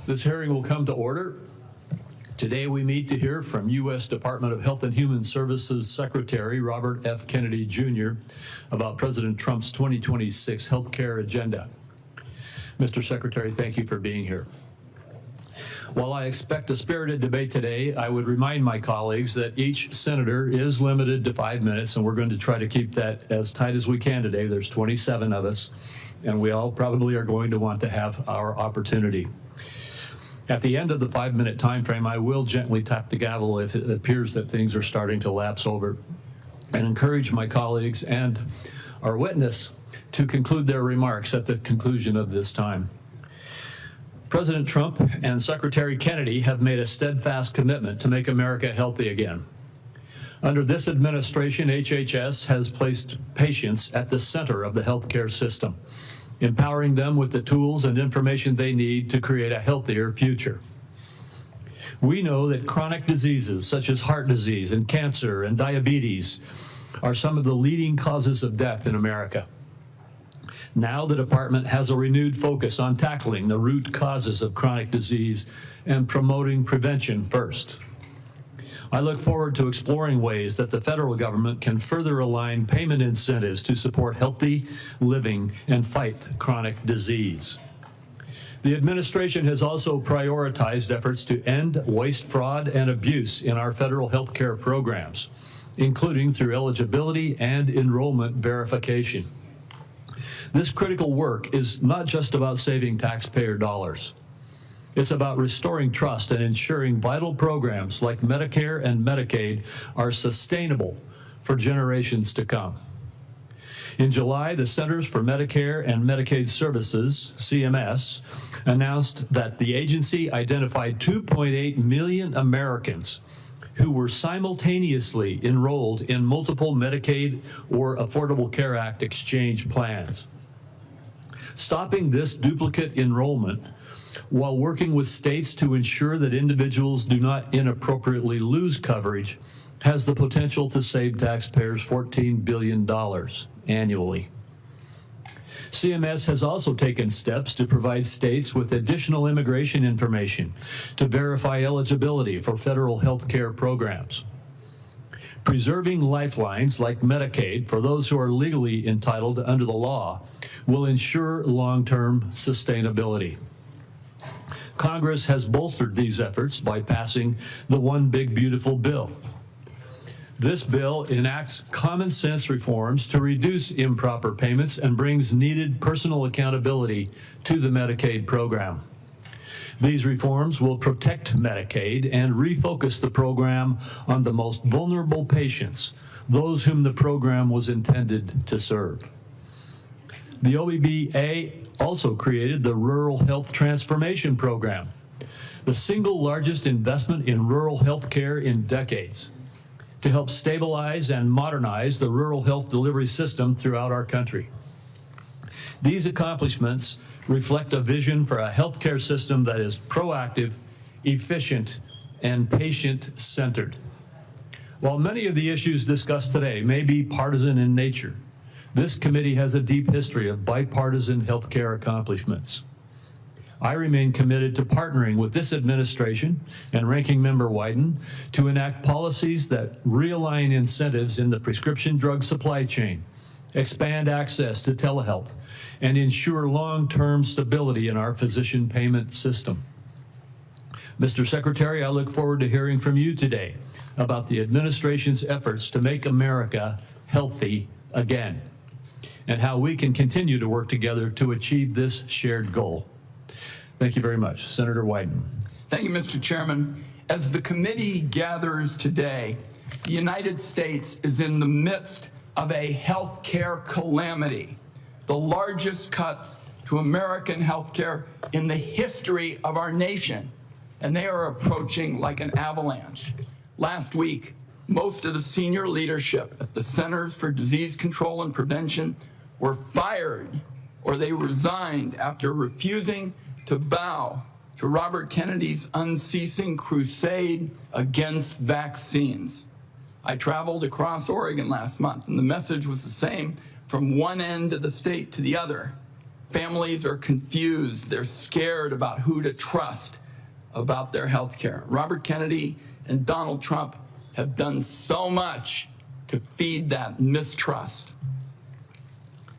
This hearing will come to order. Today we meet to hear from U.S. Department of Health and Human Services Secretary Robert F. Kennedy, Jr. about President Trump's 2026 health care agenda. Mr. Secretary, thank you for being here. While I expect a spirited debate today, I would remind my colleagues that each senator is limited to 5 minutes, and we're going to try to keep that as tight as we can today. There's 27 of us, and we all probably are going to want to have our opportunity. At the end of the 5-minute time frame, I will gently tap the gavel if it appears that things are starting to lapse over, and encourage my colleagues and our witness to conclude their remarks at the conclusion of this time. President Trump and Secretary Kennedy have made a steadfast commitment to make America healthy again. Under this administration, HHS has placed patients at the center of the healthcare system, empowering them with the tools and information they need to create a healthier future. We know that chronic diseases such as heart disease and cancer and diabetes are some of the leading causes of death in America. Now the department has a renewed focus on tackling the root causes of chronic disease and promoting prevention first. I look forward to exploring ways that the federal government can further align payment incentives to support healthy living and fight chronic disease. The administration has also prioritized efforts to end waste, fraud, and abuse in our federal health care programs, including through eligibility and enrollment verification. This critical work is not just about saving taxpayer dollars. It's about restoring trust and ensuring vital programs like Medicare and Medicaid are sustainable for generations to come. In July, the Centers for Medicare and Medicaid Services, CMS, announced that the agency identified 2.8 million Americans who were simultaneously enrolled in multiple Medicaid or Affordable Care Act exchange plans. Stopping this duplicate enrollment while working with states to ensure that individuals do not inappropriately lose coverage has the potential to save taxpayers $14 billion annually. CMS has also taken steps to provide states with additional immigration information to verify eligibility for federal health care programs. Preserving lifelines like Medicaid for those who are legally entitled under the law will ensure long-term sustainability. Congress has bolstered these efforts by passing the One Big Beautiful Bill. This bill enacts common sense reforms to reduce improper payments and brings needed personal accountability to the Medicaid program. These reforms will protect Medicaid and refocus the program on the most vulnerable patients, those whom the program was intended to serve. The OBBA also created the Rural Health Transformation Program, the single largest investment in rural health care in decades, to help stabilize and modernize the rural health delivery system throughout our country. These accomplishments reflect a vision for a healthcare system that is proactive, efficient, and patient-centered. While many of the issues discussed today may be partisan in nature, this committee has a deep history of bipartisan healthcare accomplishments. I remain committed to partnering with this administration and Ranking Member Wyden to enact policies that realign incentives in the prescription drug supply chain, expand access to telehealth, and ensure long-term stability in our physician payment system. Mr. Secretary, I look forward to hearing from you today about the administration's efforts to make America healthy again, and how we can continue to work together to achieve this shared goal. Thank you very much. Senator Wyden. Thank you, Mr. Chairman. As the committee gathers today, the United States is in the midst of a health care calamity, the largest cuts to American health care in the history of our nation, and they are approaching like an avalanche. Last week, most of the senior leadership at the Centers for Disease Control and Prevention were fired or they resigned after refusing to bow to Robert Kennedy's unceasing crusade against vaccines. I traveled across Oregon last month, and the message was the same from one end of the state to the other. Families are confused. They're scared about who to trust about their health care. Robert Kennedy and Donald Trump have done so much to feed that mistrust.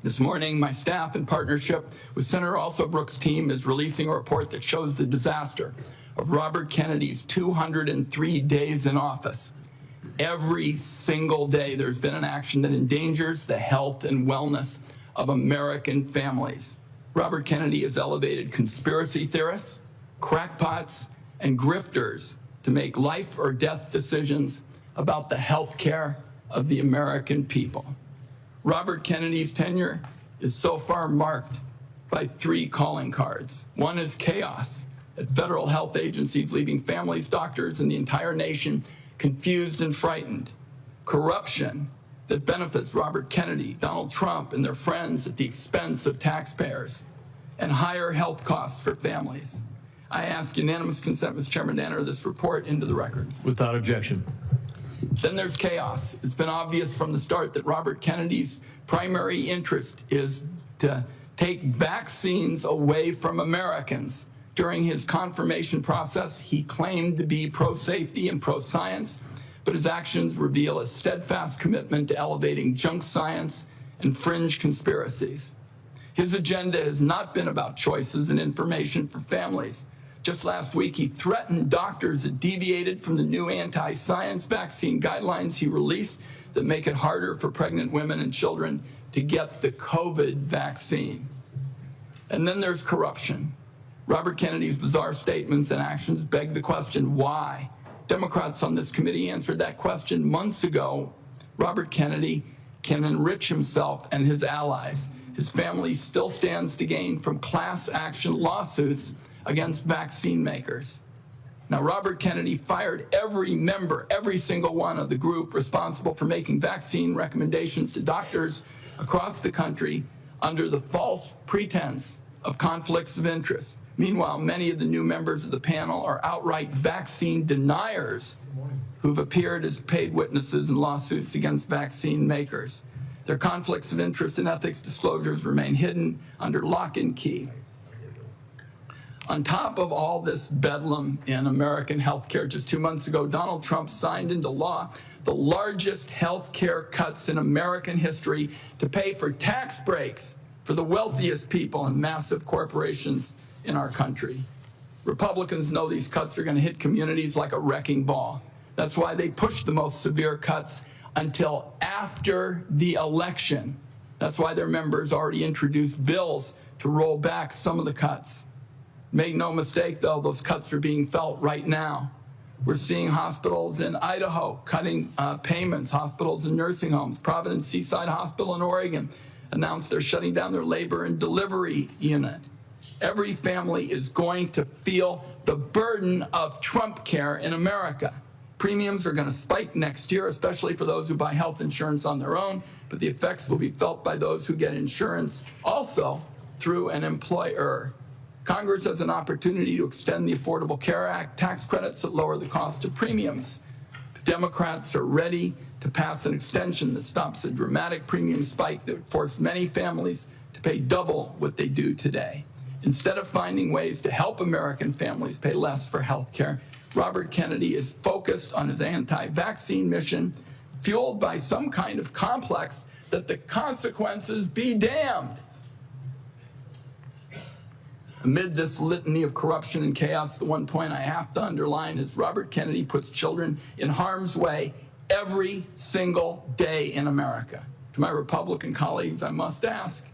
This morning, my staff, in partnership with Senator Alsobrooks' team, is releasing a report that shows the disaster of Robert Kennedy's 203 days in office. Every single day, there's been an action that endangers the health and wellness of American families. Robert Kennedy has elevated conspiracy theorists, crackpots, and grifters to make life or death decisions about the health care of the American people. Robert Kennedy's tenure is so far marked by 3 calling cards. One is chaos at federal health agencies, leaving families, doctors, and the entire nation confused and frightened. Corruption that benefits Robert Kennedy, Donald Trump, and their friends at the expense of taxpayers, and higher health costs for families. I ask unanimous consent, Mr. Chairman, to enter this report into the record. Without objection. Then there's chaos. It's been obvious from the start that Robert Kennedy's primary interest is to take vaccines away from Americans. During his confirmation process, he claimed to be pro-safety and pro-science, but his actions reveal a steadfast commitment to elevating junk science and fringe conspiracies. His agenda has not been about choices and information for families. Just last week, he threatened doctors that deviated from the new anti-science vaccine guidelines he released that make it harder for pregnant women and children to get the COVID vaccine. And then there's corruption. Robert Kennedy's bizarre statements and actions beg the question, why? Democrats on this committee answered that question months ago. Robert Kennedy can enrich himself and his allies. His family still stands to gain from class action lawsuits against vaccine makers. Now, Robert Kennedy fired every member, every single one of the group responsible for making vaccine recommendations to doctors across the country under the false pretense of conflicts of interest. Meanwhile, many of the new members of the panel are outright vaccine deniers who've appeared as paid witnesses in lawsuits against vaccine makers. Their conflicts of interest and ethics disclosures remain hidden under lock and key. On top of all this bedlam in American healthcare, just 2 months ago, Donald Trump signed into law the largest healthcare cuts in American history to pay for tax breaks for the wealthiest people and massive corporations in our country. Republicans know these cuts are going to hit communities like a wrecking ball. That's why they pushed the most severe cuts until after the election. That's why their members already introduced bills to roll back some of the cuts. Make no mistake, though, those cuts are being felt right now. We're seeing hospitals in Idaho cutting payments, hospitals and nursing homes. Providence Seaside Hospital in Oregon announced they're shutting down their labor and delivery unit. Every family is going to feel the burden of Trump care in America. Premiums are going to spike next year, especially for those who buy health insurance on their own, but the effects will be felt by those who get insurance also through an employer. Congress has an opportunity to extend the Affordable Care Act tax credits that lower the cost of premiums. Democrats are ready to pass an extension that stops a dramatic premium spike that would force many families to pay double what they do today. Instead of finding ways to help American families pay less for health care, Robert Kennedy is focused on his anti-vaccine mission, fueled by some kind of complex that the consequences be damned. Amid this litany of corruption and chaos, the one point I have to underline is Robert Kennedy puts children in harm's way every single day in America. To my Republican colleagues, I must ask,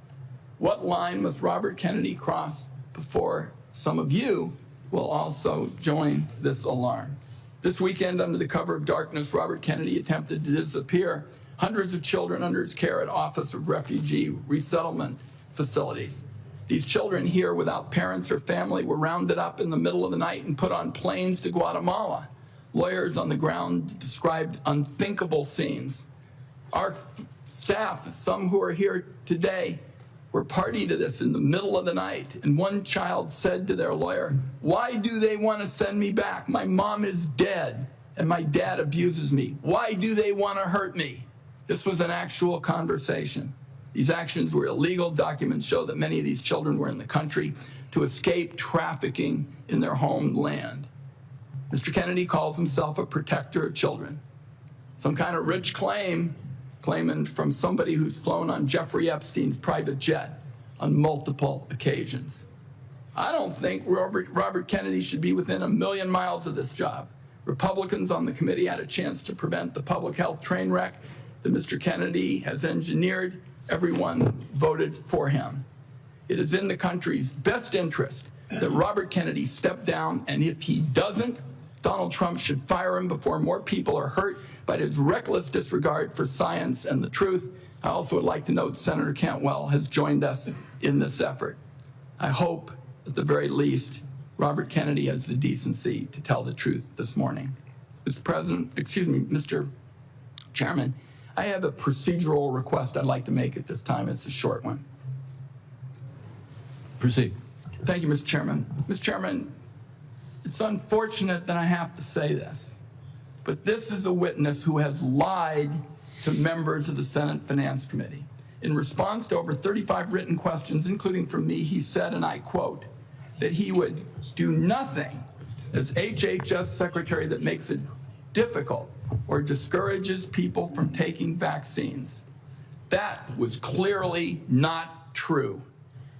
what line must Robert Kennedy cross before some of you will also join this alarm? This weekend, under the cover of darkness, Robert Kennedy attempted to disappear hundreds of children under his care at Office of Refugee Resettlement facilities. These children here without parents or family were rounded up in the middle of the night and put on planes to Guatemala. Lawyers on the ground described unthinkable scenes. Our staff, some who are here today, were party to this in the middle of the night. And one child said to their lawyer, "Why do they want to send me back? My mom is dead and my dad abuses me. Why do they want to hurt me?" This was an actual conversation. These actions were illegal. Documents show that many of these children were in the country to escape trafficking in their homeland. Mr. Kennedy calls himself a protector of children. Some kind of rich claiming from somebody who's flown on Jeffrey Epstein's private jet on multiple occasions. I don't think Robert Kennedy should be within a million miles of this job. Republicans on the committee had a chance to prevent the public health train wreck that Mr. Kennedy has engineered. Everyone voted for him. It is in the country's best interest that Robert Kennedy step down, and if he doesn't, Donald Trump should fire him before more people are hurt by his reckless disregard for science and the truth. I also would like to note Senator Cantwell has joined us in this effort. I hope, at the very least, Robert Kennedy has the decency to tell the truth this morning. Mr. Chairman, I have a procedural request I'd like to make at this time. It's a short one. Proceed. Thank you, Mr. Chairman. Mr. Chairman, it's unfortunate that I have to say this, but this is a witness who has lied to members of the Senate Finance Committee. In response to over 35 written questions, including from me, he said, and I quote, that he would do nothing as HHS secretary that makes it difficult or discourages people from taking vaccines. That was clearly not true.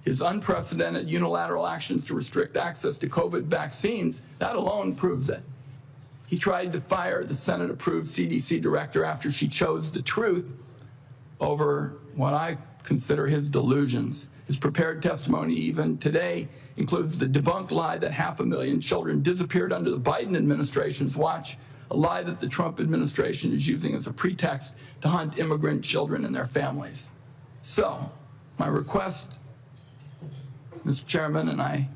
His unprecedented unilateral actions to restrict access to COVID vaccines, that alone proves it. He tried to fire the Senate-approved CDC director after she chose the truth over what I consider his delusions. His prepared testimony even today includes the debunked lie that 500,000 children disappeared under the Biden administration's watch, a lie that the Trump administration is using as a pretext to hunt immigrant children and their families. So, my request, Mr. Chairman, and I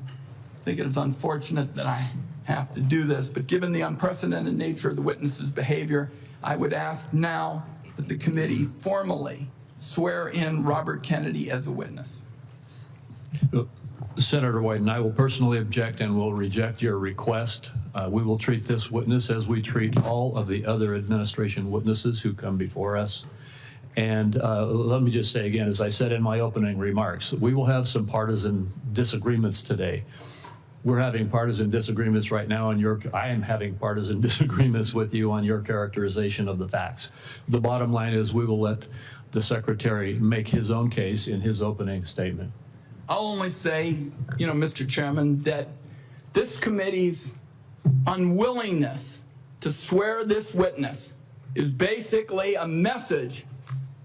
think it is unfortunate that I have to do this, but given the unprecedented nature of the witness's behavior, I would ask now that the committee formally swear in Robert Kennedy as a witness. Senator White and I will personally object and will reject your request. We will treat this witness as we treat all of the other administration witnesses who come before us. And let me just say again, as I said in my opening remarks, we will have some partisan disagreements today. We're having partisan disagreements right now, and I am having partisan disagreements with you on your characterization of the facts. The bottom line is we will let the Secretary make his own case in his opening statement. I'll only say, Mr. Chairman, that this committee's unwillingness to swear this witness is basically a message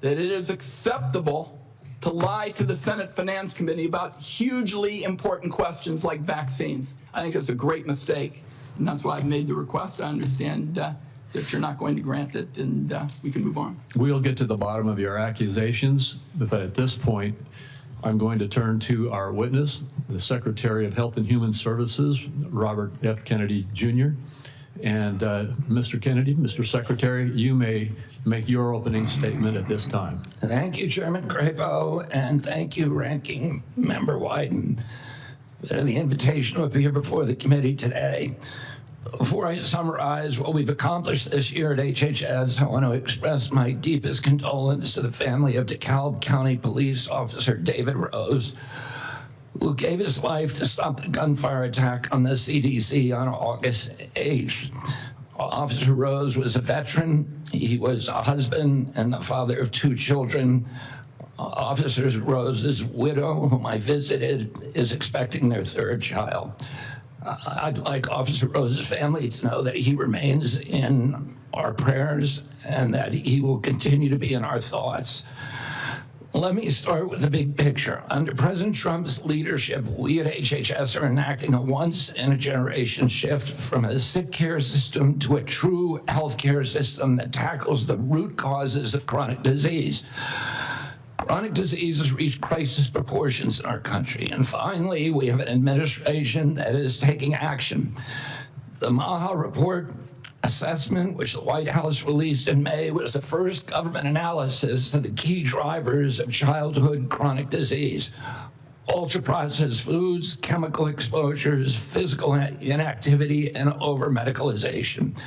that it is acceptable to lie to the Senate Finance Committee about hugely important questions like vaccines. I think it's a great mistake, and that's why I've made the request. I understand that you're not going to grant it, and we can move on. We'll get to the bottom of your accusations, but at this point, I'm going to turn to our witness, the Secretary of Health and Human Services, Robert F. Kennedy, Jr. And Mr. Kennedy, Mr. Secretary, you may make your opening statement at this time. Thank you, Chairman Crapo, and thank you, Ranking Member Wyden, for the invitation to appear before the committee today. Before I summarize what we've accomplished this year at HHS, I want to express my deepest condolence to the family of DeKalb County Police Officer David Rose, who gave his life to stop the gunfire attack on the CDC on August 8th. Officer Rose was a veteran. He was a husband and the father of 2 children. Officer Rose's widow, whom I visited, is expecting their 3rd child. I'd like Officer Rose's family to know that he remains in our prayers and that he will continue to be in our thoughts. Let me start with the big picture. Under President Trump's leadership, we at HHS are enacting a once-in-a-generation shift from a sick care system to a true healthcare system that tackles the root causes of chronic disease. Chronic diseases reach crisis proportions in our country. And finally, we have an administration that is taking action. The Maha Report assessment, which the White House released in May, was the first government analysis of the key drivers of childhood chronic disease: ultra-processed foods, chemical exposures, physical inactivity, and over-medicalization.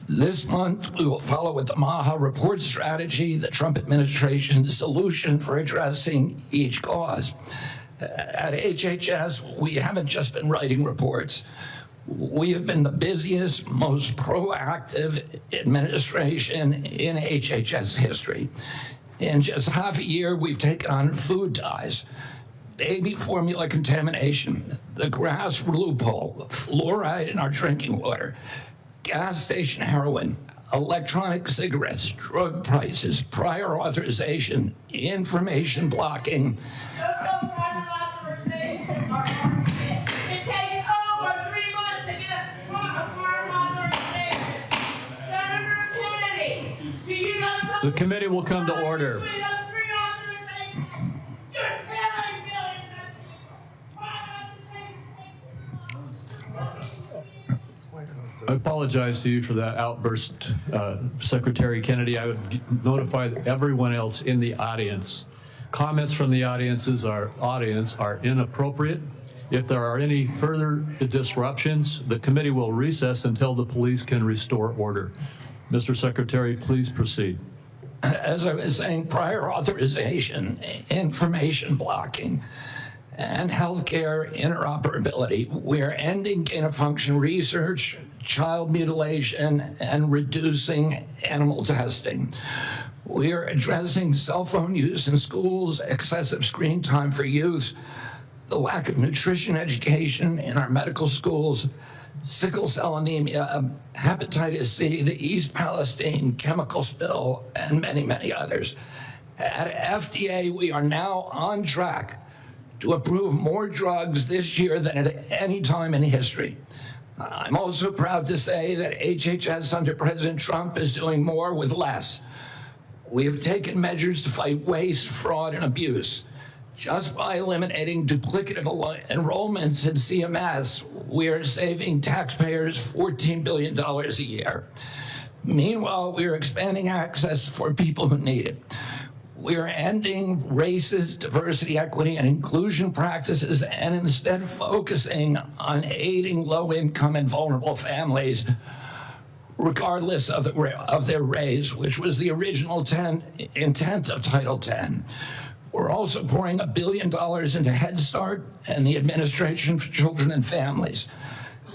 This month, we will follow with the MAHA report strategy, the Trump administration's solution for addressing each cause. At HHS, we haven't just been writing reports. We have been the busiest, most proactive administration in HHS history. In just half a year, we've taken on food dyes, baby formula contamination, the grass loophole, fluoride in our drinking water, gas station heroin, electronic cigarettes, drug prices, prior authorization, information blocking. It takes over 3 months to get a prior authorization. Senator Kennedy, do you know something? The committee will come to order. Between those 3 authorizations, you're killing millions of people. I apologize to you for that outburst, Secretary Kennedy. I would notify everyone else in the audience. Comments from the audience are inappropriate. If there are any further disruptions, the committee will recess until the police can restore order. Mr. Secretary, please proceed. As I was saying, prior authorization, information blocking, and healthcare interoperability. We are ending gain-of-function research, child mutilation, and reducing animal testing. We are addressing cell phone use in schools, excessive screen time for youth, the lack of nutrition education in our medical schools, sickle cell anemia, hepatitis C, the East Palestine chemical spill, and many, many others. At FDA, we are now on track to approve more drugs this year than at any time in history. I'm also proud to say that HHS under President Trump is doing more with less. We have taken measures to fight waste, fraud, and abuse. Just by eliminating duplicative enrollments in CMS, we are saving taxpayers $14 billion a year. Meanwhile, we are expanding access for people who need it. We are ending racist diversity, equity, and inclusion practices and instead focusing on aiding low-income and vulnerable families, regardless of their race, which was the original intent of Title X. We're also pouring $1 billion into Head Start and the Administration for Children and Families.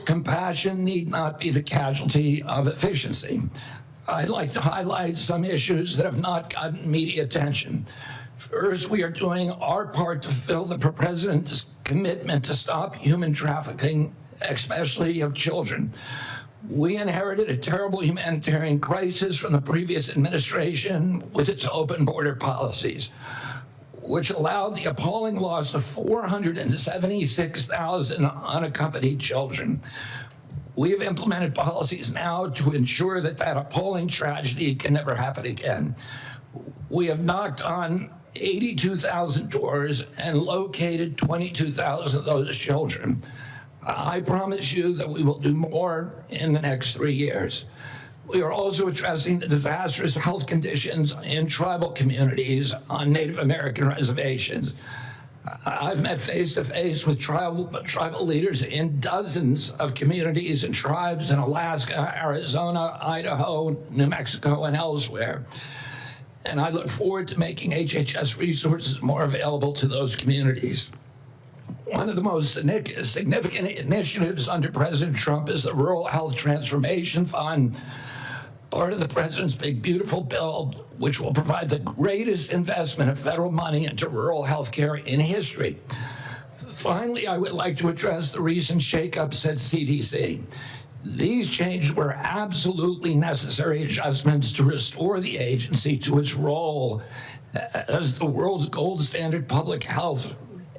Compassion need not be the casualty of efficiency. I'd like to highlight some issues that have not gotten media attention. First, we are doing our part to fulfill the President's commitment to stop human trafficking, especially of children. We inherited a terrible humanitarian crisis from the previous administration with its open border policies, which allowed the appalling loss of 476,000 unaccompanied children. We have implemented policies now to ensure that that appalling tragedy can never happen again. We have knocked on 82,000 doors and located 22,000 of those children. I promise you that we will do more in the next 3 years. We are also addressing the disastrous health conditions in tribal communities on Native American reservations. I've met face-to-face with tribal leaders in dozens of communities and tribes in Alaska, Arizona, Idaho, New Mexico, and elsewhere. And I look forward to making HHS resources more available to those communities. One of the most significant initiatives under President Trump is the Rural Health Transformation Fund, part of the President's Big Beautiful Bill, which will provide the greatest investment of federal money into rural health care in history. Finally, I would like to address the recent shakeups at CDC. These changes were absolutely necessary adjustments to restore the agency to its role as the world's gold standard public health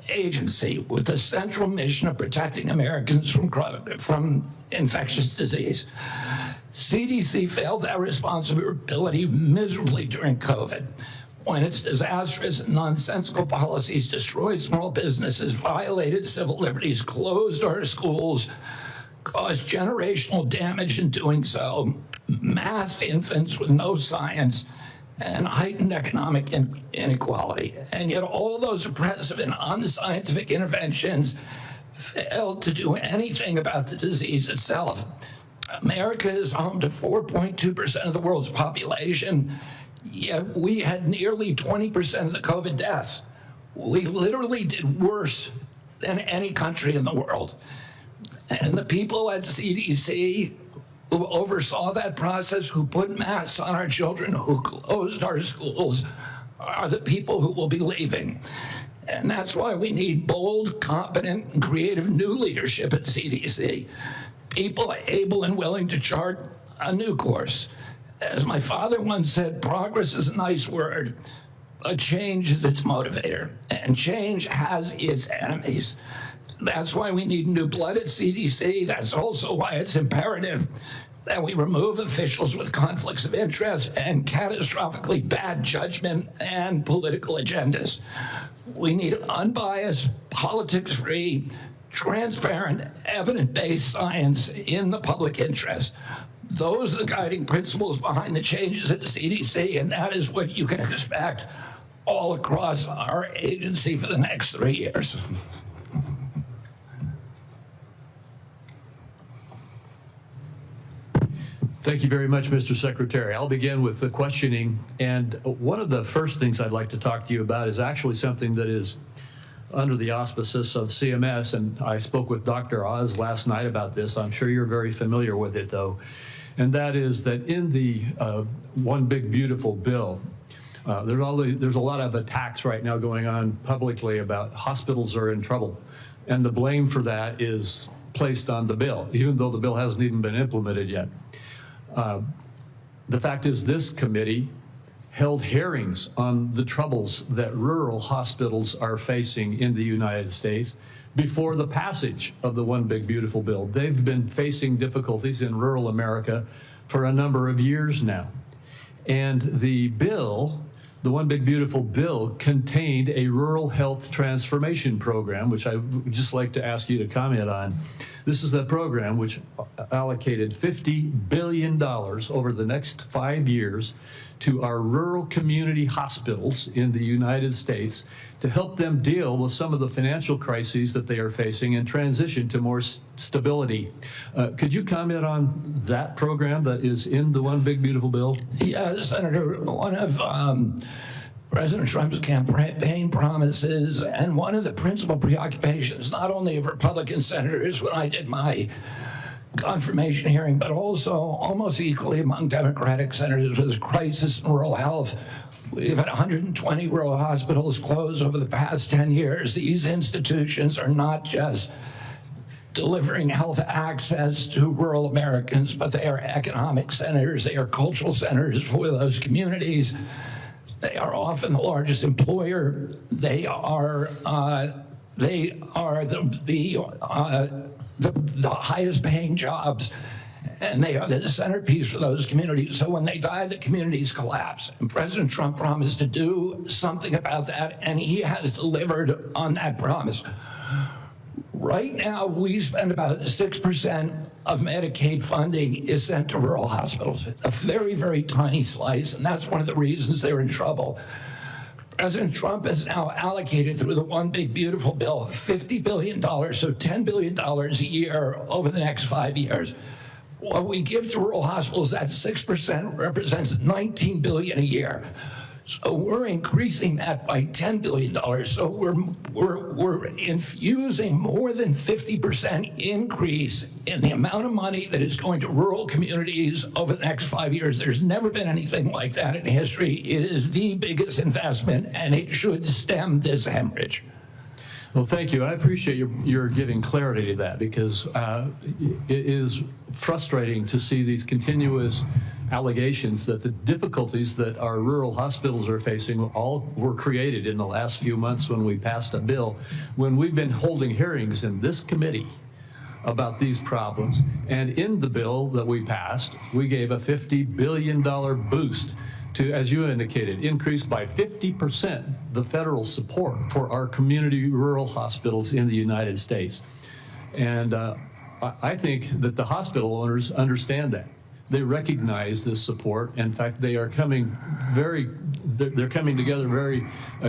agency with the central mission of protecting Americans from infectious disease. CDC failed that responsibility miserably during COVID, when its disastrous and nonsensical policies destroyed small businesses, violated civil liberties, closed our schools, caused generational damage in doing so, masked infants with no science, and heightened economic inequality. And yet all those oppressive and unscientific interventions failed to do anything about the disease itself. America is home to 4.2% of the world's population, yet we had nearly 20% of the COVID deaths. We literally did worse than any country in the world. And the people at CDC who oversaw that process, who put masks on our children, who closed our schools, are the people who will be leaving. And that's why we need bold, competent, and creative new leadership at CDC. People able and willing to chart a new course. As my father once said, progress is a nice word, but change is its motivator, and change has its enemies. That's why we need new blood at CDC. That's also why it's imperative that we remove officials with conflicts of interest and catastrophically bad judgment and political agendas. We need unbiased, politics-free, transparent, evidence-based science in the public interest. Those are the guiding principles behind the changes at the CDC, and that is what you can expect all across our agency for the next 3 years. Thank you very much, Mr. Secretary. I'll begin with the questioning. And one of the first things I'd like to talk to you about is actually something that is under the auspices of CMS. And I spoke with Dr. Oz last night about this. I'm sure you're very familiar with it, though. And that is that in the One Big Beautiful Bill, there's a lot of attacks right now going on publicly about hospitals are in trouble. And the blame for that is placed on the bill, even though the bill hasn't even been implemented yet. The fact is, this committee held hearings on the troubles that rural hospitals are facing in the United States before the passage of the One Big Beautiful Bill. They've been facing difficulties in rural America for a number of years now. And the bill, the One Big Beautiful Bill, contained a rural health transformation program, which I would just like to ask you to comment on. This is that program which allocated $50 billion over the next 5 years to our rural community hospitals in the United States to help them deal with some of the financial crises that they are facing and transition to more stability. Could you comment on that program that is in the One Big Beautiful Bill? Yeah, Senator, one of President Trump's campaign promises and one of the principal preoccupations, not only of Republican senators when I did my confirmation hearing, but also almost equally among Democratic senators, was crisis in rural health. We've had 120 rural hospitals close over the past 10 years. These institutions are not just delivering health access to rural Americans, but they are economic centers, they are cultural centers for those communities. They are often the largest employer. They are the highest paying jobs, and they are the centerpiece for those communities. So when they die, the communities collapse. And President Trump promised to do something about that, and he has delivered on that promise. Right now, we spend about 6% of Medicaid funding is sent to rural hospitals, a very, very tiny slice, and that's one of the reasons they're in trouble. President Trump has now allocated through the One Big Beautiful Bill $50 billion, so $10 billion a year over the next 5 years. What we give to rural hospitals, that 6% represents $19 billion a year. So we're increasing that by $10 billion. So we're infusing more than 50% increase in the amount of money that is going to rural communities over the next 5 years. There's never been anything like that in history. It is the biggest investment, and it should stem this hemorrhage. Well, thank you. I appreciate your giving clarity to that, because it is frustrating to see these continuous allegations that the difficulties that our rural hospitals are facing all were created in the last few months when we passed a bill, when we've been holding hearings in this committee about these problems. And in the bill that we passed, we gave a $50 billion boost to, as you indicated, increase by 50% the federal support for our community rural hospitals in the United States. And I think that the hospital owners understand that. they recognize this support. In fact, they are coming they're coming together very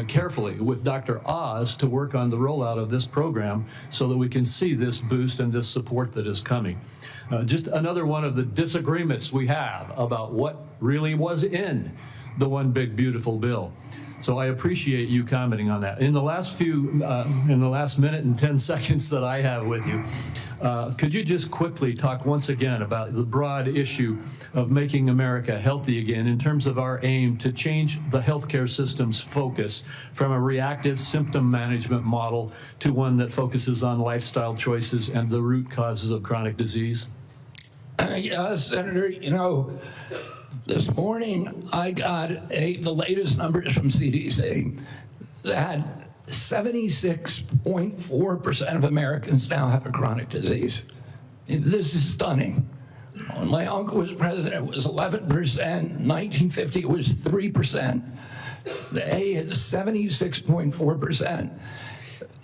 carefully with Dr. Oz to work on the rollout of this program so that we can see this boost and this support that is coming. Just another one of the disagreements we have about what really was in the One Big Beautiful Bill. So I appreciate you commenting on that. In the last minute and 10 seconds that I have with you, could you just quickly talk once again about the broad issue of making America healthy again in terms of our aim to change the healthcare system's focus from a reactive symptom management model to one that focuses on lifestyle choices and the root causes of chronic disease? Yeah, Senator, you know, this morning I got the latest numbers from CDC that 76.4% of Americans now have a chronic disease. This is stunning. When my uncle was president, it was 11%. In 1950, it was 3%. Today, it's 76.4%.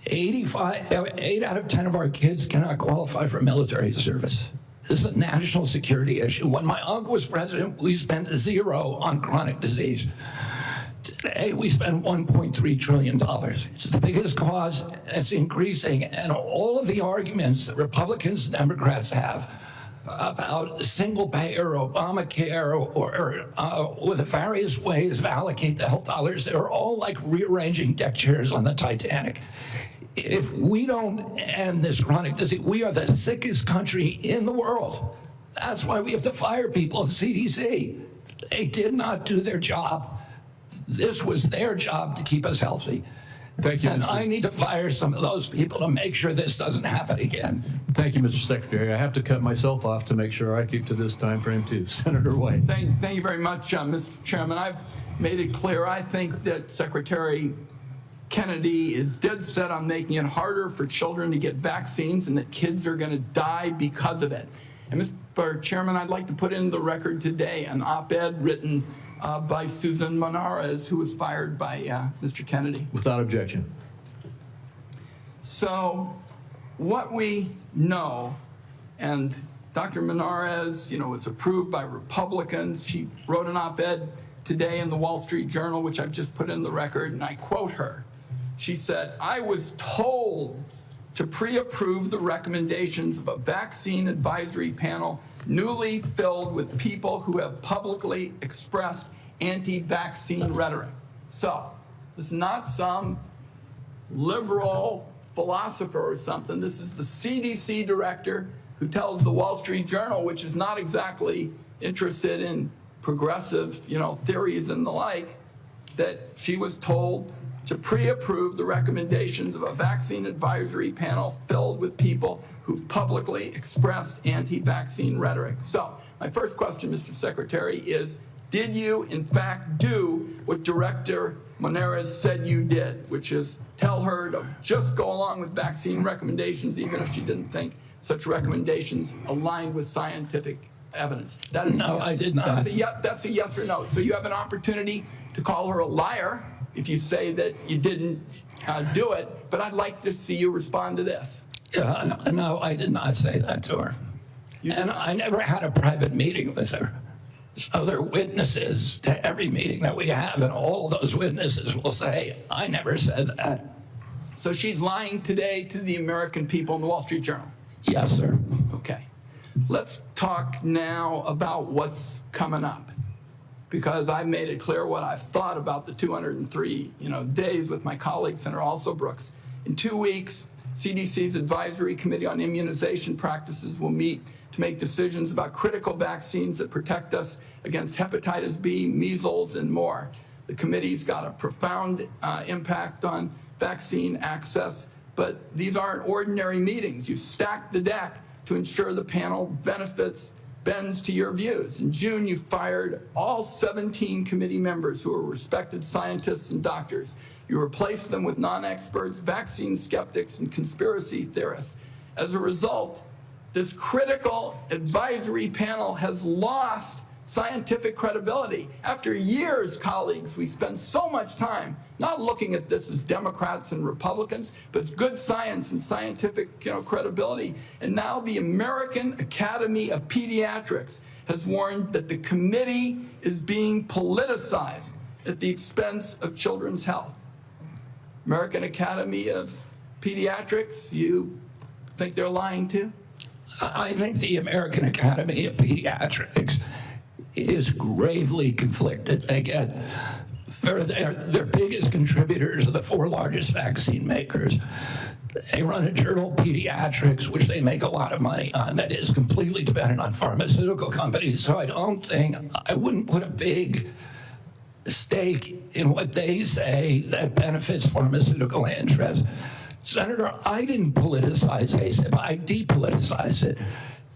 8 out of 10 of our kids cannot qualify for military service. This is a national security issue. When my uncle was president, we spent $0 on chronic disease. Today, we spend $1.3 trillion. It's the biggest cause, it's increasing. And all of the arguments that Republicans and Democrats have about single payer, Obamacare, or the various ways to allocate the health dollars, they're all like rearranging deck chairs on the Titanic. If we don't end this chronic disease, we are the sickest country in the world. That's why we have to fire people at CDC. They did not do their job. This was their job to keep us healthy. Thank you, and I need to fire some of those people to make sure this doesn't happen again. Thank you, Mr. Secretary. I have to cut myself off to make sure I keep to this time frame too. Senator White. Thank you very much, Mr. Chairman. I've made it clear I think that Secretary Kennedy is dead set on making it harder for children to get vaccines and that kids are going to die because of it. And Mr. Chairman, I'd like to put in the record today an op-ed written by Susan Monarez, who was fired by Mr. Kennedy. Without objection. So what we know, and Dr. Monarez, you know, was approved by Republicans. She wrote an op-ed today in the Wall Street Journal, which I've just put in the record, and I quote her. She said, "I was told to pre-approve the recommendations of a vaccine advisory panel newly filled with people who have publicly expressed anti-vaccine rhetoric." So this is not some liberal philosopher or something. This is the CDC director who tells the Wall Street Journal, which is not exactly interested in progressive, you know, theories and the like, that she was told to pre-approve the recommendations of a vaccine advisory panel filled with people who've publicly expressed anti-vaccine rhetoric. So my first question, Mr. Secretary, is did you in fact do what Director Monarez said you did, which is tell her to just go along with vaccine recommendations even if she didn't think such recommendations aligned with scientific evidence? No, I did not. That's a yes or no. So you have an opportunity to call her a liar if you say that you didn't do it, but I'd like to see you respond to this. No, I did not say that to her. And I never had a private meeting with her. So there are witnesses to every meeting that we have, and all of those witnesses will say, I never said that. So she's lying today to the American people in the Wall Street Journal? Yes, sir. Okay. Let's talk now about what's coming up, because I've made it clear what I've thought about the 203 days with my colleague, Senator Alsobrooks. In 2 weeks, CDC's Advisory Committee on Immunization Practices will meet to make decisions about critical vaccines that protect us against hepatitis B, measles, and more. The committee's got a profound impact on vaccine access, but these aren't ordinary meetings. You've stacked the deck to ensure the panel bends to your views. In June, you fired all 17 committee members who are respected scientists and doctors. You replaced them with non-experts, vaccine skeptics, and conspiracy theorists. As a result, this critical advisory panel has lost scientific credibility. After years, colleagues, we spend so much time not looking at this as Democrats and Republicans, but it's good science and scientific credibility. And now the American Academy of Pediatrics has warned that the committee is being politicized at the expense of children's health. American Academy of Pediatrics, you think they're lying too? I think the American Academy of Pediatrics is gravely conflicted. They get, their biggest contributors are the 4 largest vaccine makers. They run a journal, Pediatrics, which they make a lot of money on, that is completely dependent on pharmaceutical companies. So I wouldn't put a big stake in what they say that benefits pharmaceutical interests. Senator, I didn't politicize ASIP, I depoliticized it.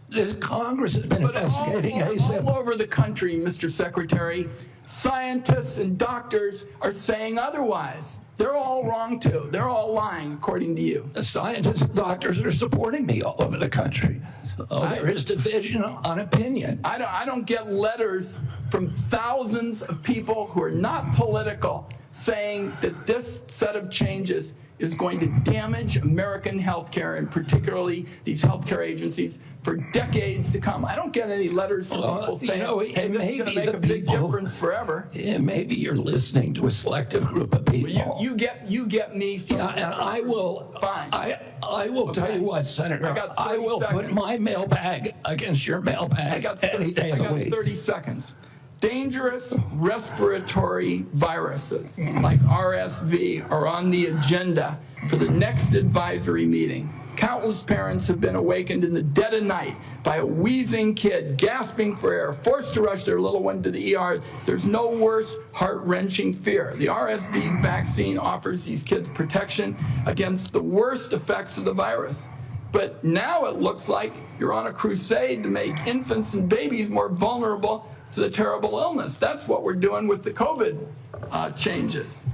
The Congress has been investigating ASIP. All over the country, Mr. Secretary, scientists and doctors are saying otherwise. They're all wrong too. They're all lying, according to you. The scientists and doctors are supporting me all over the country. There is division on opinion. I don't get letters from thousands of people who are not political saying that this set of changes is going to damage American healthcare, and particularly these healthcare agencies, for decades to come. I don't get any letters from people saying, hey, this is going to make a big difference forever. Yeah, maybe you're listening to a selective group of people. Well, you get me. Yeah, and I will. Fine. I will tell you what, Senator. I will put my mailbag against your mailbag any day of the week. 30 seconds. Dangerous respiratory viruses like RSV are on the agenda for the next advisory meeting. Countless parents have been awakened in the dead of night by a wheezing kid gasping for air, forced to rush their little one to the ER. There's no worse heart-wrenching fear. The RSV vaccine offers these kids protection against the worst effects of the virus. But now it looks like you're on a crusade to make infants and babies more vulnerable to the terrible illness. That's what we're doing with the COVID changes.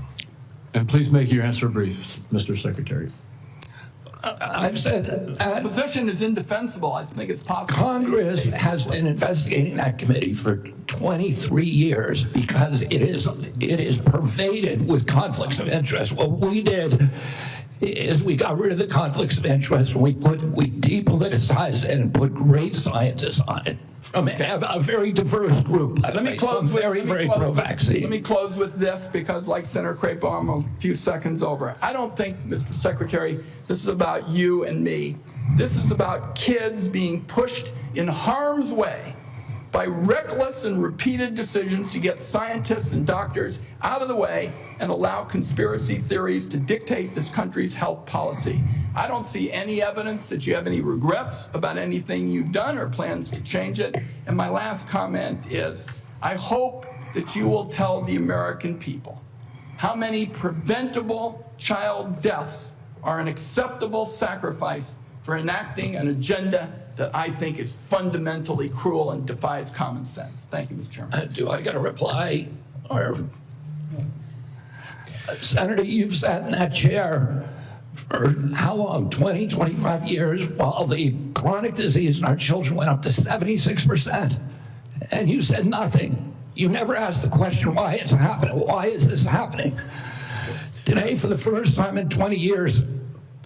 And please make your answer brief, Mr. Secretary. I've said that. The position is indefensible. I think it's possible. Congress has been investigating that committee for 23 years because it is pervaded with conflicts of interest. What we did is we got rid of the conflicts of interest and we depoliticized it and put great scientists on it from a very diverse group. Let me close with very pro-vaccine. Let me close with this, because like Senator Crapo, I'm a few seconds over. I don't think, Mr. Secretary, this is about you and me. This is about kids being pushed in harm's way by reckless and repeated decisions to get scientists and doctors out of the way and allow conspiracy theories to dictate this country's health policy. I don't see any evidence that you have any regrets about anything you've done or plans to change it. And my last comment is, I hope that you will tell the American people how many preventable child deaths are an acceptable sacrifice for enacting an agenda that I think is fundamentally cruel and defies common sense. Thank you, Mr. Chairman. Do I got a reply? Or, Senator, you've sat in that chair for how long? 20, 25 years, while the chronic disease in our children went up to 76%. And you said nothing. You never asked the question why it's happening. Why is this happening? Today, for the first time in 20 years,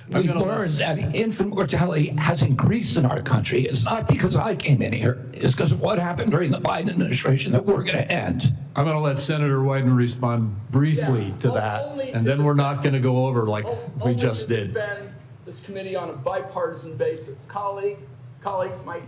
we've learned that infant mortality has increased in our country. It's not because I came in here. It's because of what happened during the Biden administration that we're going to end. I'm going to let Senator Wyden respond briefly to that, and then we're not going to go over like we just did. Defend this committee on a bipartisan basis. Colleagues, my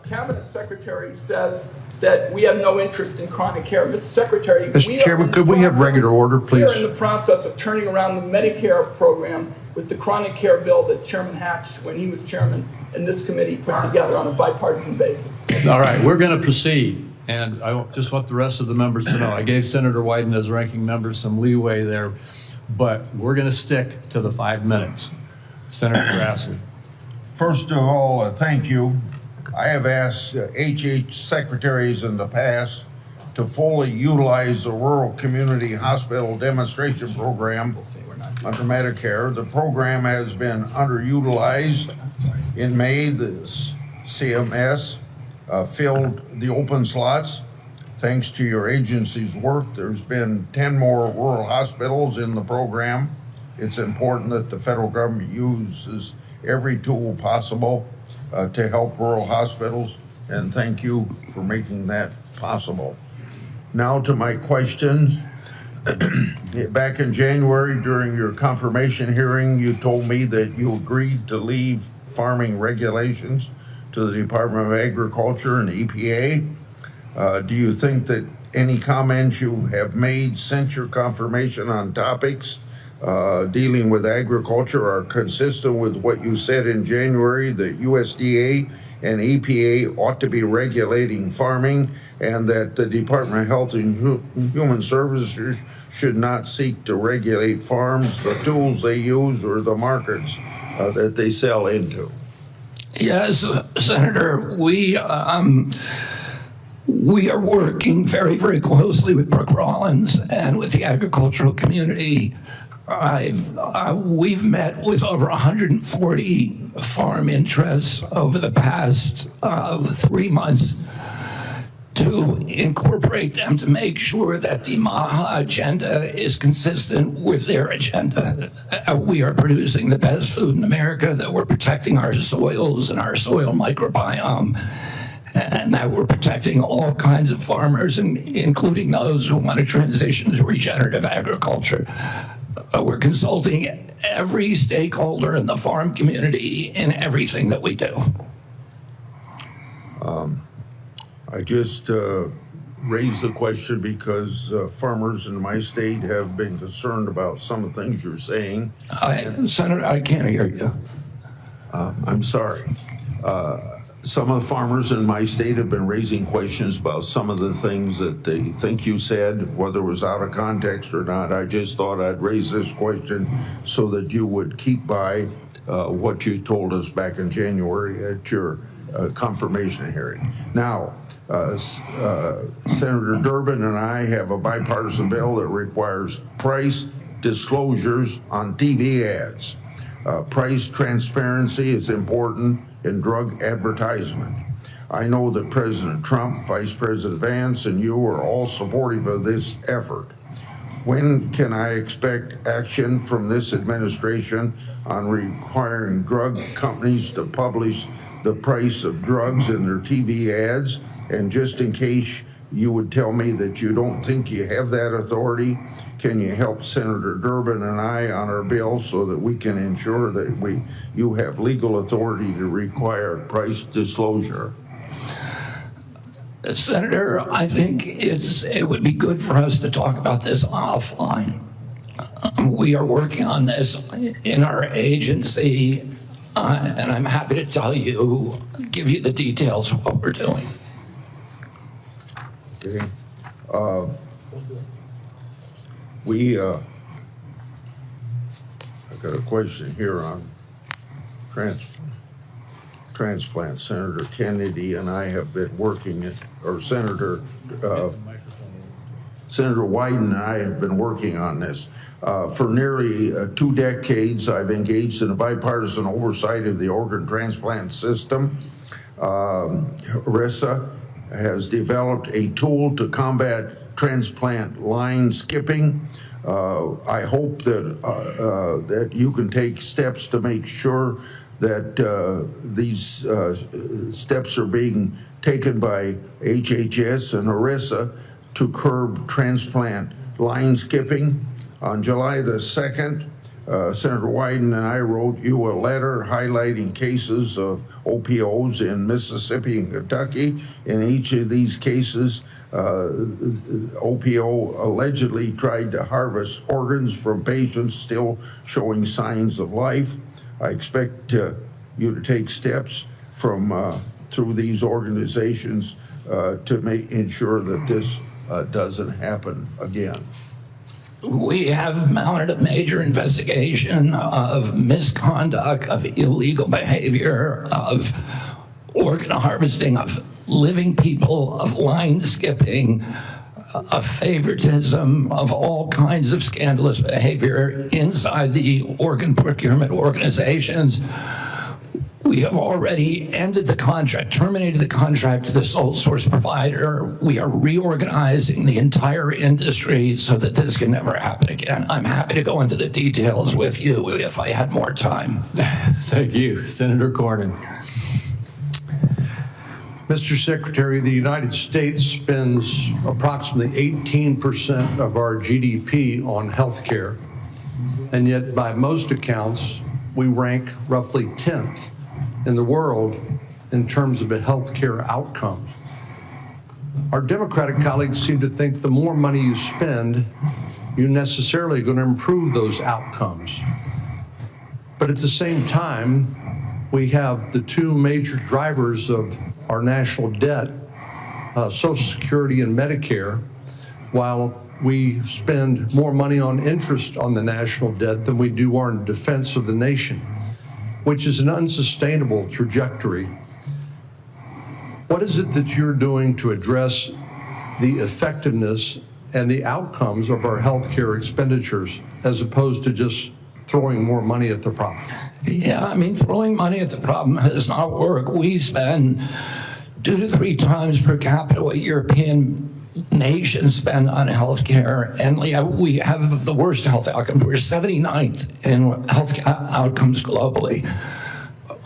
cabinet secretary says that we have no interest in chronic care. Mr. Secretary, Mr. Chairman, could we have regular order, please? We are in the process of turning around the Medicare program with the chronic care bill that Chairman Hatch, when he was chairman, and this committee put together on a bipartisan basis. All right, we're going to proceed. And I just want the rest of the members to know, I gave Senator Wyden as ranking member some leeway there, but we're going to stick to the 5 minutes. Senator Grassley. First of all, thank you. I have asked HH secretaries in the past to fully utilize the Rural Community Hospital Demonstration Program under Medicare. The program has been underutilized. In May, the CMS filled the open slots. Thanks to your agency's work, there's been 10 more rural hospitals in the program. It's important that the federal government uses every tool possible to help rural hospitals. and thank you for making that possible. Now to my questions. Back in January, during your confirmation hearing, you told me that you agreed to leave farming regulations to the Department of Agriculture and EPA. Do you think that any comments you have made since your confirmation on topics dealing with agriculture are consistent with what you said in January, that USDA and EPA ought to be regulating farming, and that the Department of Health and Human Services should not seek to regulate farms, the tools they use, or the markets that they sell into? Yes, Senator, we are working very, very closely with Brooke Rollins and with the agricultural community. We've met with over 140 farm interests over the past 3 months to incorporate them to make sure that the MAHA agenda is consistent with their agenda. We are producing the best food in America, that we're protecting our soils and our soil microbiome, and that we're protecting all kinds of farmers, including those who want to transition to regenerative agriculture. We're consulting every stakeholder in the farm community in everything that we do. I just raised the question because farmers in my state have been concerned about some of the things you're saying. Senator, I can't hear you. I'm sorry. Some of the farmers in my state have been raising questions about some of the things that they think you said, whether it was out of context or not. I just thought I'd raise this question so that you would keep by what you told us back in January at your confirmation hearing. Now, Senator Durbin and I have a bipartisan bill that requires price disclosures on TV ads. Price transparency is important in drug advertisement. I know that President Trump, Vice President Vance, and you are all supportive of this effort. When can I expect action from this administration on requiring drug companies to publish the price of drugs in their TV ads? And just in case you would tell me that you don't think you have that authority, can you help Senator Durbin and I on our bill so that we can ensure that you have legal authority to require price disclosure? Senator, I think it would be good for us to talk about this offline. We are working on this in our agency, and I'm happy to tell you, give you the details of what we're doing. Okay. I've got a question here on transplant. Senator Kennedy and I have been working it, or Senator Wyden and I have been working on this. For nearly 2 decades, I've engaged in a bipartisan oversight of the organ transplant system. RISA has developed a tool to combat transplant line skipping. I hope that you can take steps to make sure that these steps are being taken by HHS and ERISA to curb transplant line skipping. On July the 2nd, Senator Wyden and I wrote you a letter highlighting cases of OPOs in Mississippi and Kentucky. In each of these cases, OPO allegedly tried to harvest organs from patients still showing signs of life. I expect you to take steps through these organizations to ensure that this doesn't happen again. We have mounted a major investigation of misconduct, of illegal behavior, of organ harvesting, of living people, of line skipping, of favoritism, of all kinds of scandalous behavior inside the organ procurement organizations. We have already ended the contract, terminated the contract with the sole source provider. We are reorganizing the entire industry so that this can never happen again. I'm happy to go into the details with you if I had more time. Thank you. Senator Cornyn. Mr. Secretary, the United States spends approximately 18% of our GDP on healthcare, and yet by most accounts, we rank roughly 10th in the world in terms of the healthcare outcomes. Our Democratic colleagues seem to think the more money you spend, you're necessarily going to improve those outcomes. But at the same time, we have the two major drivers of our national debt, Social Security and Medicare, while we spend more money on interest on the national debt than we do on defense of the nation, which is an unsustainable trajectory. What is it that you're doing to address the effectiveness and the outcomes of our healthcare expenditures as opposed to just throwing more money at the problem? Yeah, I mean, throwing money at the problem does not work. We spend 2 to 3 times per capita what European nations spend on healthcare, and we have the worst health outcomes. We're 79th in health outcomes globally.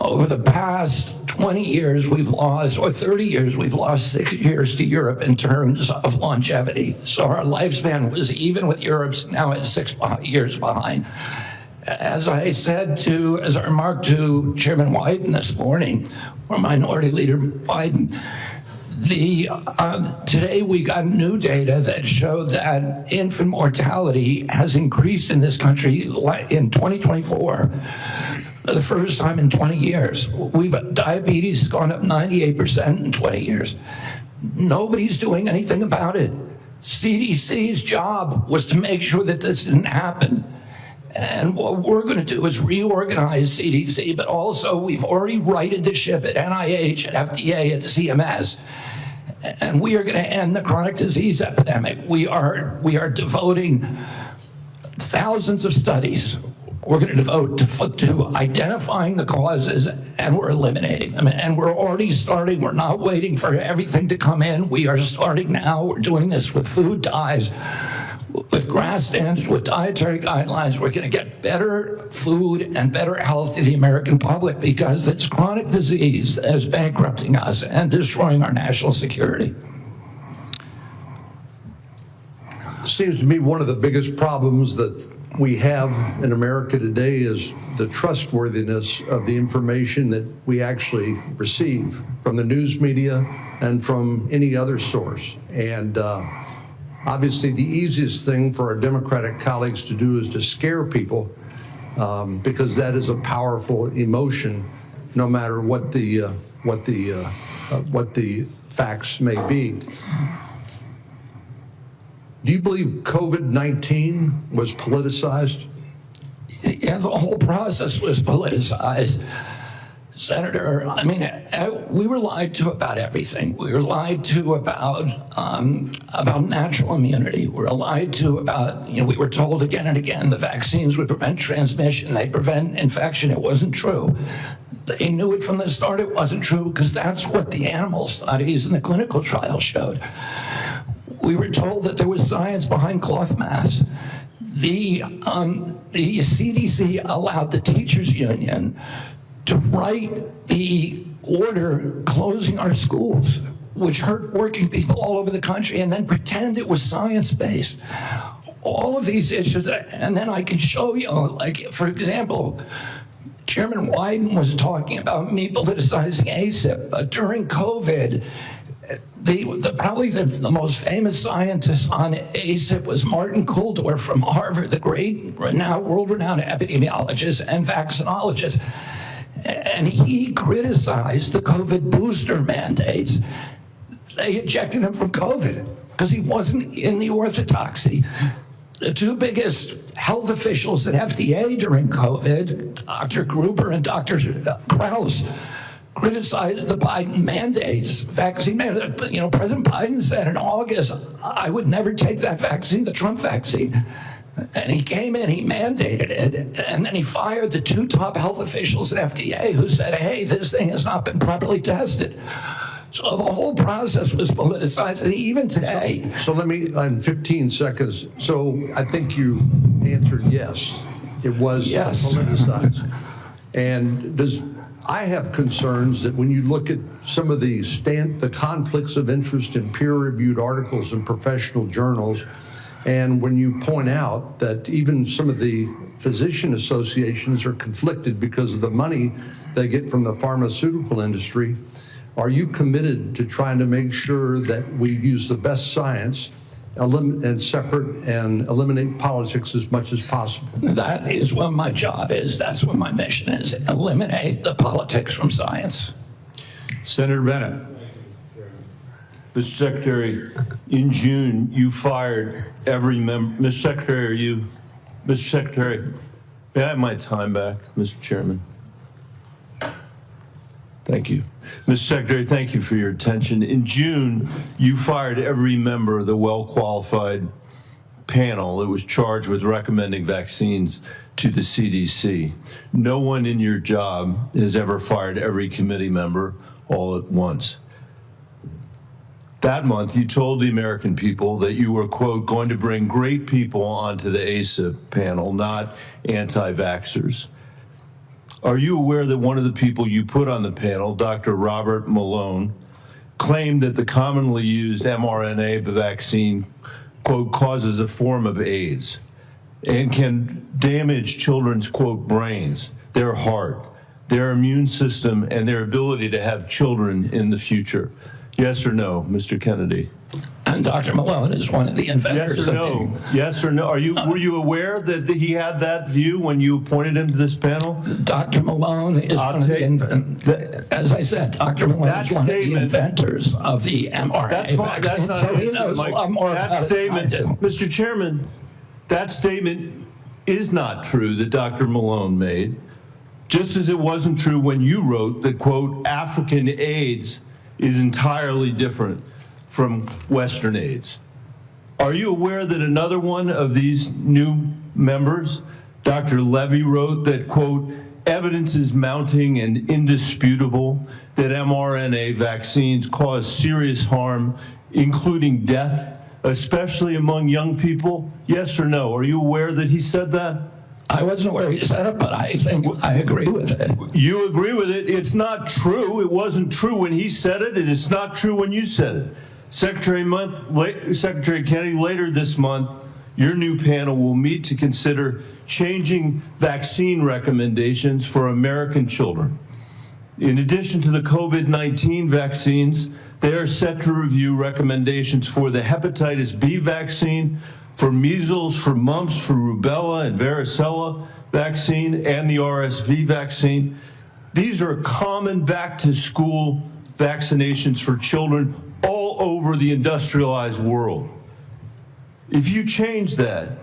Over the past 20 years, we've lost, or 30 years, we've lost 6 years to Europe in terms of longevity. So our lifespan was even with Europe's, now at 6 years behind. As I remarked to Chairman Wyden this morning, or Minority Leader Biden, today we got new data that showed that infant mortality has increased in this country in 2024 for the first time in 20 years. Diabetes has gone up 98% in 20 years. Nobody's doing anything about it. CDC's job was to make sure that this didn't happen. And what we're going to do is reorganize CDC, but also we've already righted the ship at NIH, at FDA, at CMS. And we are going to end the chronic disease epidemic. We are devoting thousands of studies. We're going to devote to identifying the causes, and we're eliminating them. And we're already starting. We're not waiting for everything to come in. We are starting now. We're doing this with food dyes, with GRAS standards, with dietary guidelines. We're going to get better food and better health to the American public because it's chronic disease that is bankrupting us and destroying our national security. It seems to me one of the biggest problems that we have in America today is the trustworthiness of the information that we actually receive from the news media and from any other source. And obviously, the easiest thing for our Democratic colleagues to do is to scare people because that is a powerful emotion, no matter what the facts may be. Do you believe COVID-19 was politicized? Yeah, the whole process was politicized. Senator, I mean, we were lied to about everything. We were lied to about natural immunity. We were lied to about, we were told again and again the vaccines would prevent transmission, they prevent infection. It wasn't true. They knew it from the start it wasn't true because that's what the animal studies and the clinical trials showed. We were told that there was science behind cloth masks. The CDC allowed the teachers union to write the order closing our schools, which hurt working people all over the country, and then pretend it was science-based. All of these issues, and then I can show you, like, for example, Chairman Wyden was talking about me politicizing ACIP, but during COVID, probably the most famous scientist on ACIP was Martin Kulldorff from Harvard, the great, world-renowned epidemiologist and vaccinologist. And he criticized the COVID booster mandates. They ejected him from COVID because he wasn't in the orthodoxy. The two biggest health officials at FDA during COVID, Dr. Gruber and Dr. Krause, criticized the Biden mandates, vaccine mandates. President Biden said in August, I would never take that vaccine, the Trump vaccine. And he came in, he mandated it, and then he fired the two top health officials at FDA who said, hey, this thing has not been properly tested. So the whole process was politicized, and even today. So let me, in 15 seconds, so I think you answered yes. It was yes. politicized. And I have concerns that when you look at some of the conflicts of interest in peer-reviewed articles in professional journals, and when you point out that even some of the physician associations are conflicted because of the money they get from the pharmaceutical industry, are you committed to trying to make sure that we use the best science and separate and eliminate politics as much as possible? That is what my job is. That's what my mission is. Eliminate the politics from science. Senator Bennett. Mr. Secretary, in June, you fired every member. Mr. Secretary, Mr. Secretary, may I have my time back, Mr. Chairman? Thank you. Mr. Secretary, thank you for your attention. In June, you fired every member of the well-qualified panel that was charged with recommending vaccines to the CDC. No one in your job has ever fired every committee member all at once. That month, you told the American people that you were, quote, going to bring great people onto the ACIP panel, not anti-vaxxers. Are you aware that one of the people you put on the panel, Dr. Robert Malone, claimed that the commonly used mRNA vaccine, quote, causes a form of AIDS and can damage children's, quote, brains, their heart, their immune system, and their ability to have children in the future? Yes or no, Mr. Kennedy? And Dr. Malone is one of the inventors. Yes or no? Yes or no? Were you aware that he had that view when you appointed him to this panel? Dr. Malone is one of the inventors. As I said, Dr. Malone is one of the inventors of the mRNA vaccine. So he knows a lot more about it than I do. Mr. Chairman, that statement is not true that Dr. Malone made, just as it wasn't true when you wrote that, quote, African AIDS is entirely different from Western AIDS. Are you aware that another one of these new members, Dr. Levy, wrote that, quote, evidence is mounting and indisputable that mRNA vaccines cause serious harm, including death, especially among young people? Yes or no? Are you aware that he said that? I wasn't aware he said it, but I think I agree with it. You agree with it? It's not true. It wasn't true when he said it, and it's not true when you said it. Secretary Kennedy, later this month, your new panel will meet to consider changing vaccine recommendations for American children. In addition to the COVID-19 vaccines, they are set to review recommendations for the hepatitis B vaccine, for measles, for mumps, for rubella and varicella vaccine, and the RSV vaccine. These are common back-to-school vaccinations for children all over the industrialized world. If you change that,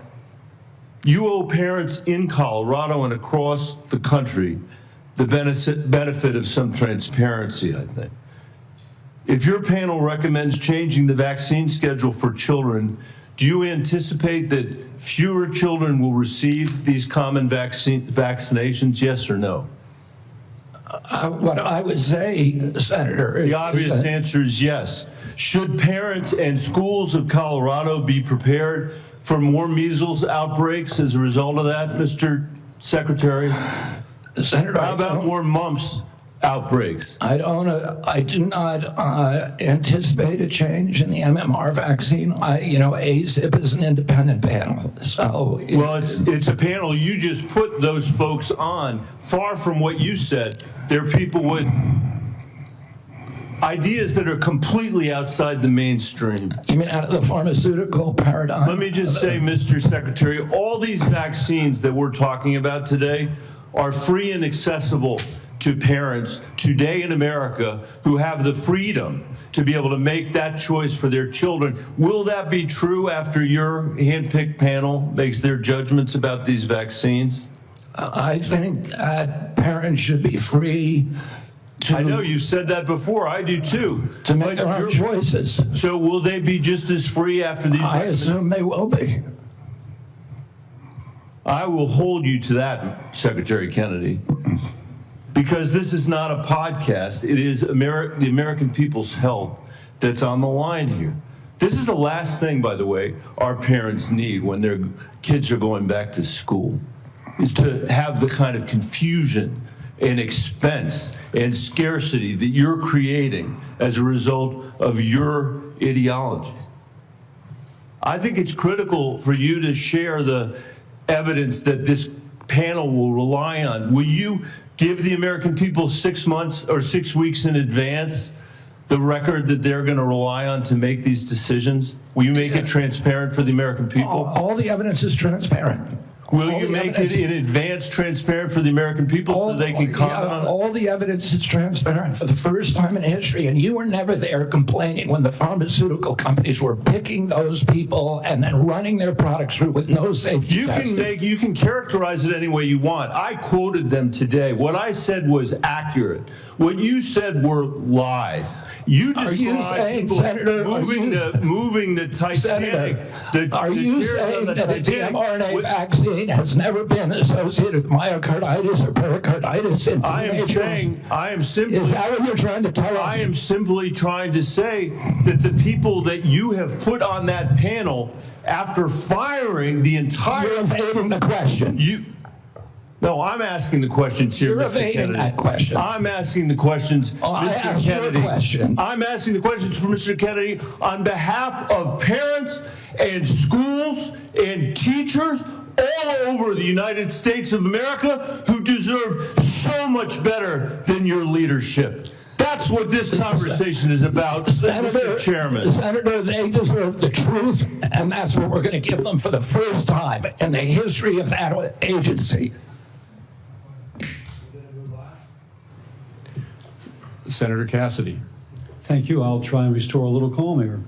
you owe parents in Colorado and across the country the benefit of some transparency, I think. If your panel recommends changing the vaccine schedule for children, do you anticipate that fewer children will receive these common vaccinations, yes or no? What I would say, Senator, the obvious answer is yes. Should parents and schools of Colorado be prepared for more measles outbreaks as a result of that, Mr. Secretary? Senator, how about more mumps outbreaks? I do not anticipate a change in the MMR vaccine. ACIP is an independent panel, so. Well, it's a panel you just put those folks on. Far from what you said, they're people with ideas that are completely outside the mainstream. You mean out of the pharmaceutical paradigm? Let me just say, Mr. Secretary, all these vaccines that we're talking about today are free and accessible to parents today in America who have the freedom to be able to make that choice for their children. Will that be true after your handpicked panel makes their judgments about these vaccines? I think that parents should be free to... I know you've said that before. I do too. To make their own choices. So will they be just as free after these I assume they will be. I will hold you to that, Secretary Kennedy, because this is not a podcast. It is the American people's health that's on the line here. This is the last thing, by the way, our parents need when their kids are going back to school, is to have the kind of confusion and expense and scarcity that you're creating as a result of your ideology. I think it's critical for you to share the evidence that this panel will rely on. Will you give the American people 6 months or 6 weeks in advance the record that they're going to rely on to make these decisions? Will you make it transparent for the American people? All the evidence is transparent. Will you make it in advance transparent for the American people so they can comment on it? All the evidence is transparent for the first time in history, and you were never there complaining when the pharmaceutical companies were picking those people and then running their products through with no safety testing. You can characterize it any way you want. I quoted them today. What I said was accurate. What you said were lies. You described people moving the Titanic. Are you saying that a mRNA vaccine has never been associated with myocarditis or pericarditis in teenagers? I am simply. Is that what you're trying to tell us? I am simply trying to say that the people that you have put on that panel, after firing the entire. You're evading the question. No, I'm asking the questions here, You're Mr. Kennedy. evading that question. I'm asking the questions, Mr. Kennedy. Your question. I'm asking the questions for Mr. Kennedy on behalf of parents and schools and teachers all over the United States of America who deserve so much better than your leadership. That's what this conversation is about, Mr. Chairman. Senator, they deserve the truth, and that's what we're going to give them for the first time in the history of that agency. Senator Cassidy. Thank you. I'll try and restore a little calm here.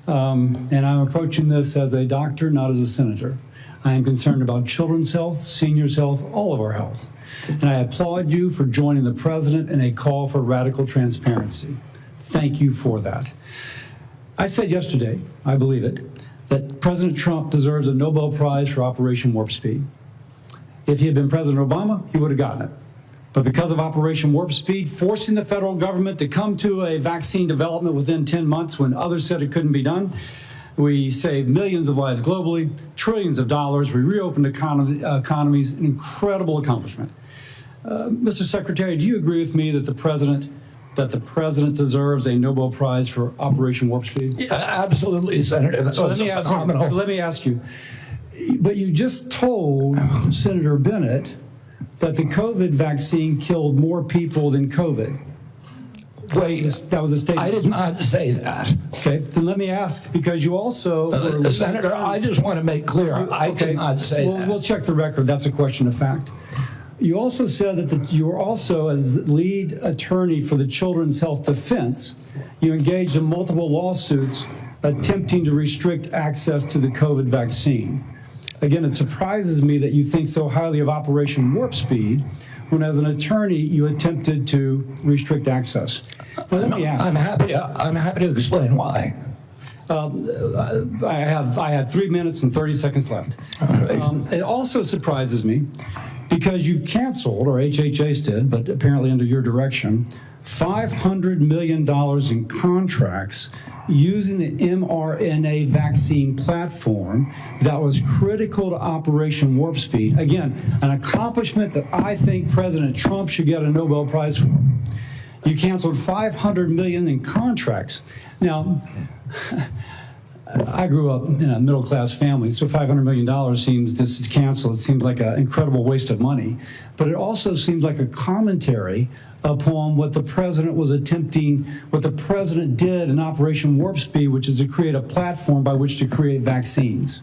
And I'm approaching this as a doctor, not as a senator. I am concerned about children's health, seniors' health, all of our health. And I applaud you for joining the president in a call for radical transparency. Thank you for that. I said yesterday, I believe it, that President Trump deserves a Nobel Prize for Operation Warp Speed. If he had been President Obama, he would have gotten it. But because of Operation Warp Speed, forcing the federal government to come to a vaccine development within 10 months when others said it couldn't be done, we saved millions of lives globally, trillions of dollars, we reopened economies, an incredible accomplishment. Mr. Secretary, do you agree with me that the president deserves a Nobel Prize for Operation Warp Speed? Yeah, absolutely, Senator. That's phenomenal. Let me ask you, but you just told Senator Bennett that the COVID vaccine killed more people than COVID. Wait, that was a statement. I did not say that. Okay, then let me ask, because you also... Senator, I just want to make clear, I did not say that. We'll check the record. That's a question of fact. You also said that you were also, as lead attorney for the Children's Health Defense, you engaged in multiple lawsuits attempting to restrict access to the COVID vaccine. Again, it surprises me that you think so highly of Operation Warp Speed when, as an attorney, you attempted to restrict access. Well, let me ask. I'm happy to explain why. I have 3 minutes and 30 seconds left. All right. It also surprises me because you've canceled, or HHS did, but apparently under your direction, $500 million in contracts using the mRNA vaccine platform that was critical to Operation Warp Speed. Again, an accomplishment that I think President Trump should get a Nobel Prize for. You canceled $500 million in contracts. Now, I grew up in a middle-class family, so $500 million seems, this is canceled, it seems like an incredible waste of money. But it also seems like a commentary upon what the president was attempting, what the president did in Operation Warp Speed, which is to create a platform by which to create vaccines.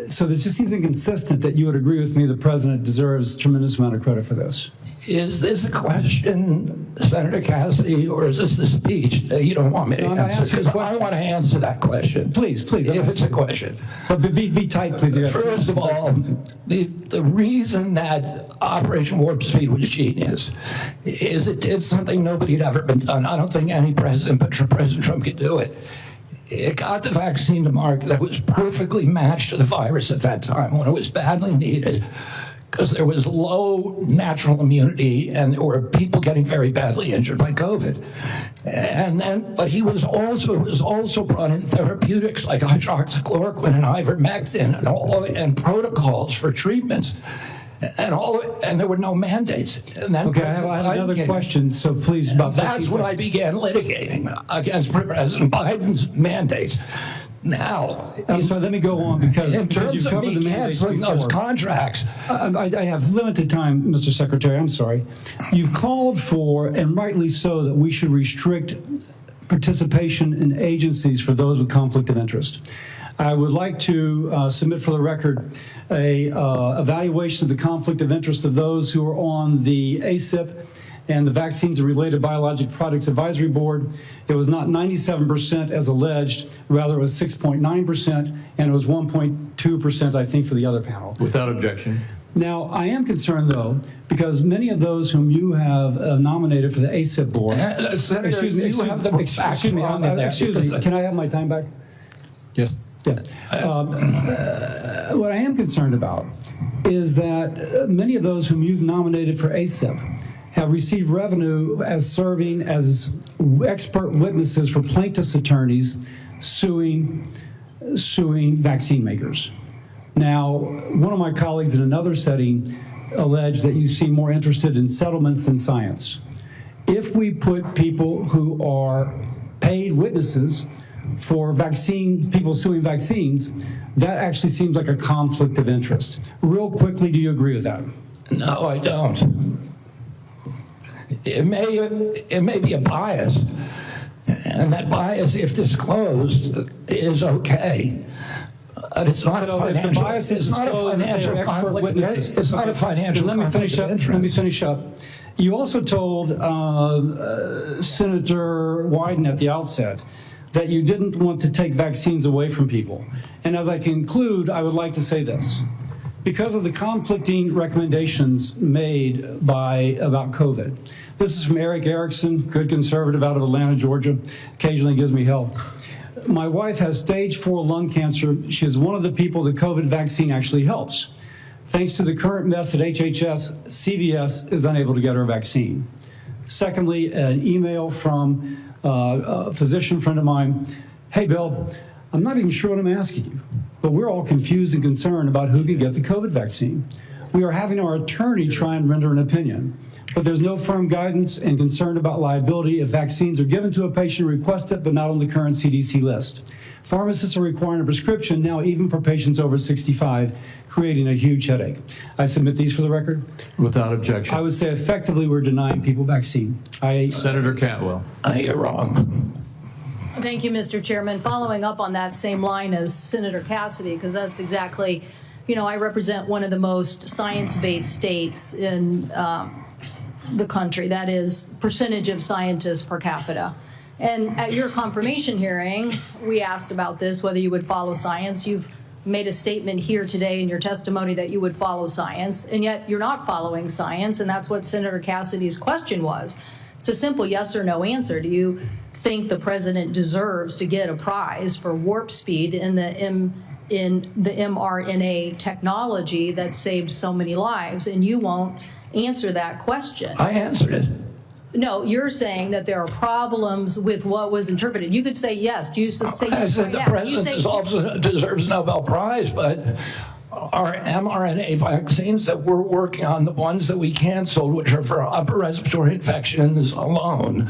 So this just seems inconsistent that you would agree with me the president deserves a tremendous amount of credit for this. Is this a question, Senator Cassidy, or is this the speech that you don't want me to answer? Because I want to answer that question. Please. If it's a question. But be tight, please. First of all, the reason that Operation Warp Speed was genius is it did something nobody had ever been done. I don't think any president but President Trump could do it. It got the vaccine to market that was perfectly matched to the virus at that time when it was badly needed, because there was low natural immunity and there were people getting very badly injured by COVID. But it was also brought in therapeutics like hydroxychloroquine and ivermectin and protocols for treatments. and there were no mandates. And then Okay, I have another question, so please, about 15 that's when I began litigating against President Biden's mandates. Now, I'm sorry, let me go on because in terms you've of covered me the mandates canceling those before. contracts, I have limited time, Mr. Secretary, I'm sorry. You've called for, and rightly so, that we should restrict participation in agencies for those with conflict of interest. I would like to submit for the record a evaluation of the conflict of interest of those who are on the ACIP and the Vaccines and Related Biologic Products Advisory Board. It was not 97% as alleged, rather it was 6.9%, and it was 1.2%, I think, for the other panel. Without objection. Now, I am concerned, though, because many of those whom you have nominated for the ACIP board, excuse me, can I have my time back? Yes. Yeah. What I am concerned about is that many of those whom you've nominated for ACIP have received revenue as serving as expert witnesses for plaintiffs' attorneys suing vaccine makers. Now, one of my colleagues in another setting alleged that you seem more interested in settlements than science. If we put people who are paid witnesses for people suing vaccines, that actually seems like a conflict of interest. Real quickly, do you agree with that? no, I don't. It may be a bias, and that bias, if disclosed, is okay. But it's not a financial. It's not a financial conflict. It's not a financial conflict of interest. Let me finish up. You also told Senator Wyden at the outset that you didn't want to take vaccines away from people. And as I conclude, I would like to say this. Because of the conflicting recommendations made about COVID. This is from Eric Erickson, good conservative out of Atlanta, Georgia, occasionally gives me help. My wife has stage 4 lung cancer. She is one of the people the COVID vaccine actually helps. Thanks to the current mess at HHS, CVS is unable to get her vaccine. Secondly, an email from a physician friend of mine. Hey, Bill, I'm not even sure what I'm asking you, but we're all confused and concerned about who can get the COVID vaccine. We are having our attorney try and render an opinion, but there's no firm guidance and concern about liability if vaccines are given to a patient requested but not on the current CDC list. Pharmacists are requiring a prescription now even for patients over 65, creating a huge headache. I submit these for the record. Without objection. I would say effectively we're denying people vaccine. Senator Cantwell. You're wrong. Thank you, Mr. Chairman. Following up on that same line as Senator Cassidy, because that's exactly, I represent one of the most science-based states in the country. That is percentage of scientists per capita. And at your confirmation hearing, we asked about this, whether you would follow science. You've made a statement here today in your testimony that you would follow science, and yet you're not following science, and that's what Senator Cassidy's question was. It's a simple yes or no answer. Do you think the president deserves to get a prize for warp speed in the mRNA technology that saved so many lives? And you won't answer that question. I answered it. No, you're saying that there are problems with what was interpreted. You could say yes. You say I said the president also deserves a Nobel Prize, but our mRNA vaccines that we're working on, the ones that we canceled, which are for upper respiratory infections alone,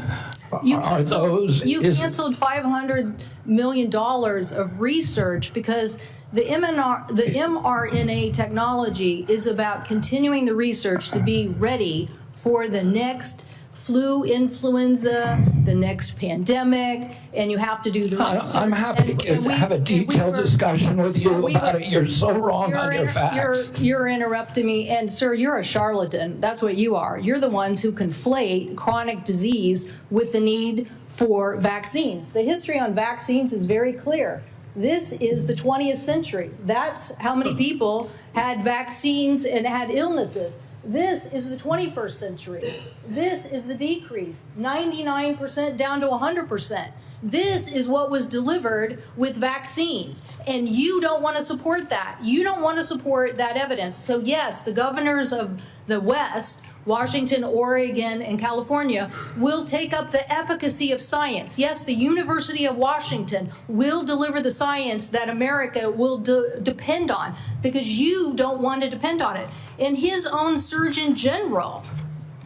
you canceled $500 million of research because the mRNA technology is about continuing the research to be ready for the next flu, influenza, the next pandemic, and you have to do the research. I'm happy to have a detailed discussion with you about it. You're so wrong on your facts. You're interrupting me, and sir, you're a charlatan. That's what you are. You're the ones who conflate chronic disease with the need for vaccines. The history on vaccines is very clear. This is the 20th century. That's how many people had vaccines and had illnesses. This is the 21st century. This is the decrease, 99% down to 100%. This is what was delivered with vaccines, and you don't want to support that. You don't want to support that evidence. So yes, the governors of the West Washington, Oregon, and California will take up the efficacy of science. Yes, the University of Washington will deliver the science that America will depend on, because you don't want to depend on it. And his own Surgeon General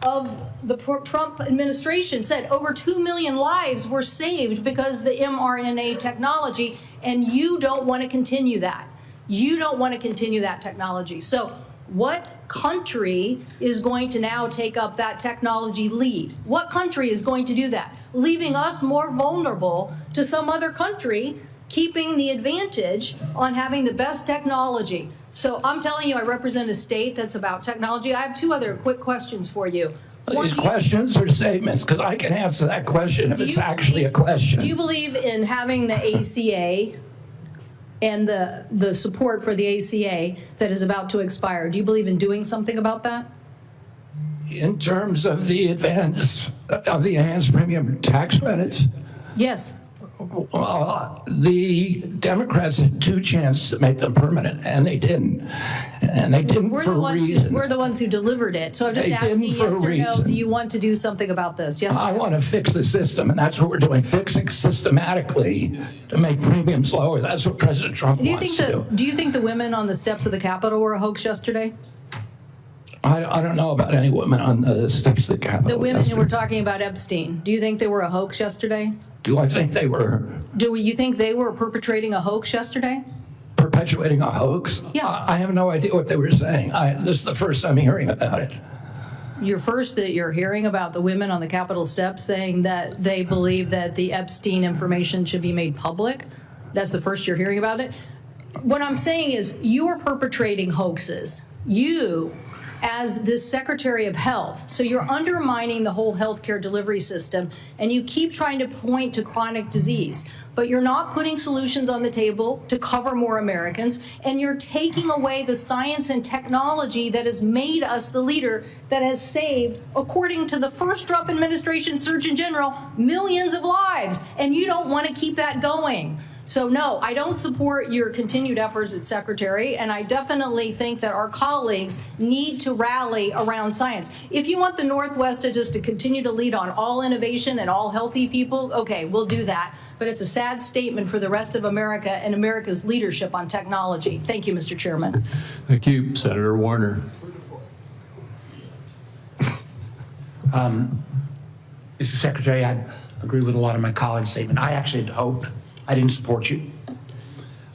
of the Trump administration said over 2 million lives were saved because of the mRNA technology, and you don't want to continue that. You don't want to continue that technology. So what country is going to now take up that technology lead? What country is going to do that? Leaving us more vulnerable to some other country, keeping the advantage on having the best technology. So I'm telling you, I represent a state that's about technology. I have two other quick questions for you. These questions or statements? Because I can answer that question if it's actually a question. Do you believe in having the ACA and the support for the ACA that is about to expire? Do you believe in doing something about that? In terms of the enhanced premium tax credits? Yes. The Democrats had two chances to make them permanent, and they didn't. And they didn't for a reason. We're the ones who delivered it. So I'm just asking yes or no, do you want to do something about this? Yes. I want to fix the system, and that's what we're doing, fixing systematically to make premiums lower. That's what President Trump wants to do. Do you think the women on the steps of the Capitol were a hoax yesterday? I don't know about any women on the steps of the Capitol. The women who were talking about Epstein, do you think they were a hoax yesterday? Do I think they were? Do you think they were perpetrating a hoax yesterday? Perpetuating a hoax? Yeah. I have no idea what they were saying. This is the first I'm hearing about it. You're hearing about the women on the Capitol steps saying that they believe that the Epstein information should be made public? That's the first you're hearing about it? What I'm saying is you are perpetrating hoaxes. You, as this Secretary of Health. So you're undermining the whole healthcare delivery system, and you keep trying to point to chronic disease, but you're not putting solutions on the table to cover more Americans, and you're taking away the science and technology that has made us the leader that has saved, according to the first Trump administration Surgeon General, millions of lives, and you don't want to keep that going. So no, I don't support your continued efforts as Secretary, and I definitely think that our colleagues need to rally around science. If you want the Northwest to continue to lead on all innovation and all healthy people, okay, we'll do that. But it's a sad statement for the rest of America and America's leadership on technology. Thank you, Mr. Chairman. Thank you, Senator Warner. Mr. Secretary, I agree with a lot of my colleagues' statement. I actually had hoped I didn't support you.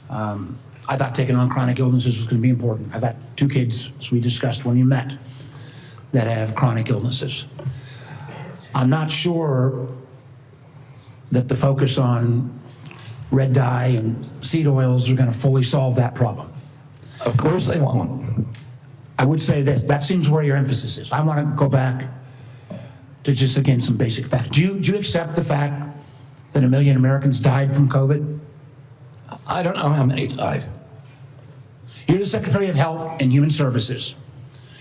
I thought taking on chronic illnesses was going to be important. I've got 2 kids, as we discussed when you met, that have chronic illnesses. I'm not sure that the focus on red dye and seed oils are going to fully solve that problem. Of course they won't. I would say this, that seems where your emphasis is. I want to go back to just, again, some basic facts. Do you accept the fact that 1 million Americans died from COVID? I don't know how many died. You're the Secretary of Health and Human Services.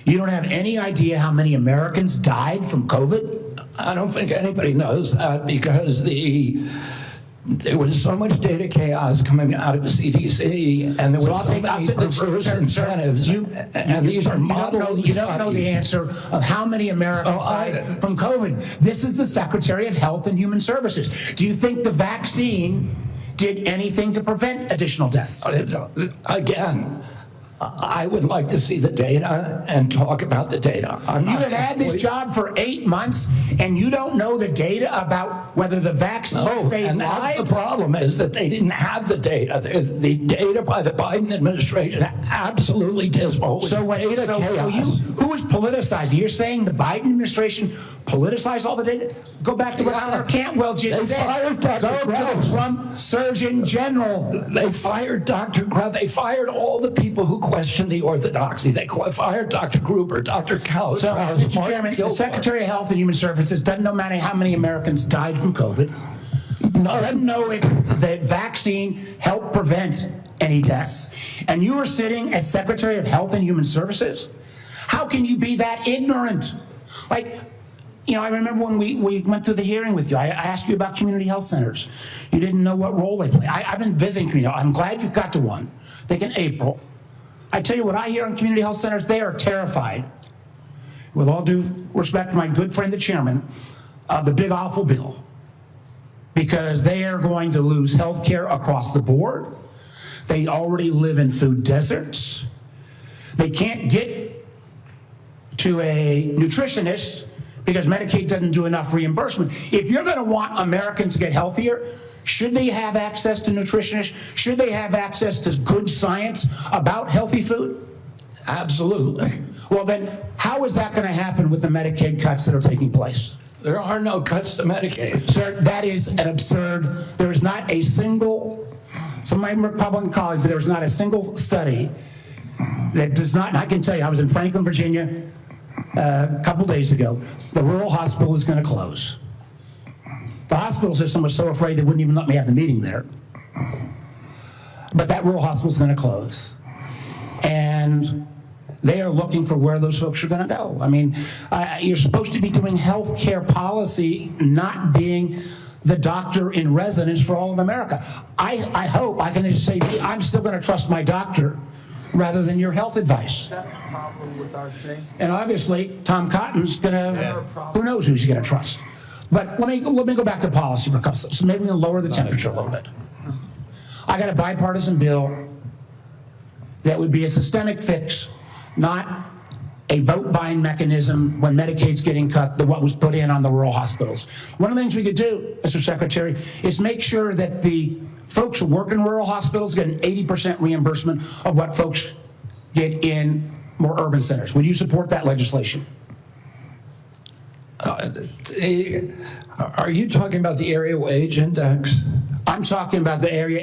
You don't have any idea how many Americans died from COVID? I don't think anybody knows that because there was so much data chaos coming out of the CDC, and there was so many perverse incentives. And these are modeled. You don't know the answer of how many Americans died from COVID. This is the Secretary of Health and Human Services. Do you think the vaccine did anything to prevent additional deaths? Again, I would like to see the data and talk about the data. You have had this job for 8 months, and you don't know the data about whether the vaccine saved and lives? That's the problem, is that they didn't have the data. The data by the Biden administration absolutely dismal. So who was politicizing? You're saying the Biden administration politicized all the data? Go back to what Senator Cantwell just said. Fired Dr. Go to the Trump Surgeon General. They fired Dr. Krauss. They fired all the people who questioned the orthodoxy. They fired Dr. Gruber, Dr. Krauss. So, Mr. Chairman, the Secretary of Health and Human Services doesn't know how many Americans died from COVID. Doesn't know if the vaccine helped prevent any deaths. And you are sitting as Secretary of Health and Human Services? How can you be that ignorant? Like, you know, I remember when we went through the hearing with you, I asked you about community health centers. You didn't know what role they play. I've been visiting community health. I'm glad you've got to one. I think in April. I tell you what I hear on community health centers, they are terrified with all due respect to my good friend, the chairman, the big awful bill, because they are going to lose health care across the board. They already live in food deserts. They can't get to a nutritionist because Medicaid doesn't do enough reimbursement. If you're going to want Americans to get healthier, should they have access to nutritionists? Should they have access to good science about healthy food? Absolutely. Well, then how is that going to happen with the Medicaid cuts that are taking place? There are no cuts to Medicaid. Sir, that is an absurd. There is not a single, some of my Republican colleagues, but there's not a single study that does not, and I can tell you, I was in Franklin, Virginia a couple days ago. The rural hospital is going to close. The hospital system was so afraid they wouldn't even let me have the meeting there. But that rural hospital is going to close. And they are looking for where those folks are going to go. I mean, you're supposed to be doing health care policy, not being the doctor in residence for all of America. I hope I can just say, I'm still going to trust my doctor rather than your health advice. That's the problem with our state. And obviously, Tom Cotton's going to, who knows who he's going to trust. But let me go back to policy for a couple, so maybe we can lower the temperature a little bit. I got a bipartisan bill that would be a systemic fix, not a vote buying mechanism when Medicaid's getting cut, what was put in on the rural hospitals. One of the things we could do, Mr. Secretary, is make sure that the folks who work in rural hospitals get an 80% reimbursement of what folks get in more urban centers. Would you support that legislation? Are you talking about the area wage index? I'm talking about the area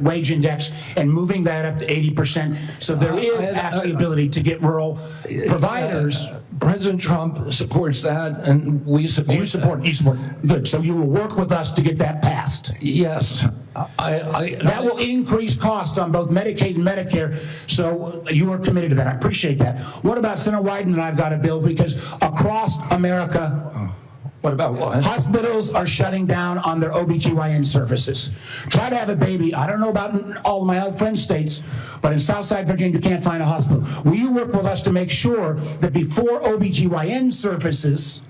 wage index and moving that up to 80%. So there is actually ability to get rural providers. President Trump supports that, and we support. Do you support it? You support it. Good. So you will work with us to get that passed. Yes. That will increase costs on both Medicaid and Medicare. So you are committed to that. I appreciate that. What about Senator Wyden and I've got a bill because across America, what about what? Hospitals are shutting down on their OBGYN services. Try to have a baby. I don't know about all of my other friend states, but in Southside Virginia, you can't find a hospital. Will you work with us to make sure that before OBGYN services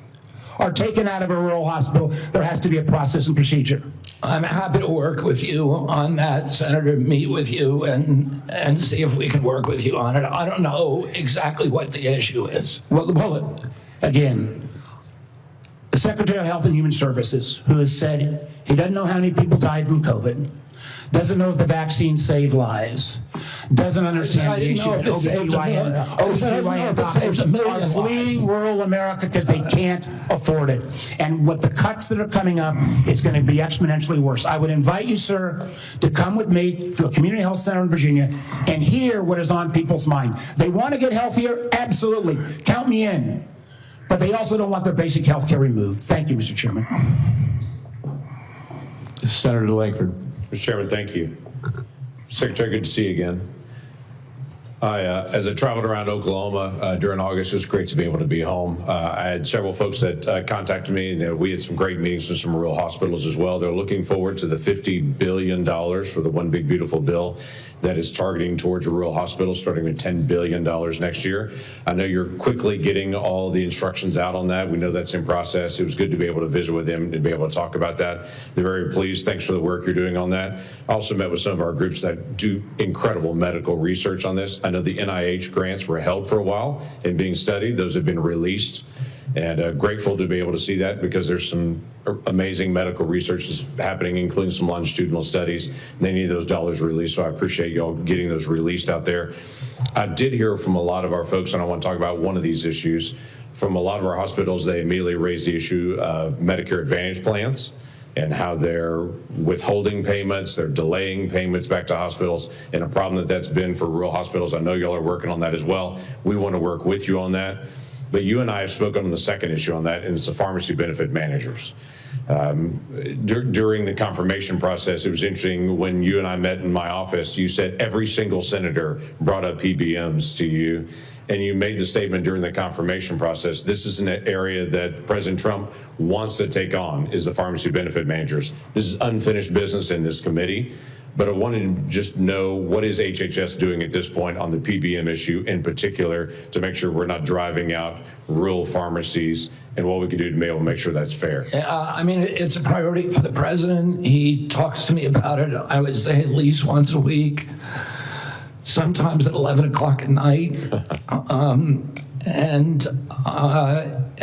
are taken out of a rural hospital, there has to be a process and procedure? I'm happy to work with you on that, Senator, meet with you and see if we can work with you on it. I don't know exactly what the issue is. Well, again, the Secretary of Health and Human Services, who has said he doesn't know how many people died from COVID, doesn't know if the vaccine saved lives, doesn't understand the issue that OBGYN doctors are fleeing rural America because they can't afford it. And with the cuts that are coming up, it's going to be exponentially worse. I would invite you, sir, to come with me to a community health center in Virginia and hear what is on people's mind. They want to get healthier? Absolutely. Count me in. But they also don't want their basic health care removed. Thank you, Mr. Chairman. Senator Langford. Mr. Chairman, thank you. Secretary, good to see you again. As I traveled around Oklahoma during August, it was great to be able to be home. I had several folks that contacted me, and we had some great meetings with some rural hospitals as well. They're looking forward to the $50 billion for the One Big Beautiful Bill that is targeting towards rural hospitals, starting with $10 billion next year. I know you're quickly getting all the instructions out on that. We know that's in process. It was good to be able to visit with them and be able to talk about that. They're very pleased. Thanks for the work you're doing on that. I also met with some of our groups that do incredible medical research on this. I know the NIH grants were held for a while and being studied. Those have been released. And grateful to be able to see that because there's some amazing medical research that's happening, including some longitudinal studies. They need those dollars released, so I appreciate y'all getting those released out there. I did hear from a lot of our folks, and I want to talk about one of these issues. From a lot of our hospitals, they immediately raised the issue of Medicare Advantage plans and how they're withholding payments, they're delaying payments back to hospitals, and a problem that's been for rural hospitals. I know y'all are working on that as well. We want to work with you on that. But you and I have spoken on the second issue on that, and it's the pharmacy benefit managers. During the confirmation process, it was interesting when you and I met in my office, you said every single senator brought up PBMs to you, and you made the statement during the confirmation process, this is an area that President Trump wants to take on, is the pharmacy benefit managers. This is unfinished business in this committee. but I wanted to just know, what is HHS doing at this point on the PBM issue in particular to make sure we're not driving out rural pharmacies, and what we can do to be able to make sure that's fair? I mean, it's a priority for the president. He talks to me about it, I would say, at least once a week, sometimes at 11 o'clock at night.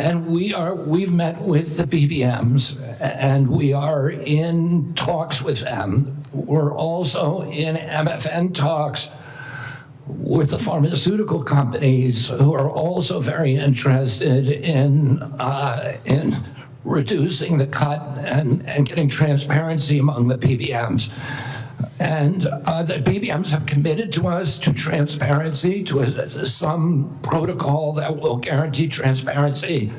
And we've met with the PBMs, and we are in talks with them. We're also in MFN talks with the pharmaceutical companies, who are also very interested in reducing the cut and getting transparency among the PBMs. And the PBMs have committed to us to transparency, to some protocol that will guarantee transparency.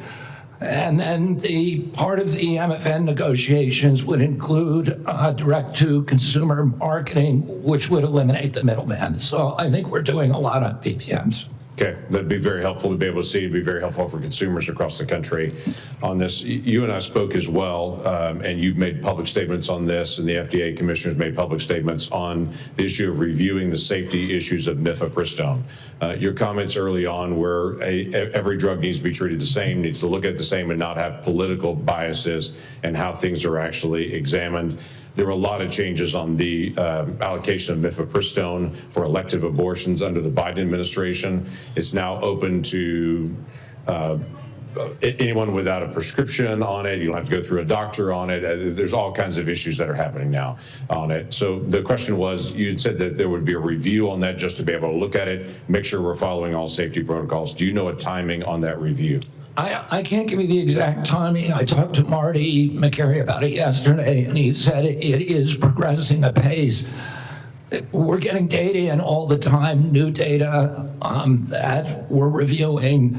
And then the part of the MFN negotiations would include direct-to-consumer marketing, which would eliminate the middleman. So I think we're doing a lot on PBMs. Okay, that'd be very helpful to be able to see. It'd be very helpful for consumers across the country on this. You and I spoke as well, and you've made public statements on this, and the FDA commissioners made public statements on the issue of reviewing the safety issues of mifepristone. Your comments early on were every drug needs to be treated the same, needs to look at it the same, and not have political biases and how things are actually examined. There were a lot of changes on the allocation of mifepristone for elective abortions under the Biden administration. It's now open to anyone without a prescription on it. You don't have to go through a doctor on it. There's all kinds of issues that are happening now on it. So the question was, you said that there would be a review on that just to be able to look at it, make sure we're following all safety protocols. Do you know a timing on that review? I can't give you the exact timing. I talked to Marty McCary about it yesterday, and he said it is progressing apace. We're getting data in all the time, new data that we're reviewing.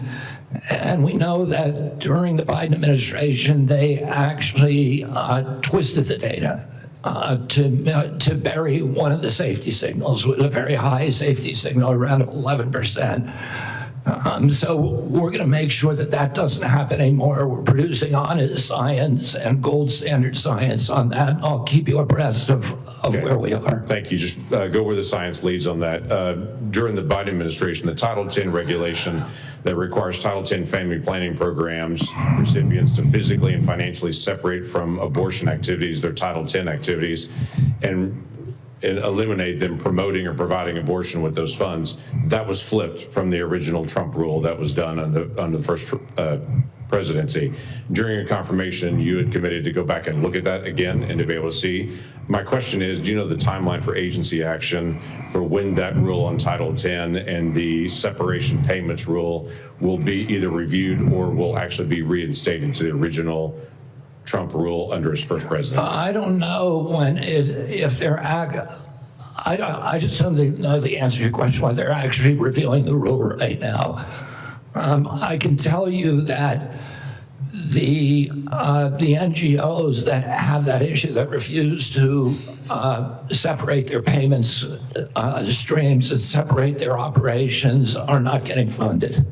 And we know that during the Biden administration, they actually twisted the data to bury one of the safety signals with a very high safety signal, around 11%. So we're going to make sure that that doesn't happen anymore. We're producing honest science and gold standard science on that. I'll keep you abreast of where we are. Thank you. Just go where the science leads on that. During the Biden administration, the Title X regulation that requires Title X family planning programs recipients to physically and financially separate from abortion activities, their Title X activities, and eliminate them promoting or providing abortion with those funds. That was flipped from the original Trump rule that was done on the first presidency. During a confirmation, you had committed to go back and look at that again and to be able to see. My question is, do you know the timeline for agency action for when that rule on Title X and the separation payments rule will be either reviewed or will actually be reinstated to the original Trump rule under his first presidency? I don't know if they're I just don't know the answer to your question, why they're actually reviewing the rule right now. I can tell you that the NGOs that have that issue, that refuse to separate their payments streams and separate their operations, are not getting funded.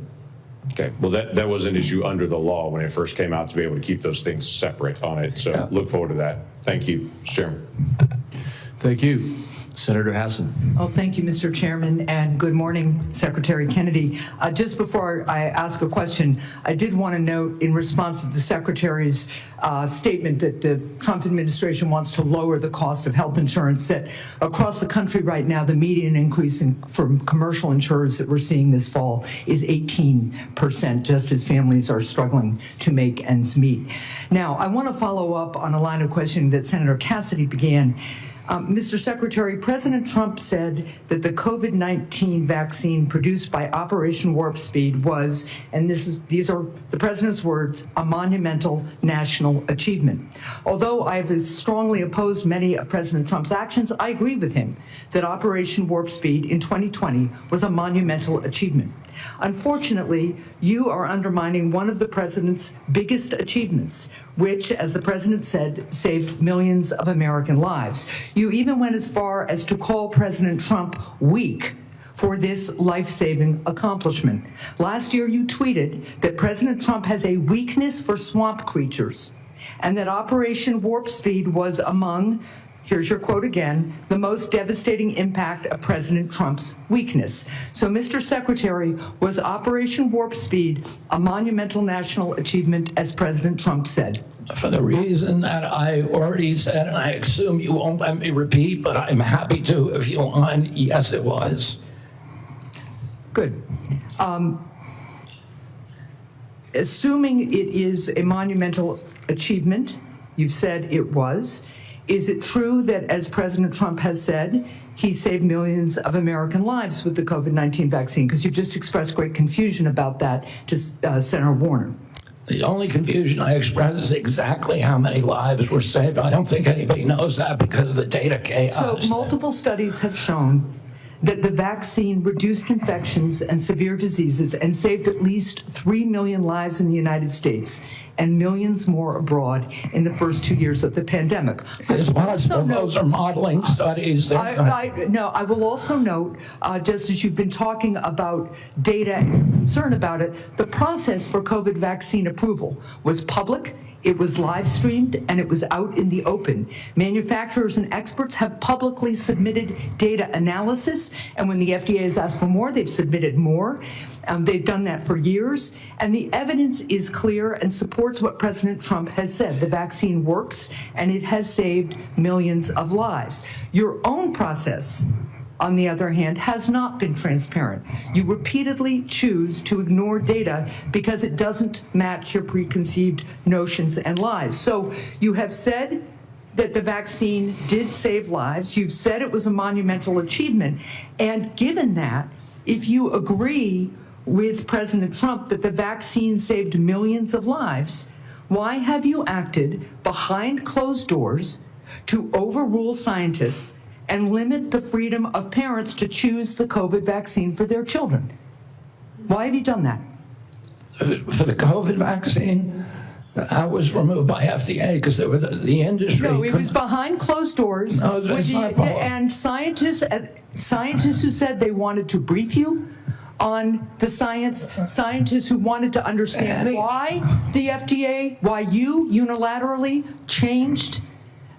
Okay, well, that was an issue under the law when it first came out, to be able to keep those things separate on it. So look forward to that. Thank you, Mr. Chairman. Thank you. Senator Hassan. Oh, thank you, Mr. Chairman, and good morning, Secretary Kennedy. Just before I ask a question, I did want to note, in response to the Secretary's statement that the Trump administration wants to lower the cost of health insurance, that across the country right now, the median increase from commercial insurers that we're seeing this fall is 18%, just as families are struggling to make ends meet. Now, I want to follow up on a line of questioning that Senator Cassidy began. Mr. Secretary, President Trump said that the COVID-19 vaccine produced by Operation Warp Speed was, and these are the president's words, a monumental national achievement. Although I have strongly opposed many of President Trump's actions, I agree with him that Operation Warp Speed in 2020 was a monumental achievement. Unfortunately, you are undermining one of the president's biggest achievements, which, as the president said, saved millions of American lives. You even went as far as to call President Trump weak for this life-saving accomplishment. Last year, you tweeted that President Trump has a weakness for swamp creatures and that Operation Warp Speed was among here's your quote again, the most devastating impact of President Trump's weakness. So, Mr. Secretary, was Operation Warp Speed a monumental national achievement, as President Trump said? For the reason that I already said, and I assume you won't let me repeat, but I'm happy to if you want, yes, it was. Good. Assuming it is a monumental achievement, you've said it was, is it true that, as President Trump has said, he saved millions of American lives with the COVID-19 vaccine? Because you've just expressed great confusion about that to Senator Warner. The only confusion I express is exactly how many lives were saved. I don't think anybody knows that because of the data chaos. So multiple studies have shown that the vaccine reduced infections and severe diseases and saved at least 3 million lives in the United States and millions more abroad in the first 2 years of the pandemic. It's possible those are modeling studies. I will also note, just as you've been talking about data and concern about it, the process for COVID vaccine approval was public, it was live streamed, and it was out in the open. Manufacturers and experts have publicly submitted data analysis, and when the FDA has asked for more, they've submitted more. They've done that for years, and the evidence is clear and supports what President Trump has said. The vaccine works, and it has saved millions of lives. Your own process, on the other hand, has not been transparent. You repeatedly choose to ignore data because it doesn't match your preconceived notions and lies. So you have said that the vaccine did save lives. You've said it was a monumental achievement. And given that, if you agree with President Trump that the vaccine saved millions of lives, why have you acted behind closed doors to overrule scientists and limit the freedom of parents to choose the COVID vaccine for their children? Why have you done that? For the COVID vaccine, I was removed by FDA because there was the industry. No, it was behind closed doors. No, it's not and scientists who said they wanted to brief you on the science, scientists who wanted to understand why the FDA, why you unilaterally changed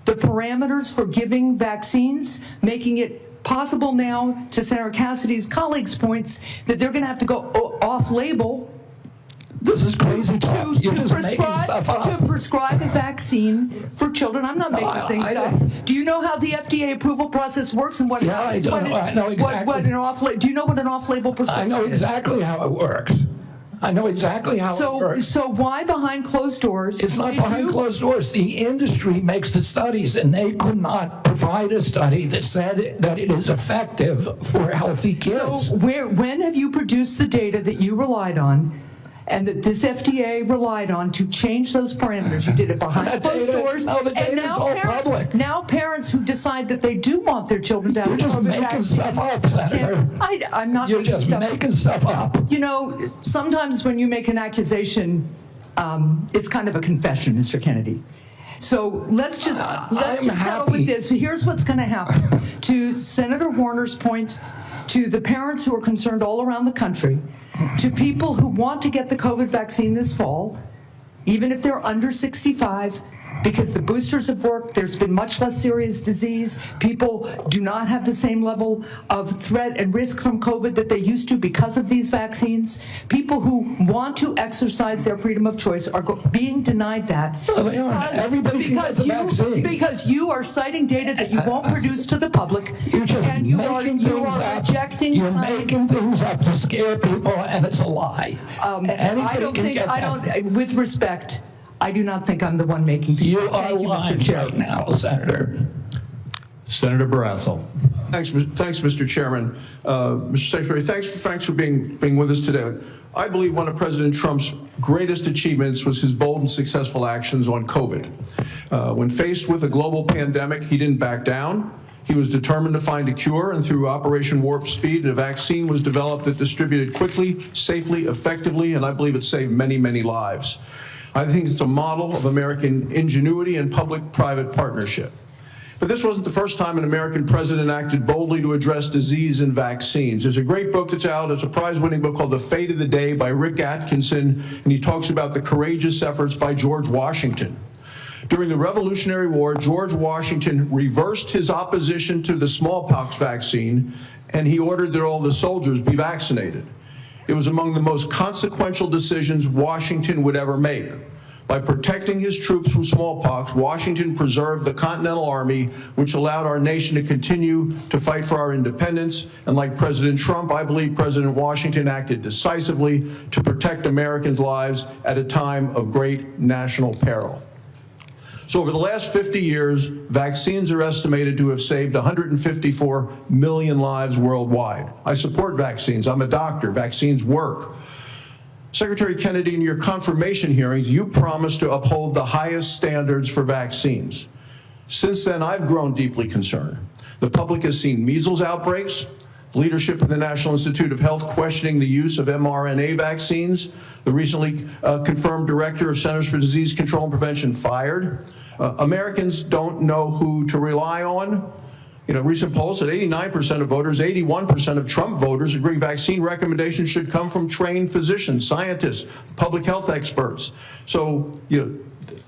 the parameters for giving vaccines, making it possible now, to Senator Cassidy's colleagues' points, that they're going to have to go off-label. This is crazy talk. You're just making stuff up. To prescribe a vaccine for children. I'm not making things up. Do you know how the FDA approval process works and what? Yeah, I do. I know exactly. Do you know what an off-label prescription is? I know exactly how it works. I know exactly how it works. So why behind closed doors? It's not behind closed doors. The industry makes the studies, and they could not provide a study that said that it is effective for healthy kids. So when have you produced the data that you relied on and that this FDA relied on to change those parameters? You did it behind closed doors. No, the data is all public. Now parents who decide that they do want their children to have You're just making stuff up, Senator. I'm not You're just making stuff up. You know, sometimes when you make an accusation, it's kind of a confession, Mr. Kennedy. So let's just settle with this. So here's what's going to happen. To Senator Warner's point, to the parents who are concerned all around the country, to people who want to get the COVID vaccine this fall, even if they're under 65, because the boosters have worked, there's been much less serious disease, people do not have the same level of threat and risk from COVID that they used to because of these vaccines. People who want to exercise their freedom of choice are being denied that because you are citing data that you won't produce to the public. You're just and you are rejecting You're science. making things up to scare people, and it's a lie. With respect, I do not think I'm the one making things up. Thank you, Mr. Chair. Right now, Senator. Senator Barrasso. Thanks, Mr. Chairman. Mr. Secretary, thanks for being with us today. I believe one of President Trump's greatest achievements was his bold and successful actions on COVID. When faced with a global pandemic, he didn't back down. He was determined to find a cure, and through Operation Warp Speed, a vaccine was developed that distributed quickly, safely, effectively, and I believe it saved many, many lives. I think it's a model of American ingenuity and public-private partnership. But this wasn't the first time an American president acted boldly to address disease and vaccines. There's a great book that's out. It's a prize-winning book called The Fate of the Day by Rick Atkinson, and he talks about the courageous efforts by George Washington. During the Revolutionary War, George Washington reversed his opposition to the smallpox vaccine, and he ordered that all the soldiers be vaccinated. It was among the most consequential decisions Washington would ever make. By protecting his troops from smallpox, Washington preserved the Continental Army, which allowed our nation to continue to fight for our independence. And like President Trump, I believe President Washington acted decisively to protect Americans' lives at a time of great national peril. So over the last 50 years, vaccines are estimated to have saved 154 million lives worldwide. I support vaccines. I'm a doctor. Vaccines work. Secretary Kennedy, in your confirmation hearings, you promised to uphold the highest standards for vaccines. Since then, I've grown deeply concerned. The public has seen measles outbreaks, leadership in the National Institute of Health questioning the use of mRNA vaccines, the recently confirmed director of Centers for Disease Control and Prevention fired. Americans don't know who to rely on. You know, recent polls said 89% of voters, 81% of Trump voters agree vaccine recommendations should come from trained physicians, scientists, public health experts. So, you know,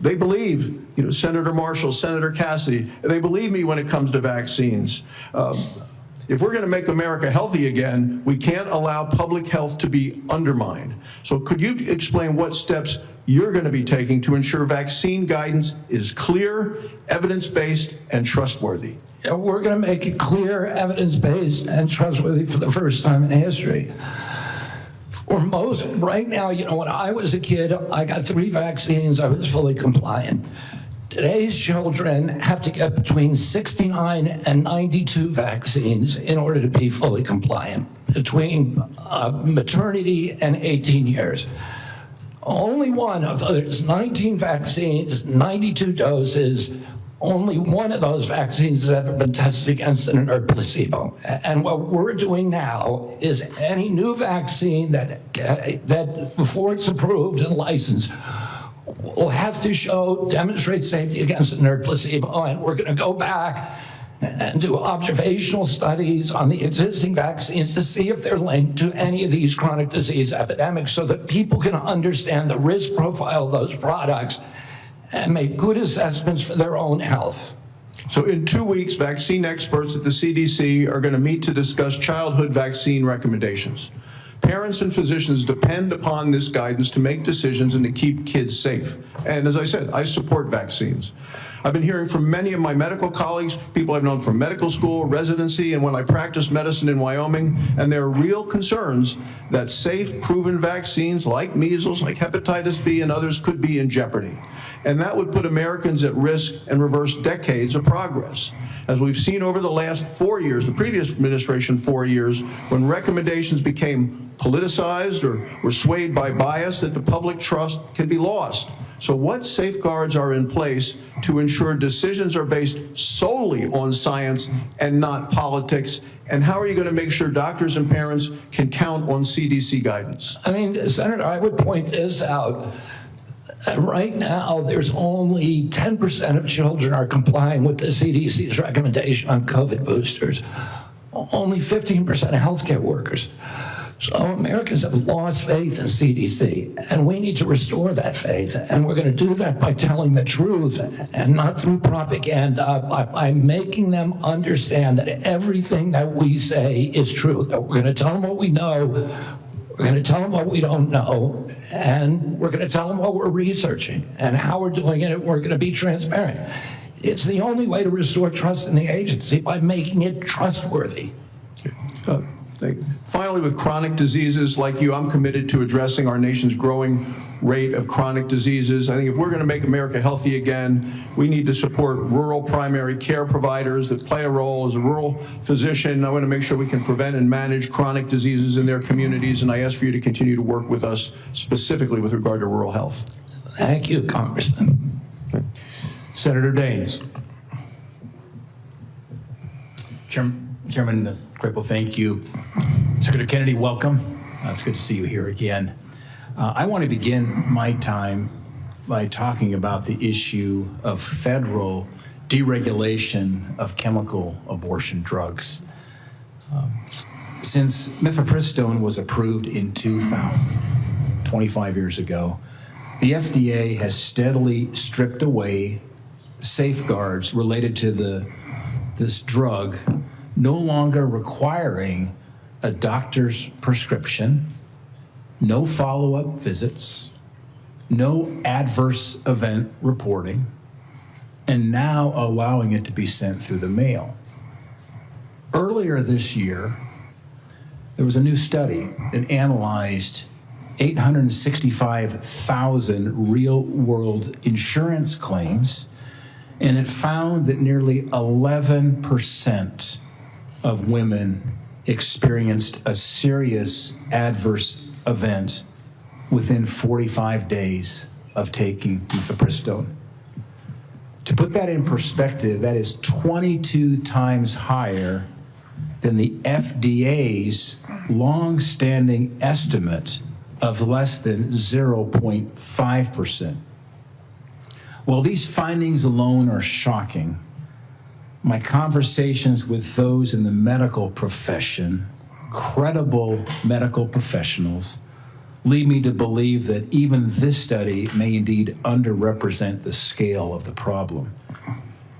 they believe, you know, Senator Marshall, Senator Cassidy, they believe me when it comes to vaccines. If we're going to make America healthy again, we can't allow public health to be undermined. So could you explain what steps you're going to be taking to ensure vaccine guidance is clear, evidence-based, and trustworthy? Yeah, we're going to make it clear, evidence-based, and trustworthy for the first time in history. For most, right now, you know, when I was a kid, I got 3 vaccines, I was fully compliant. Today's children have to get between 69 and 92 vaccines in order to be fully compliant, between maternity and 18 years. Only one of those 19 vaccines, 92 doses, only one of those vaccines has ever been tested against an inert placebo. And what we're doing now is any new vaccine that before it's approved and licensed will have to demonstrate safety against an inert placebo. And we're going to go back and do observational studies on the existing vaccines to see if they're linked to any of these chronic disease epidemics so that people can understand the risk profile of those products and make good assessments for their own health. So in 2 weeks, vaccine experts at the CDC are going to meet to discuss childhood vaccine recommendations. Parents and physicians depend upon this guidance to make decisions and to keep kids safe. And as I said, I support vaccines. I've been hearing from many of my medical colleagues, people I've known from medical school, residency, and when I practiced medicine in Wyoming, and there are real concerns that safe, proven vaccines like measles, like hepatitis B, and others could be in jeopardy. And that would put Americans at risk and reverse decades of progress. As we've seen over the last 4 years, the previous administration 4 years, when recommendations became politicized or were swayed by bias, that the public trust can be lost. So what safeguards are in place to ensure decisions are based solely on science and not politics? And how are you going to make sure doctors and parents can count on CDC guidance? I mean, Senator, I would point this out. Right now, there's only 10% of children are complying with the CDC's recommendation on COVID boosters. Only 15% of healthcare workers. So Americans have lost faith in CDC, and we need to restore that faith. And we're going to do that by telling the truth and not through propaganda, by making them understand that everything that we say is true, that we're going to tell them what we know, we're going to tell them what we don't know, and we're going to tell them what we're researching and how we're doing it, and we're going to be transparent. It's the only way to restore trust in the agency, by making it trustworthy. Finally, with chronic diseases like you, I'm committed to addressing our nation's growing rate of chronic diseases. I think if we're going to make America healthy again, we need to support rural primary care providers that play a role. As a rural physician, I want to make sure we can prevent and manage chronic diseases in their communities, and I ask for you to continue to work with us specifically with regard to rural health. Thank you, Congressman. Senator Daines. Chairman Crapo, thank you. Secretary Kennedy, welcome. It's good to see you here again. I want to begin my time by talking about the issue of federal deregulation of chemical abortion drugs. Since mifepristone was approved in 2000, 25 years ago, the FDA has steadily stripped away safeguards related to this drug, no longer requiring a doctor's prescription, no follow-up visits, no adverse event reporting, and now allowing it to be sent through the mail. Earlier this year, there was a new study that analyzed 865,000 real-world insurance claims, and it found that nearly 11% of women experienced a serious adverse event within 45 days of taking mifepristone. To put that in perspective, that is 22 times higher than the FDA's long-standing estimate of less than 0.5%. While these findings alone are shocking, my conversations with those in the medical profession, credible medical professionals, lead me to believe that even this study may indeed underrepresent the scale of the problem.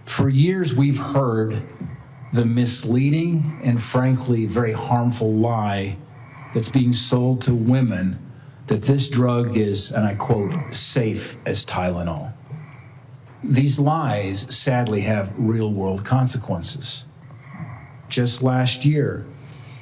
For years, we've heard the misleading and frankly very harmful lie that's being sold to women that this drug is, and I quote, safe as Tylenol. These lies sadly have real-world consequences. Just last year,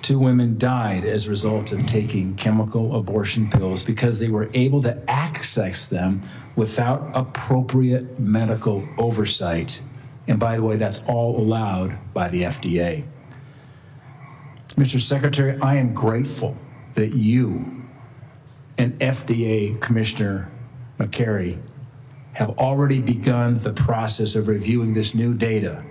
2 women died as a result of taking chemical abortion pills because they were able to access them without appropriate medical oversight. And by the way, that's all allowed by the FDA. Mr. Secretary, I am grateful that you and FDA Commissioner McCary have already begun the process of reviewing this new data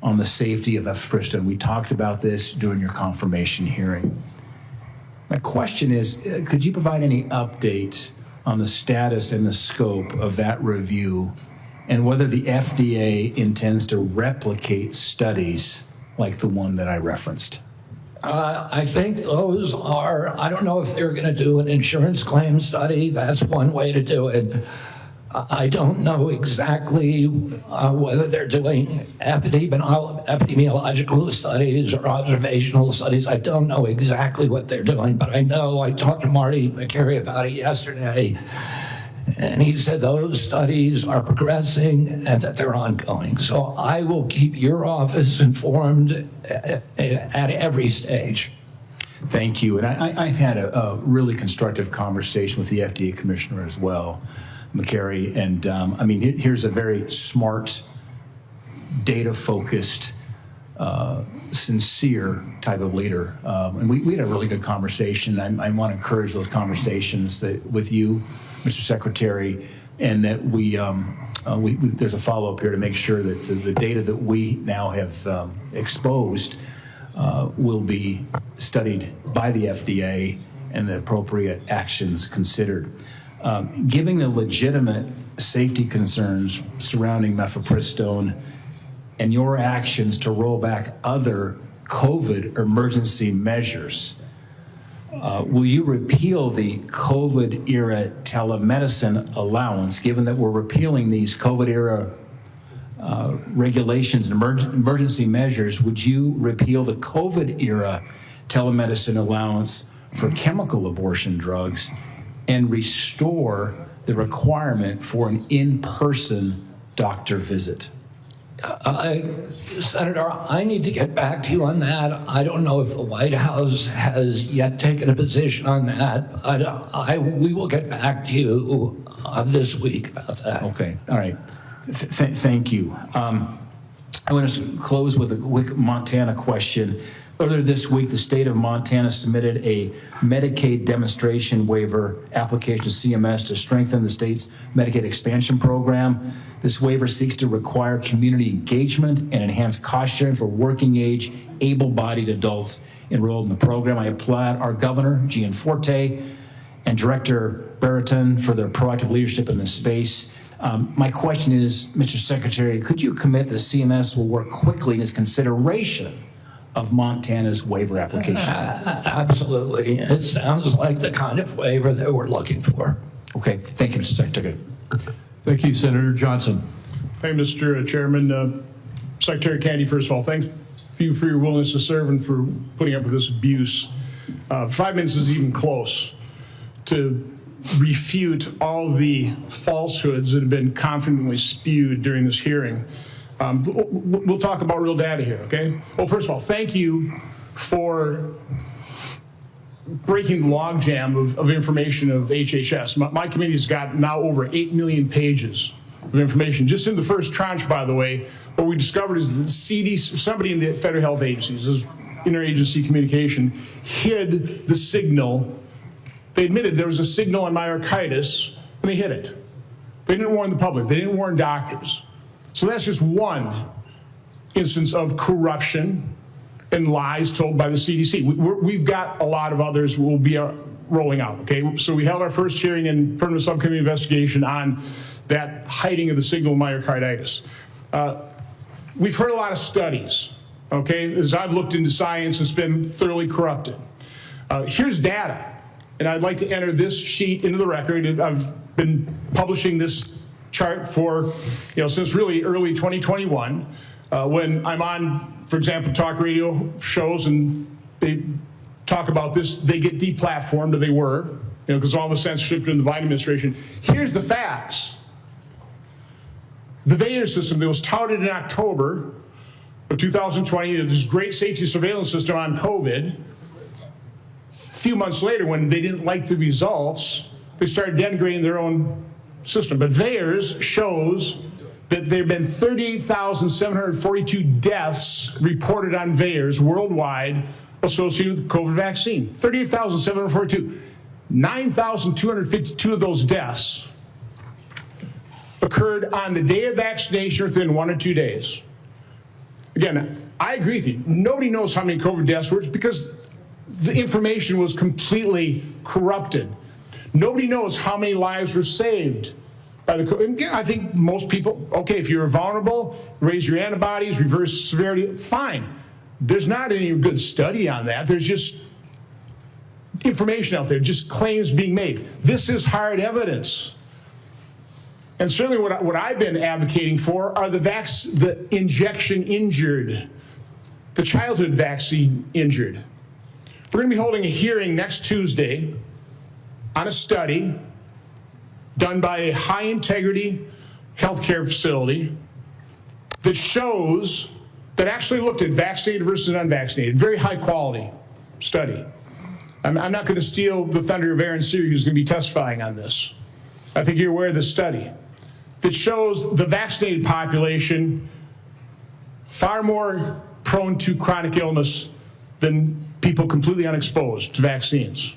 on the safety of mifepristone. We talked about this during your confirmation hearing. My question is, could you provide any update on the status and the scope of that review and whether the FDA intends to replicate studies like the one that I referenced? I think those are, I don't know if they're going to do an insurance claim study. That's one way to do it. I don't know exactly whether they're doing epidemiological studies or observational studies. I don't know exactly what they're doing, but I know I talked to Marty McCary about it yesterday, and he said those studies are progressing and that they're ongoing. So I will keep your office informed at every stage. Thank you. And I've had a really constructive conversation with the FDA Commissioner as well, McCary, and I mean, here's a very smart, data-focused, sincere type of leader. And we had a really good conversation. I want to encourage those conversations with you, Mr. Secretary, and that there's a follow-up here to make sure that the data that we now have exposed will be studied by the FDA and the appropriate actions considered. Given the legitimate safety concerns surrounding mifepristone and your actions to roll back other COVID emergency measures, will you repeal the COVID-era telemedicine allowance, given that we're repealing these COVID-era regulations and emergency measures? Would you repeal the COVID-era telemedicine allowance for chemical abortion drugs and restore the requirement for an in-person doctor visit? Senator, I need to get back to you on that. I don't know if the White House has yet taken a position on that. We will get back to you this week about that. Okay, all right. Thank you. I want to close with a quick Montana question. Earlier this week, the state of Montana submitted a Medicaid demonstration waiver application to CMS to strengthen the state's Medicaid expansion program. This waiver seeks to require community engagement and enhance cost sharing for working-age, able-bodied adults enrolled in the program. I applaud our governor, Gianforte, and Director Brereton for their proactive leadership in this space. My question is, Mr. Secretary, could you commit that CMS will work quickly in its consideration of Montana's waiver application? Absolutely. It sounds like the kind of waiver that we're looking for. Okay. Thank you, Mr. Secretary. Thank you, Senator Johnson. Hey, Mr. Chairman. Secretary Kennedy, first of all, thanks you for your willingness to serve and for putting up with this abuse. 5 minutes is even close to refute all the falsehoods that have been confidently spewed during this hearing. We'll talk about real data here, okay? Well, first of all, thank you for breaking the logjam of information of HHS. My committee's got now over 8 million pages of information. Just in the first tranche, by the way, what we discovered is that the CDC, somebody in the federal health agencies, this interagency communication, hid the signal. They admitted there was a signal on myocarditis, and they hid it. They didn't warn the public. They didn't warn doctors. So that's just one instance of corruption and lies told by the CDC. We've got a lot of others we'll be rolling out, okay? So we held our first hearing in permanent subcommittee investigation on that hiding of the signal of myocarditis. We've heard a lot of studies, okay? As I've looked into science, it's been thoroughly corrupted. Here's data, and I'd like to enter this sheet into the record. I've been publishing this chart for, since really early 2021, when I'm on, for example, talk radio shows and they talk about this, they get deplatformed, or they were, because all the censorship in the Biden administration. Here's the facts. The VAERS system that was touted in October of 2020, this great safety surveillance system on COVID, a few months later, when they didn't like the results, they started denigrating their own system. But VAERS shows that there have been 38,742 deaths reported on VAERS worldwide associated with the COVID vaccine. 38,742. 9,252 of those deaths occurred on the day of vaccination or within 1 or 2 days. Again, I agree with you. Nobody knows how many COVID deaths were because the information was completely corrupted. Nobody knows how many lives were saved by the COVID. Again, I think most people, okay, if you're vulnerable, raise your antibodies, reverse severity, fine. There's not any good study on that. There's just information out there, just claims being made. This is hard evidence. And certainly what I've been advocating for are the injection injured, the childhood vaccine injured. We're going to be holding a hearing next Tuesday on a study done by a high integrity healthcare facility that shows, that actually looked at vaccinated versus unvaccinated, very high quality study. I'm not going to steal the thunder of Aaron Seary, who's going to be testifying on this. I think you're aware of this study that shows the vaccinated population far more prone to chronic illness than people completely unexposed to vaccines.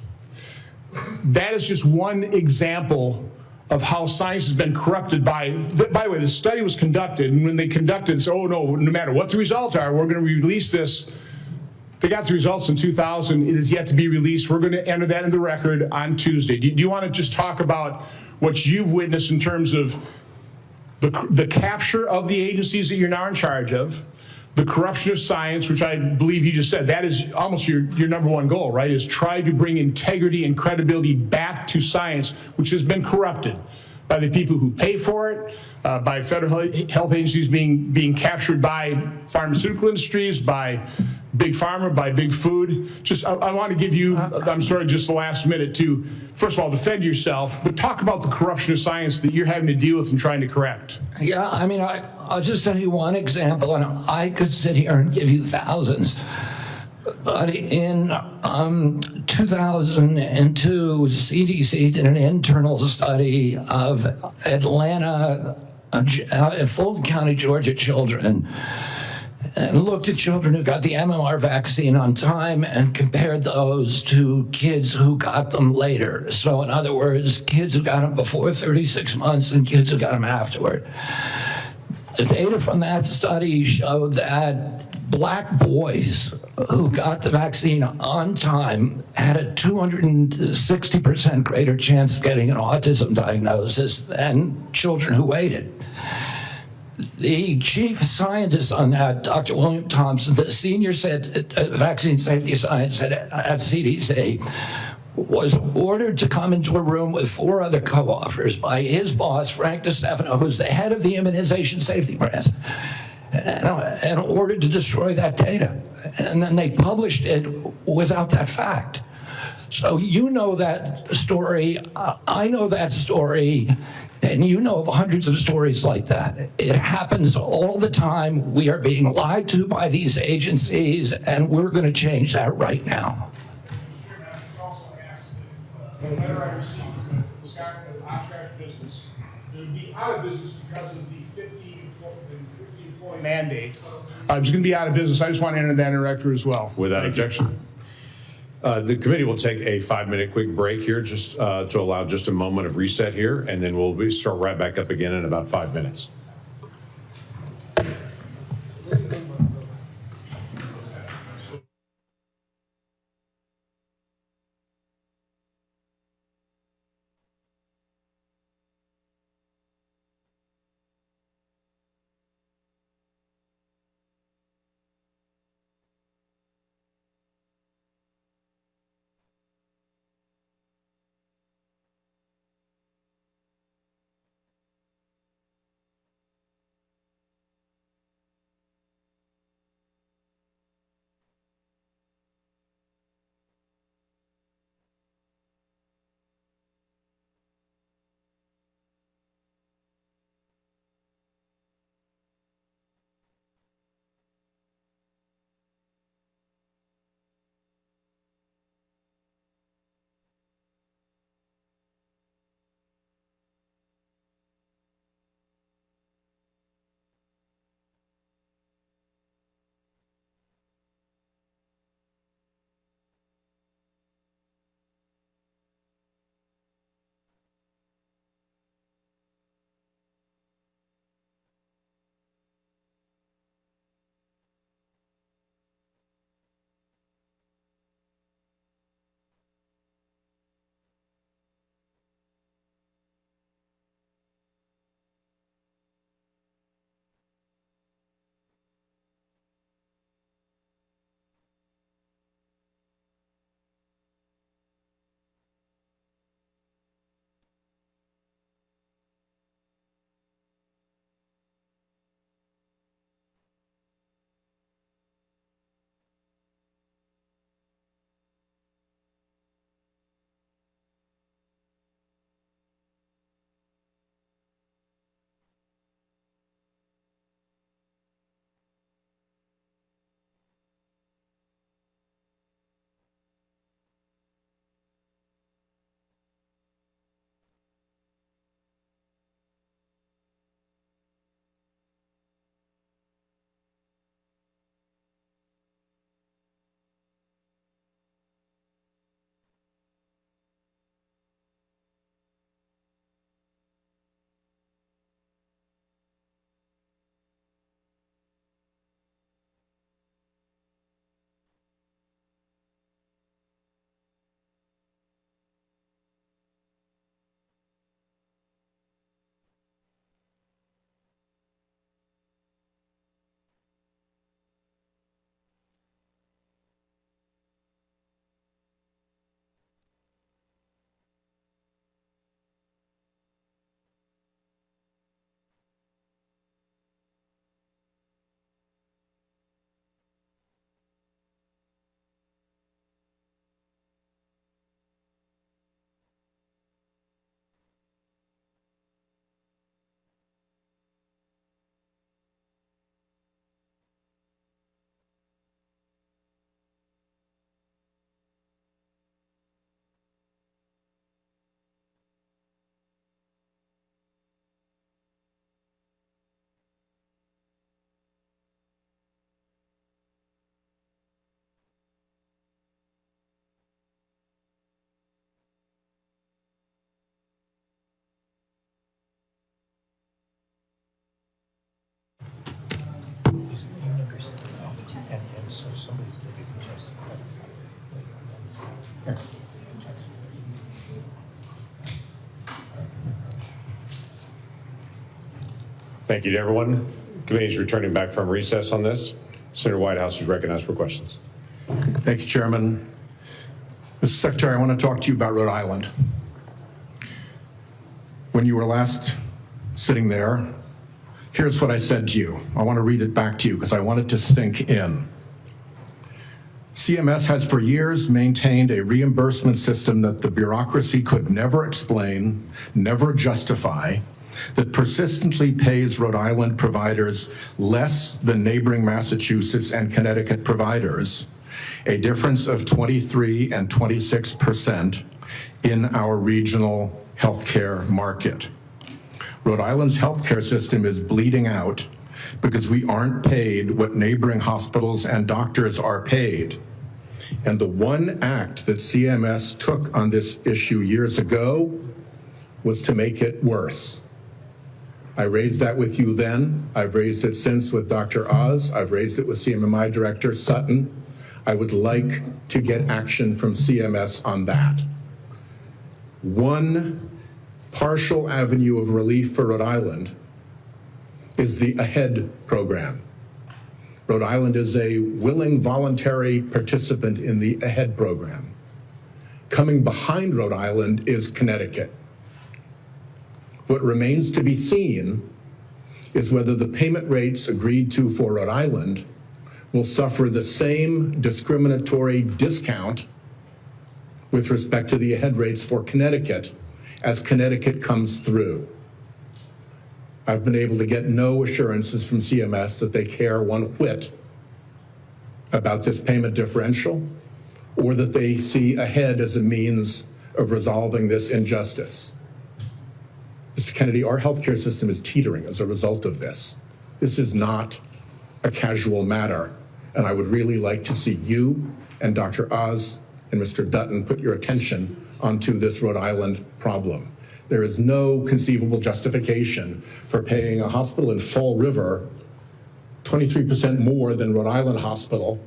That is just one example of how science has been corrupted by the way, the study was conducted, and when they conducted it, oh no, no matter what the results are, we're going to release this. They got the results in 2000. It is yet to be released. We're going to enter that in the record on Tuesday. Do you want to just talk about what you've witnessed in terms of the capture of the agencies that you're now in charge of, the corruption of science, which I believe you just said, that is almost your number one goal, right, is try to bring integrity and credibility back to science, which has been corrupted by the people who pay for it, by federal health agencies being captured by pharmaceutical industries, by big pharma, by big food. Just, I want to give you, I'm sorry, just the last minute to, first of all, defend yourself, but talk about the corruption of science that you're having to deal with and trying to correct. Yeah, I mean, I'll just tell you one example, and I could sit here and give you thousands. But in 2002, CDC did an internal study of Atlanta, Fulton County, Georgia children, and looked at children who got the MMR vaccine on time and compared those to kids who got them later. So in other words, kids who got them before 36 months and kids who got them afterward. The data from that study showed that Black boys who got the vaccine on time had a 260% greater chance of getting an autism diagnosis than children who waited. The chief scientist on that, Dr. William Thompson, the senior vaccine safety scientist at CDC, was ordered to come into a room with 4 other co-authors by his boss, Frank DeStefano, who's the head of the Immunization Safety Branch, and ordered to destroy that data. And then they published it without that fact. So you know that story, I know that story, and you know of hundreds of stories like that. It happens all the time. We are being lied to by these agencies, and we're going to change that right now. The letter I received from the Oshkosh business, it would be out of business because of the 50 employee mandate. It's going to be out of business. I just want to enter that in the record as well. Without objection. The committee will take a 5-minute quick break here just to allow just a moment of reset here, and then we'll start right back up again in about 5 minutes. Thank you to everyone. The committee is returning back from recess on this. Senator Whitehouse is recognized for questions. Thank you, Chairman. Mr. Secretary, I want to talk to you about Rhode Island. When you were last sitting there, here's what I said to you. I want to read it back to you because I want it to sink in. CMS has for years maintained a reimbursement system that the bureaucracy could never explain, never justify, that persistently pays Rhode Island providers less than neighboring Massachusetts and Connecticut providers, a difference of 23 and 26% in our regional healthcare market. Rhode Island's healthcare system is bleeding out because we aren't paid what neighboring hospitals and doctors are paid. And the one act that CMS took on this issue years ago was to make it worse. I raised that with you then. I've raised it since with Dr. Oz. I've raised it with CMMI Director Sutton. I would like to get action from CMS on that. One partial avenue of relief for Rhode Island is the AHEAD program. Rhode Island is a willing voluntary participant in the AHEAD program. Coming behind Rhode Island is Connecticut. What remains to be seen is whether the payment rates agreed to for Rhode Island will suffer the same discriminatory discount with respect to the AHEAD rates for Connecticut as Connecticut comes through. I've been able to get no assurances from CMS that they care one whit about this payment differential or that they see AHEAD as a means of resolving this injustice. Mr. Kennedy, our healthcare system is teetering as a result of this. This is not a casual matter, and I would really like to see you and Dr. Oz and Mr. Dutton put your attention onto this Rhode Island problem. There is no conceivable justification for paying a hospital in Fall River 23% more than Rhode Island Hospital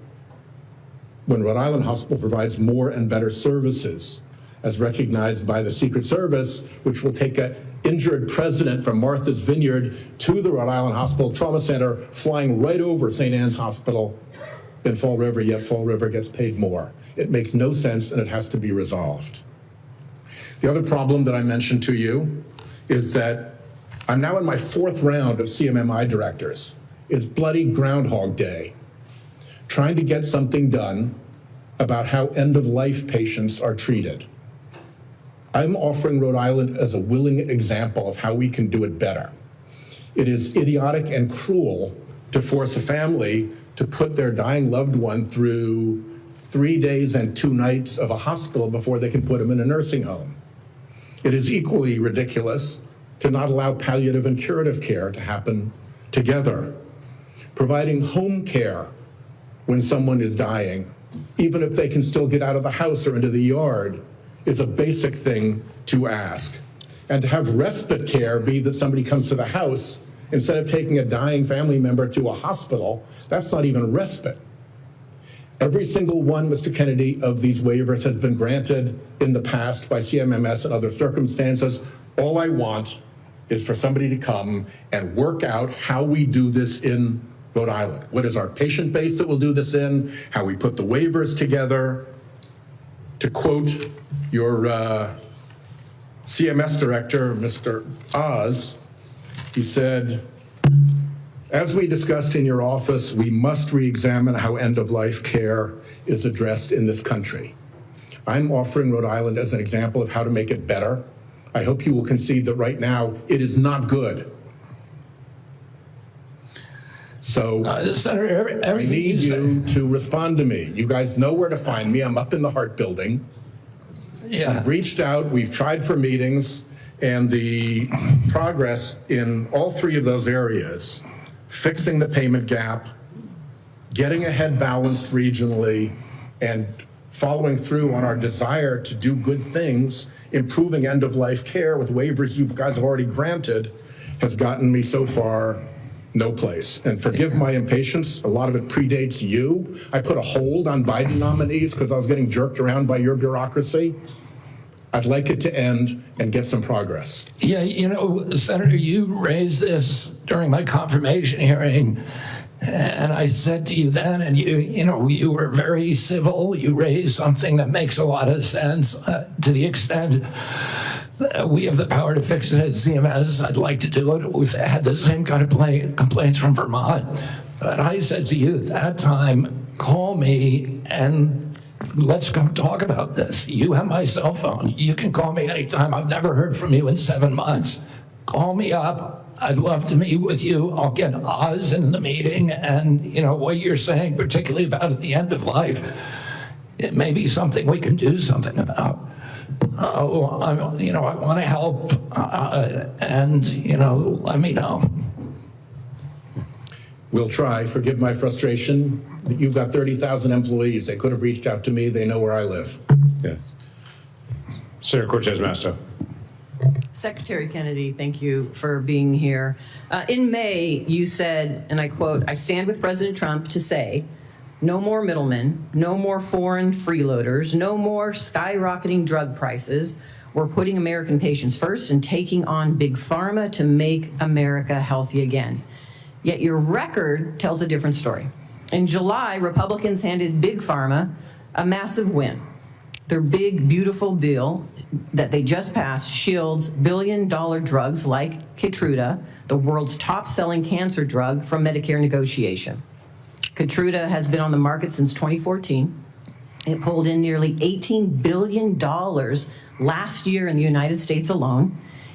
when Rhode Island Hospital provides more and better services, as recognized by the Secret Service, which will take an injured president from Martha's Vineyard to the Rhode Island Hospital Trauma Center, flying right over St. Anne's Hospital in Fall River, yet Fall River gets paid more. It makes no sense, and it has to be resolved. The other problem that I mentioned to you is that I'm now in my 4th round of CMMI directors. It's bloody Groundhog Day, trying to get something done about how end-of-life patients are treated. I'm offering Rhode Island as a willing example of how we can do it better. It is idiotic and cruel to force a family to put their dying loved one through 3 days and 2 nights of a hospital before they can put them in a nursing home. It is equally ridiculous to not allow palliative and curative care to happen together. Providing home care when someone is dying, even if they can still get out of the house or into the yard, is a basic thing to ask. And to have respite care be that somebody comes to the house instead of taking a dying family member to a hospital, that's not even respite. Every single one, Mr. Kennedy, of these waivers has been granted in the past by CMMS and other circumstances. All I want is for somebody to come and work out how we do this in Rhode Island. What is our patient base that we'll do this in? How we put the waivers together? To quote your CMS director, Mr. Oz, he said, as we discussed in your office, we must re-examine how end-of-life care is addressed in this country. I'm offering Rhode Island as an example of how to make it better. I hope you will concede that right now it is not good. So Senator, I need you to respond to me. You guys know where to find me. I'm up in the Hart Building. Yeah. We've reached out, we've tried for meetings, and the progress in all 3 of those areas, fixing the payment gap, getting ahead balanced regionally, and following through on our desire to do good things, improving end-of-life care with waivers you guys have already granted, has gotten me so far no place. And forgive my impatience, a lot of it predates you. I put a hold on Biden nominees because I was getting jerked around by your bureaucracy. I'd like it to end and get some progress. Yeah, you know, Senator, you raised this during my confirmation hearing, And I said to you then, and you were very civil. You raised something that makes a lot of sense to the extent that we have the power to fix it at CMS. I'd like to do it. We've had the same kind of complaints from Vermont. But I said to you at that time, call me and let's come talk about this. You have my cell phone. You can call me anytime. I've never heard from you in 7 months. Call me up. I'd love to meet with you. I'll get Oz in the meeting, and what you're saying, particularly about at the end of life, it may be something we can do something about. I want to help, and let me know. We'll try. Forgive my frustration. You've got 30,000 employees. They could have reached out to me. They know where I live. Yes. Senator Cortez Masto. Secretary Kennedy, thank you for being here. In May, you said, and I quote, "I stand with President Trump to say, no more middlemen, no more foreign freeloaders, no more skyrocketing drug prices. We're putting American patients first and taking on big pharma to make America healthy again." Yet your record tells a different story. In July, Republicans handed big pharma a massive win. Their big, beautiful bill that they just passed shields billion-dollar drugs like Keytruda, the world's top-selling cancer drug, from Medicare negotiation. Keytruda has been on the market since 2014. It pulled in nearly $18 billion last year in the United States alone.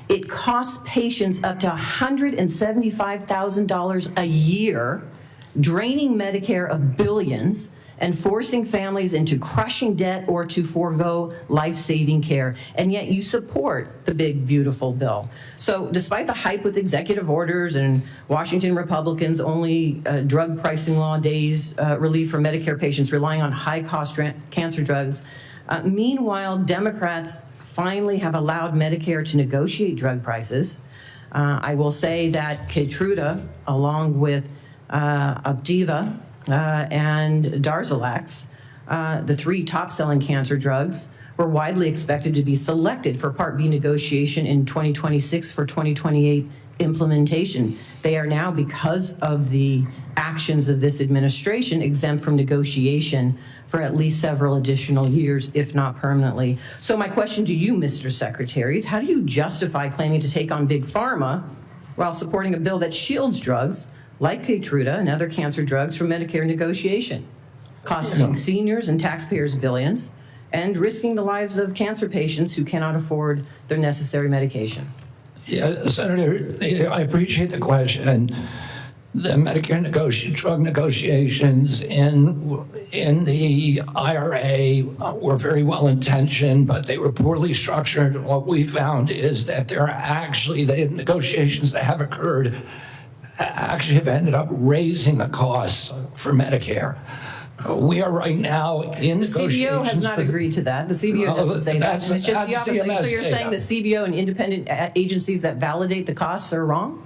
It costs patients up to $175,000 a year, draining Medicare of billions and forcing families into crushing debt or to forego life-saving care. And yet you support the big, beautiful bill. So despite the hype with executive orders and Washington Republicans' only drug pricing law days relief for Medicare patients relying on high-cost cancer drugs, meanwhile, Democrats finally have allowed Medicare to negotiate drug prices. I will say that Keytruda, along with Opdivo, and Darzalex, the 3 top-selling cancer drugs, were widely expected to be selected for Part B negotiation in 2026 for 2028 implementation. They are now, because of the actions of this administration, exempt from negotiation for at least several additional years, if not permanently. So my question to you, Mr. Secretary, is how do you justify claiming to take on big pharma while supporting a bill that shields drugs like Keytruda and other cancer drugs from Medicare negotiation, costing seniors and taxpayers billions, and risking the lives of cancer patients who cannot afford their necessary medication? Yeah, Senator, I appreciate the question. The Medicare drug negotiations in the IRA were very well intentioned, but they were poorly structured. And what we found is that the negotiations that have occurred actually have ended up raising the costs for Medicare. We are right now in negotiations. The CBO has not agreed to that. The CBO doesn't say that. And it's just the opposite. So you're saying the CBO and independent agencies that validate the costs are wrong?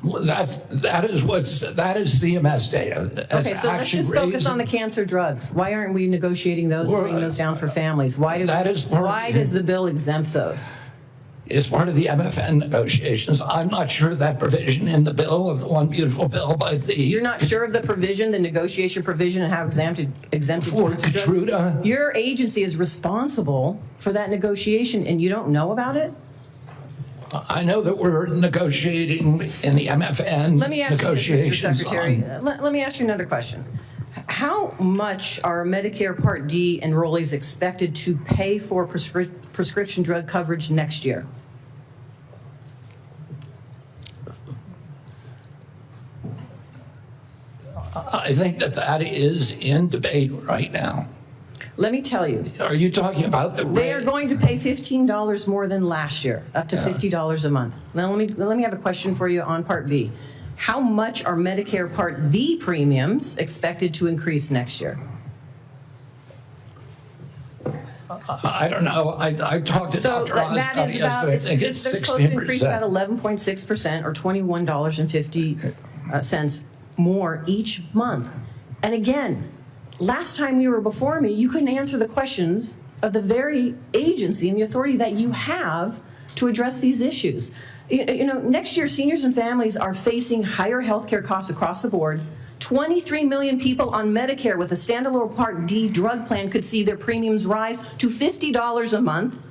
Well, that is CMS data. Okay, so let's just focus on the cancer drugs. Why aren't we negotiating those, bringing those down for families? Why does the bill exempt those? Is part of the MFN negotiations. I'm not sure of that provision in the bill, of the one beautiful bill, but You're not sure of the provision, the negotiation provision, and how exempted for Keytruda? Your agency is responsible for that negotiation, and you don't know about it? I know that we're negotiating in the MFN Let me ask you this, Mr. Secretary. Let me ask you another question. How much are Medicare Part D enrollees expected to pay for prescription drug coverage next year? I think that is in debate right now. Let me tell you. Are you talking about the rate? They are going to pay $15 more than last year, up to $50 a month. Now let me have a question for you on Part B. How much are Medicare Part B premiums expected to increase next year? I don't know. I talked to Dr. Oz about it yesterday. I think it's 16%. They're supposed to increase about 11.6% or $21.50 more each month. And again, last time you were before me, you couldn't answer the questions of the very agency and the authority that you have to address these issues. Next year, seniors and families are facing higher healthcare costs across the board. 23 million people on Medicare with a standalone Part D drug plan could see their premiums rise to $50 a month,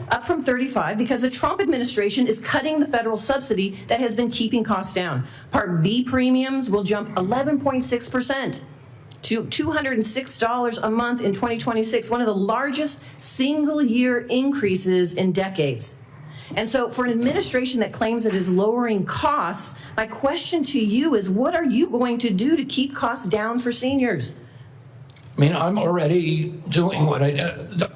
up from $35, because the Trump administration is cutting the federal subsidy that has been keeping costs down. Part B premiums will jump 11.6% to $206 a month in 2026, one of the largest single-year increases in decades. And so for an administration that claims it is lowering costs, my question to you is, what are you going to do to keep costs down for seniors? I mean, I'm already doing what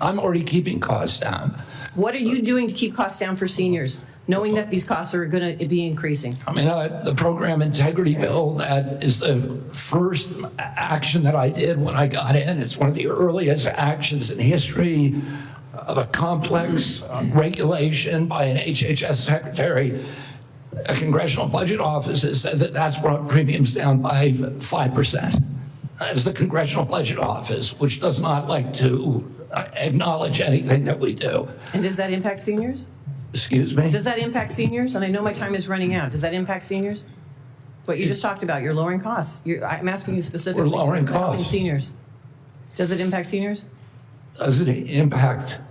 I'm already keeping costs down. What are you doing to keep costs down for seniors, knowing that these costs are going to be increasing? I mean, the program integrity bill, that is the first action that I did when I got in. It's one of the earliest actions in history of a complex regulation by an HHS secretary. A Congressional Budget Office has said that that's brought premiums down by 5%. That's the Congressional Budget Office, which does not like to acknowledge anything that we do. And does that impact seniors? Excuse me? Does that impact seniors? And I know my time is running out. Does that impact seniors? What you just talked about, you're lowering costs. I'm asking you specifically. We're lowering for helping costs. Seniors. Does it impact seniors? Does it impact?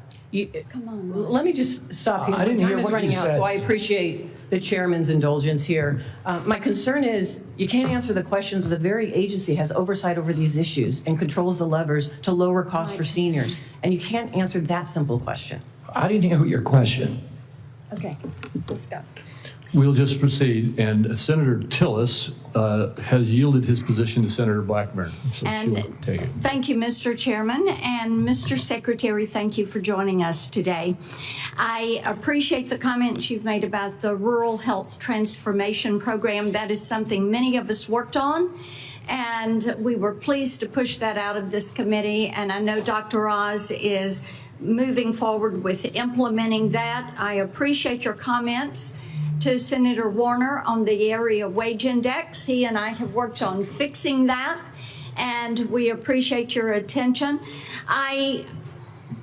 Come on. Let me just stop you. I didn't My hear time is what running you out, said. so I appreciate the chairman's indulgence here. My concern is you can't answer the questions. The very agency has oversight over these issues and controls the levers to lower costs for seniors. And you can't answer that simple question. I didn't hear your question. Okay, let's go. We'll just proceed, and Senator Tillis has yielded his position to Senator Blackburn, so And she'll take it. Thank you, Mr. Chairman, and Mr. Secretary, thank you for joining us today. I appreciate the comments you've made about the Rural Health Transformation Program. That is something many of us worked on, and we were pleased to push that out of this committee, and I know Dr. Oz is moving forward with implementing that. I appreciate your comments to Senator Warner on the area wage index. He and I have worked on fixing that, and we appreciate your attention. I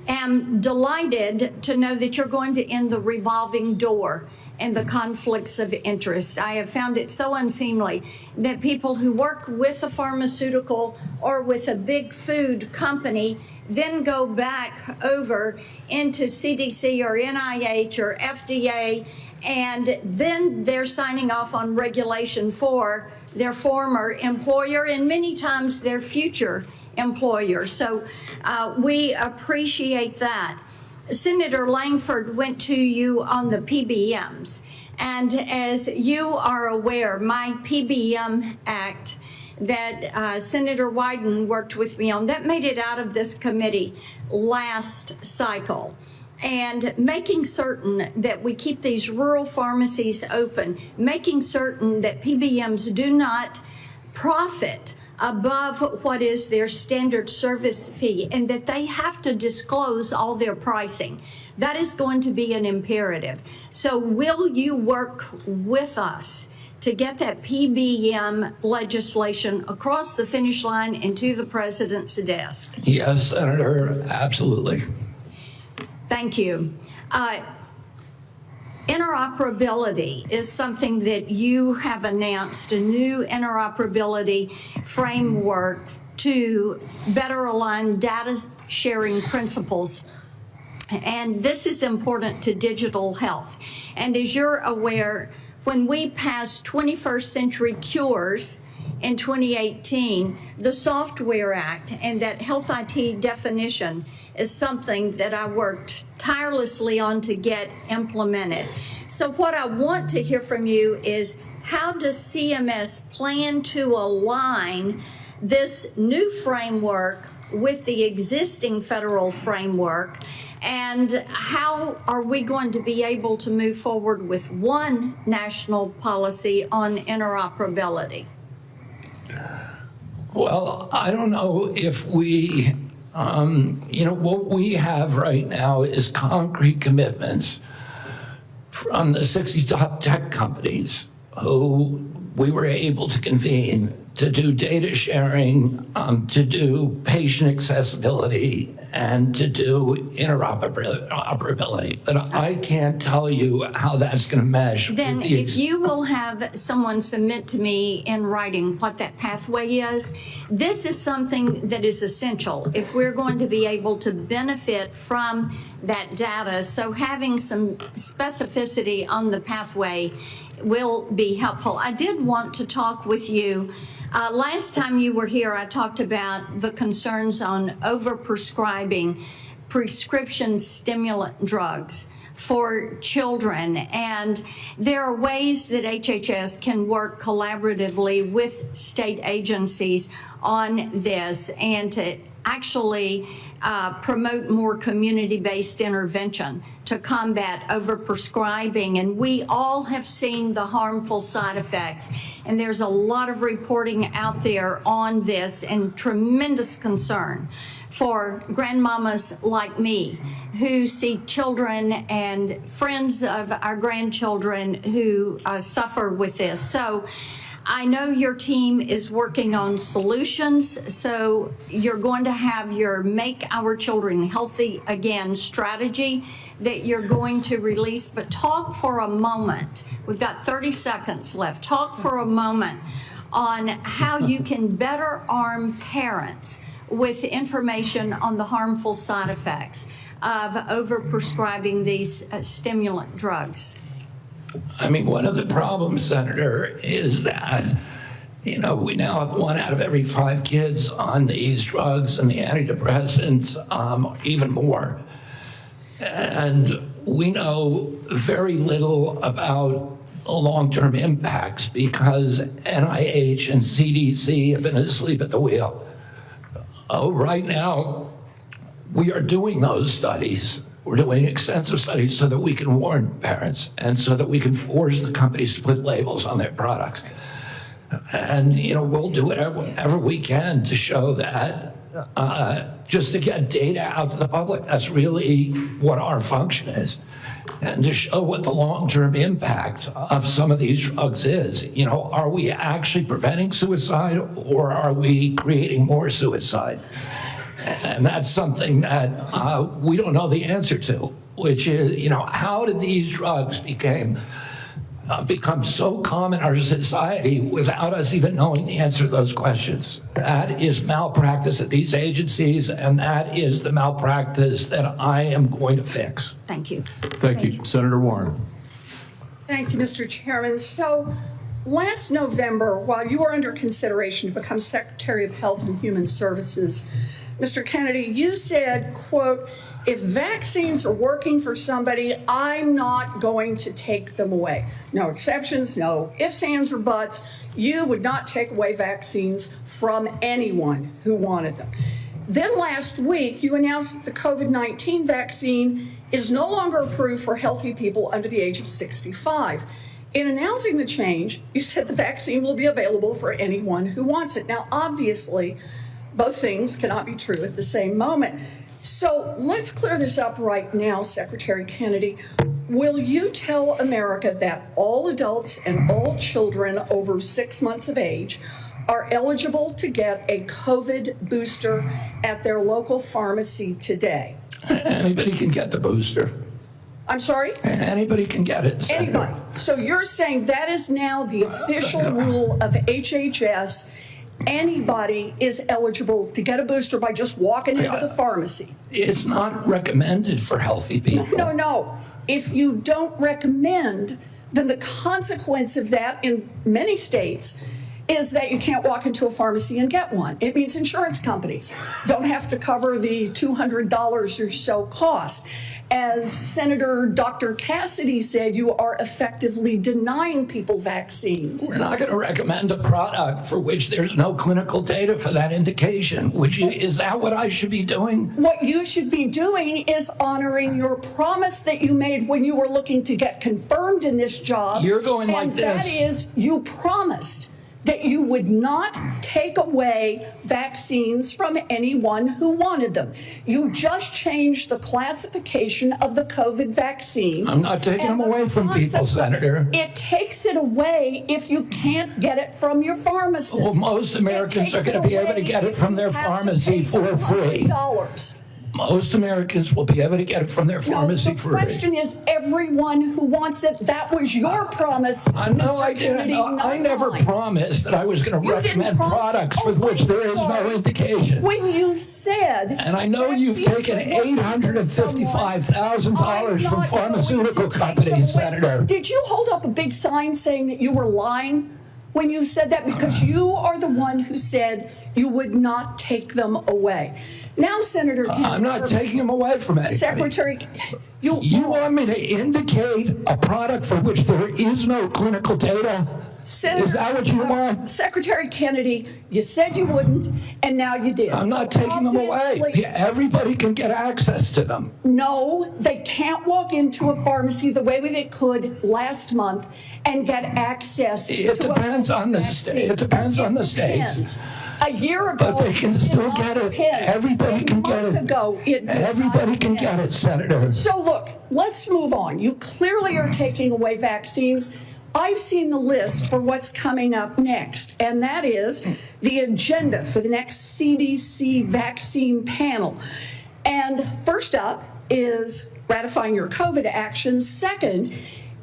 am delighted to know that you're going to end the revolving door and the conflicts of interest. I have found it so unseemly that people who work with a pharmaceutical or with a big food company then go back over into CDC or NIH or FDA, and then they're signing off on regulation for their former employer and many times their future employer. So we appreciate that. Senator Langford went to you on the PBMs, and as you are aware, my PBM Act that Senator Wyden worked with me on, that made it out of this committee last cycle. And making certain that we keep these rural pharmacies open, making certain that PBMs do not profit above what is their standard service fee, and that they have to disclose all their pricing. That is going to be an imperative. So will you work with us to get that PBM legislation across the finish line and to the president's desk? Yes, Senator, absolutely. Thank you. Interoperability is something that you have announced, a new interoperability framework to better align data sharing principles. And this is important to digital health. And as you're aware, when we passed 21st Century Cures in 2018, the Software Act and that health IT definition is something that I worked tirelessly on to get implemented. So what I want to hear from you is, how does CMS plan to align this new framework with the existing federal framework? And how are we going to be able to move forward with one national policy on interoperability? Well, I don't know if we, what we have right now is concrete commitments from the 60 top tech companies who we were able to convene to do data sharing, to do patient accessibility, and to do interoperability. But I can't tell you how that's going to mesh. Then if you will have someone submit to me in writing what that pathway is, this is something that is essential if we're going to be able to benefit from that data. So having some specificity on the pathway will be helpful. I did want to talk with you. Last time you were here, I talked about the concerns on overprescribing prescription stimulant drugs for children. And there are ways that HHS can work collaboratively with state agencies on this and to actually promote more community-based intervention to combat overprescribing. And we all have seen the harmful side effects. And there's a lot of reporting out there on this and tremendous concern for grandmamas like me who see children and friends of our grandchildren who suffer with this. So I know your team is working on solutions, so you're going to have your Make Our Children Healthy Again strategy that you're going to release, but talk for a moment. We've got 30 seconds left. Talk for a moment on how you can better arm parents with information on the harmful side effects of overprescribing these stimulant drugs. I mean, one of the problems, Senator, is that, we now have 1 out of every 5 kids on these drugs and the antidepressants, even more. And we know very little about long-term impacts because NIH and CDC have been asleep at the wheel. Right now, we are doing those studies. We're doing extensive studies so that we can warn parents and so that we can force the companies to put labels on their products. And, we'll do whatever we can to show that, just to get data out to the public. That's really what our function is. And to show what the long-term impact of some of these drugs is. Are we actually preventing suicide or are we creating more suicide? And that's something that we don't know the answer to, which is, how did these drugs become so common in our society without us even knowing the answer to those questions? That is malpractice at these agencies, and that is the malpractice that I am going to fix. Thank you. Thank you. Senator Warren. Thank you, Mr. Chairman. So last November, while you were under consideration to become Secretary of Health and Human Services, Mr. Kennedy, you said, quote, if vaccines are working for somebody, I'm not going to take them away. No exceptions, no ifs, ands, or buts. You would not take away vaccines from anyone who wanted them. Then last week, you announced that the COVID-19 vaccine is no longer approved for healthy people under the age of 65. In announcing the change, you said the vaccine will be available for anyone who wants it. Now, obviously, both things cannot be true at the same moment. So let's clear this up right now, Secretary Kennedy. Will you tell America that all adults and all children over 6 months of age are eligible to get a COVID booster at their local pharmacy today? Anybody can get the booster. I'm sorry? Anybody can get it, Senator. Anybody. So you're saying that is now the official rule of HHS. Anybody is eligible to get a booster by just walking into the pharmacy. It's not recommended for healthy people. No. If you don't recommend, then the consequence of that in many states is that you can't walk into a pharmacy and get one. It means insurance companies don't have to cover the $200 or so cost. As Senator Dr. Cassidy said, you are effectively denying people vaccines. We're not going to recommend a product for which there's no clinical data for that indication. Is that what I should be doing? What you should be doing is honoring your promise that you made when you were looking to get confirmed in this job. You're going like this. And that is, you promised that you would not take take away vaccines from anyone who wanted them. You just changed the classification of the COVID vaccine. I'm not taking them away from people, Senator. It takes it away if you can't get it from your pharmacist. Well, most Americans are going to be able to get it from their pharmacy for free. Most Americans will be able to get it from their pharmacy for free. The question is, everyone who wants it, that was your promise. No, I didn't. I never promised that I was going to recommend products for which there is no indication. When you said... And I know you've taken $855,000 from pharmaceutical companies, Senator. Did you hold up a big sign saying that you were lying when you said that? Because you are the one who said you would not take them away. Now, Senator Kennedy, I'm not taking them away from anybody. Secretary, you want me to indicate a product for which there is no clinical data? Senator, is that what you want? Secretary Kennedy, you said you wouldn't, and now you did. I'm not taking them away. Everybody can get access to them. No, they can't walk into a pharmacy the way they could last month and get access. It depends on the state. It depends on the states. A year ago, but they can still get it. Everybody can get it. Everybody can get it, Senator. So look, let's move on. You clearly are taking away vaccines. I've seen the list for what's coming up next, and that is the agenda for the next CDC vaccine panel. And first up is ratifying your COVID actions. Second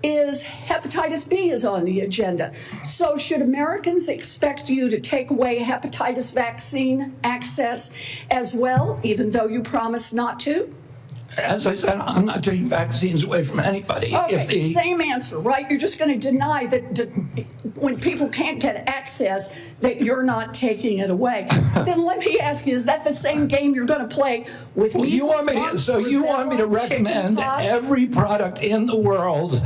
is hepatitis B is on the agenda. So should Americans expect you to take away hepatitis vaccine access as well, even though you promised not to? As I said, I'm not taking vaccines away from anybody. Okay, same answer, right? You're just going to deny that when people can't get access, that you're not taking it away. Then let me ask you, is that the same game you're going to play with me? You want me to recommend every product in the world?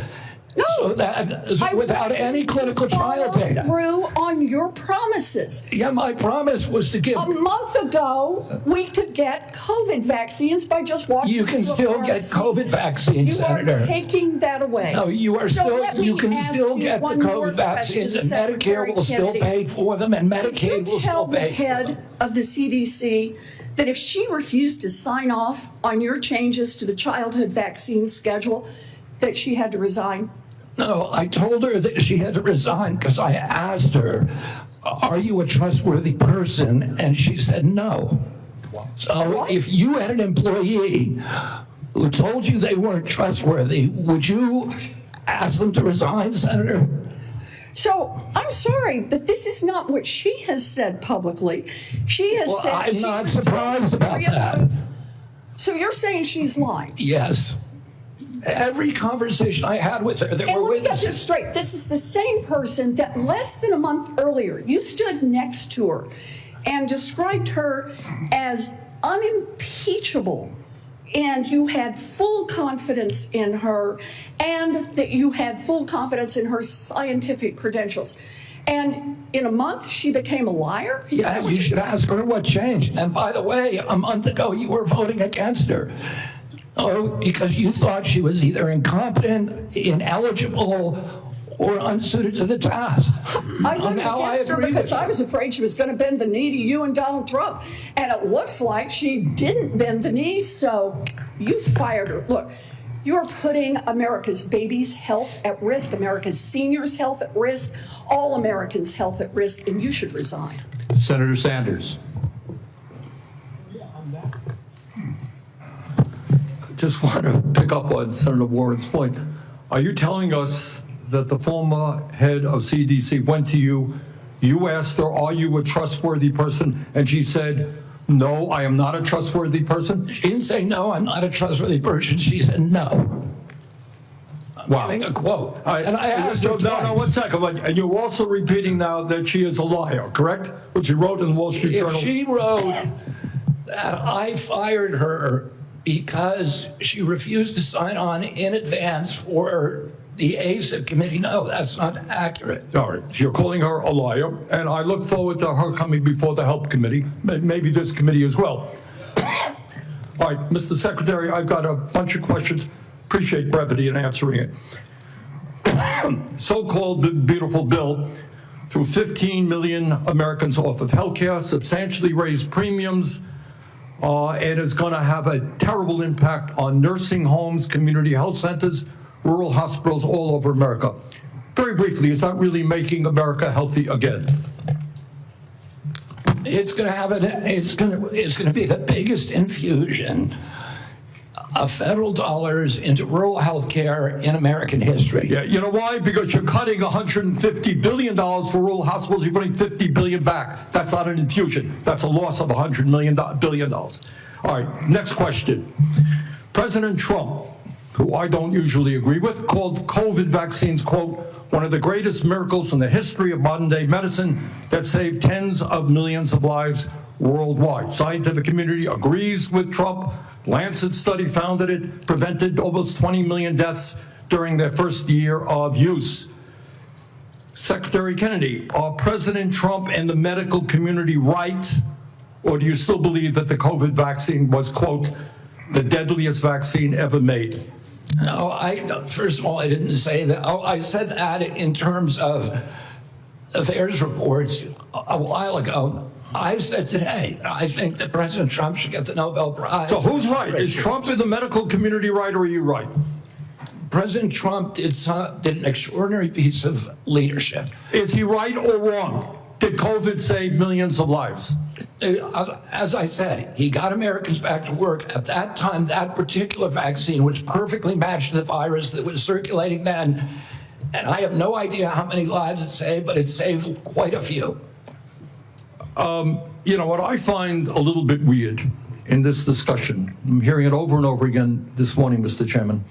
No, so that without any clinical trial data. Through on your promises. Yeah, my promise was to give. A month ago, we could get COVID vaccines by just walking. You can still get COVID vaccines, Senator. You are taking that away. No, you are still. You can still get the COVID vaccines, and Medicare will still pay for them, and Medicaid will still pay for them. Tell the head of the CDC that if she refused to sign off on your changes to the childhood vaccine schedule, that she had to resign. No, I told her that she had to resign because I asked her, are you a trustworthy person? And she said no. So if you had an employee who told you they weren't trustworthy, would you ask them to resign, Senator? So I'm sorry, but this is not what she has said publicly. She has said. I'm not surprised about that. So you're saying she's lying? Yes. Every conversation I had with her, there were witnesses. Let me get this straight. This is the same person that less than a month earlier, you stood next to her and described her as unimpeachable, and you had full confidence in her, and that you had full confidence in her scientific credentials. And in a month, she became a liar? Yeah, you should ask her what changed. And by the way, a month ago, you were voting against her. Oh, because you thought she was either incompetent, ineligible, or unsuited to the task. I voted against her because I was afraid she was going to bend the knee to you and Donald Trump. And it looks like she didn't bend the knee, so you fired her. Look, you're putting America's babies' health at risk, America's seniors' health at risk, all Americans' health at risk, and you should resign. Senator Sanders. Just want to pick up on Senator Warren's point. Are you telling us that the former head of CDC went to you, you asked her, are you a trustworthy person? And she said, no, I am not a trustworthy person? She didn't say, no, I'm not a trustworthy person. She said, no. Wow. Giving a quote. And I asked her twice. No, 1 second. And you're also repeating now that she is a liar, correct? Which you wrote in the Wall Street Journal. If she wrote that I fired her because she refused to sign on in advance for the ACIP committee, no, that's not accurate. All right, so you're calling her a liar, and I look forward to her coming before the Health Committee, maybe this committee as well. All right, Mr. Secretary, I've got a bunch of questions. Appreciate brevity in answering it. So-called beautiful bill threw 15 million Americans off of health care, substantially raised premiums, and is going to have a terrible impact on nursing homes, community health centers, rural hospitals all over America. Very briefly, is that really making America healthy again? It's going to have it's going to be the biggest infusion of federal dollars into rural health care in American history. Yeah, you know why? Because you're cutting $150 billion for rural hospitals. You're putting $50 billion back. That's not an infusion. That's a loss of $100 billion. All right, next question. President Trump, who I don't usually agree with, called COVID vaccines, quote, one of the greatest miracles in the history of modern-day medicine that saved tens of millions of lives worldwide. Scientific community agrees with Trump. Lancet study found that it prevented almost 20 million deaths during their first year of use. Secretary Kennedy, are President Trump and the medical community right, or do you still believe that the COVID vaccine was, quote, the deadliest vaccine ever made? No, first of all, I didn't say that. Oh, I said that in terms of affairs reports a while ago. I said today, I think that President Trump should get the Nobel Prize. So who's right? Is Trump in the medical community right, or are you right? President Trump did an extraordinary piece of leadership. Is he right or wrong? Did COVID save millions of lives? As I said, he got Americans back to work. At that time, that particular vaccine, which perfectly matched the virus that was circulating then, and I have no idea how many lives it saved, but it saved quite a few. You know, what I find a little bit weird in this discussion, I'm hearing it over and over again this morning, Mr. Chairman,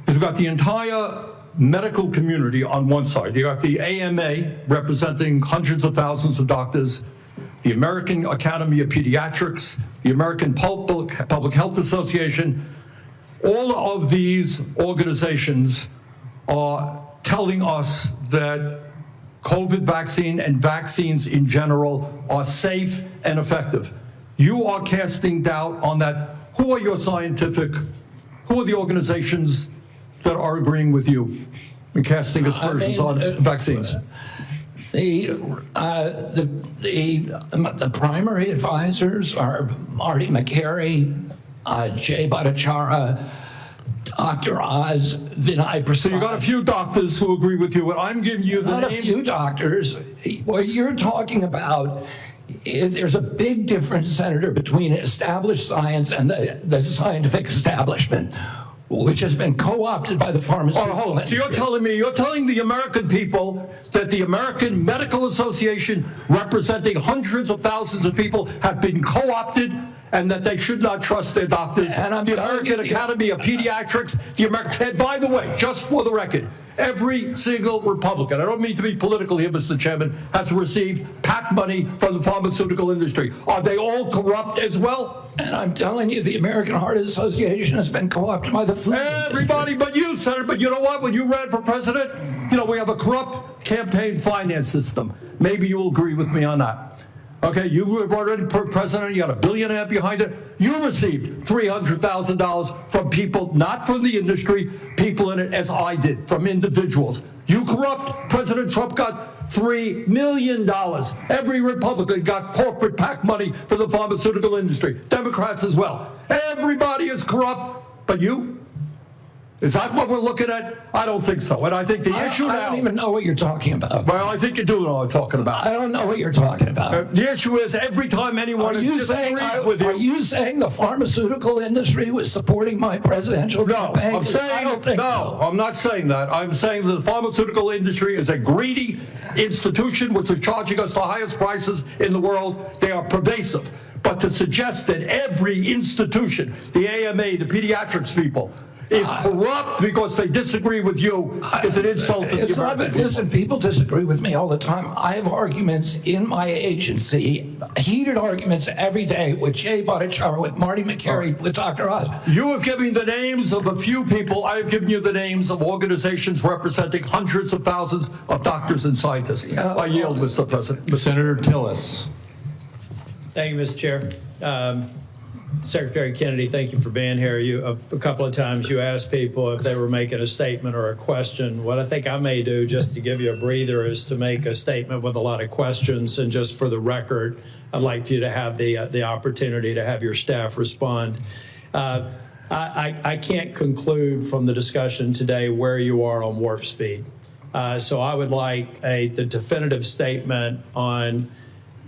is we've got the entire medical community on one side. You got the AMA representing hundreds of thousands of doctors, the American Academy of Pediatrics, the American Public Health Association. All of these organizations are telling us that COVID vaccine and vaccines in general are safe and effective. You are casting doubt on that. Who are who are the organizations that are agreeing with you in casting aspersions on vaccines? The primary advisors are Marty McCary, Jay Bhattacharya, Dr. Oz, Vinay Prasad. So you got a few doctors who agree with you, and I'm giving you the Not a few doctors. What you're talking about is there's a big difference, Senator, between established science and the scientific establishment, which has been co-opted by the pharmaceutical industry. Hold on. So you're telling the American people that the American Medical Association, representing hundreds of thousands of people, have been co-opted and that they should not trust their doctors. And the American Academy of Pediatrics, and by the way, just for the record, every single Republican, I don't mean to be political here, Mr. Chairman, has received PAC money from the pharmaceutical industry. Are they all corrupt as well? And I'm telling you, the American Heart Association has been co-opted by the food Everybody but you, Senator. But you know what? When you ran for president, you know, we have a corrupt campaign finance system. Maybe you'll agree with me on that. Okay, you were already president, you had a billionaire behind it. You received $300,000 from people, not from the industry, people in it, as I did, from individuals. You corrupt. President Trump got $3 million. Every Republican got corporate PAC money for the pharmaceutical industry. Democrats as well. Everybody is corrupt, but you? Is that what we're looking at? I don't think so. And I think the issue now... I don't even know what you're talking about. Well, I think you do know what I'm talking about. I don't know what you're talking about. The issue is every time anyone disagrees with you... Are you saying the pharmaceutical industry was supporting my presidential campaign? I'm saying, I'm not saying that. I'm saying that the pharmaceutical industry is a greedy institution which is charging us the highest prices in the world. They are pervasive. But to suggest that every institution, the AMA, the pediatrics people, is corrupt because they disagree with you is an insult to the American people. Listen, people disagree with me all the time. I have arguments in my agency, heated arguments every day with Jay Bhattacharya, with Marty McCary, with Dr. Oz. You have given the names of a few people. I have given you the names of organizations representing hundreds of thousands of doctors and scientists. I yield, Mr. President. Senator Tillis. Thank you, Mr. Chair. Secretary Kennedy, thank you for being here. A couple of times you asked people if they were making a statement or a question. What I think I may do, just to give you a breather, is to make a statement with a lot of questions. And just for the record, I'd like for you to have the opportunity to have your staff respond. I can't conclude from the discussion today where you are on warp speed. So I would like the definitive statement on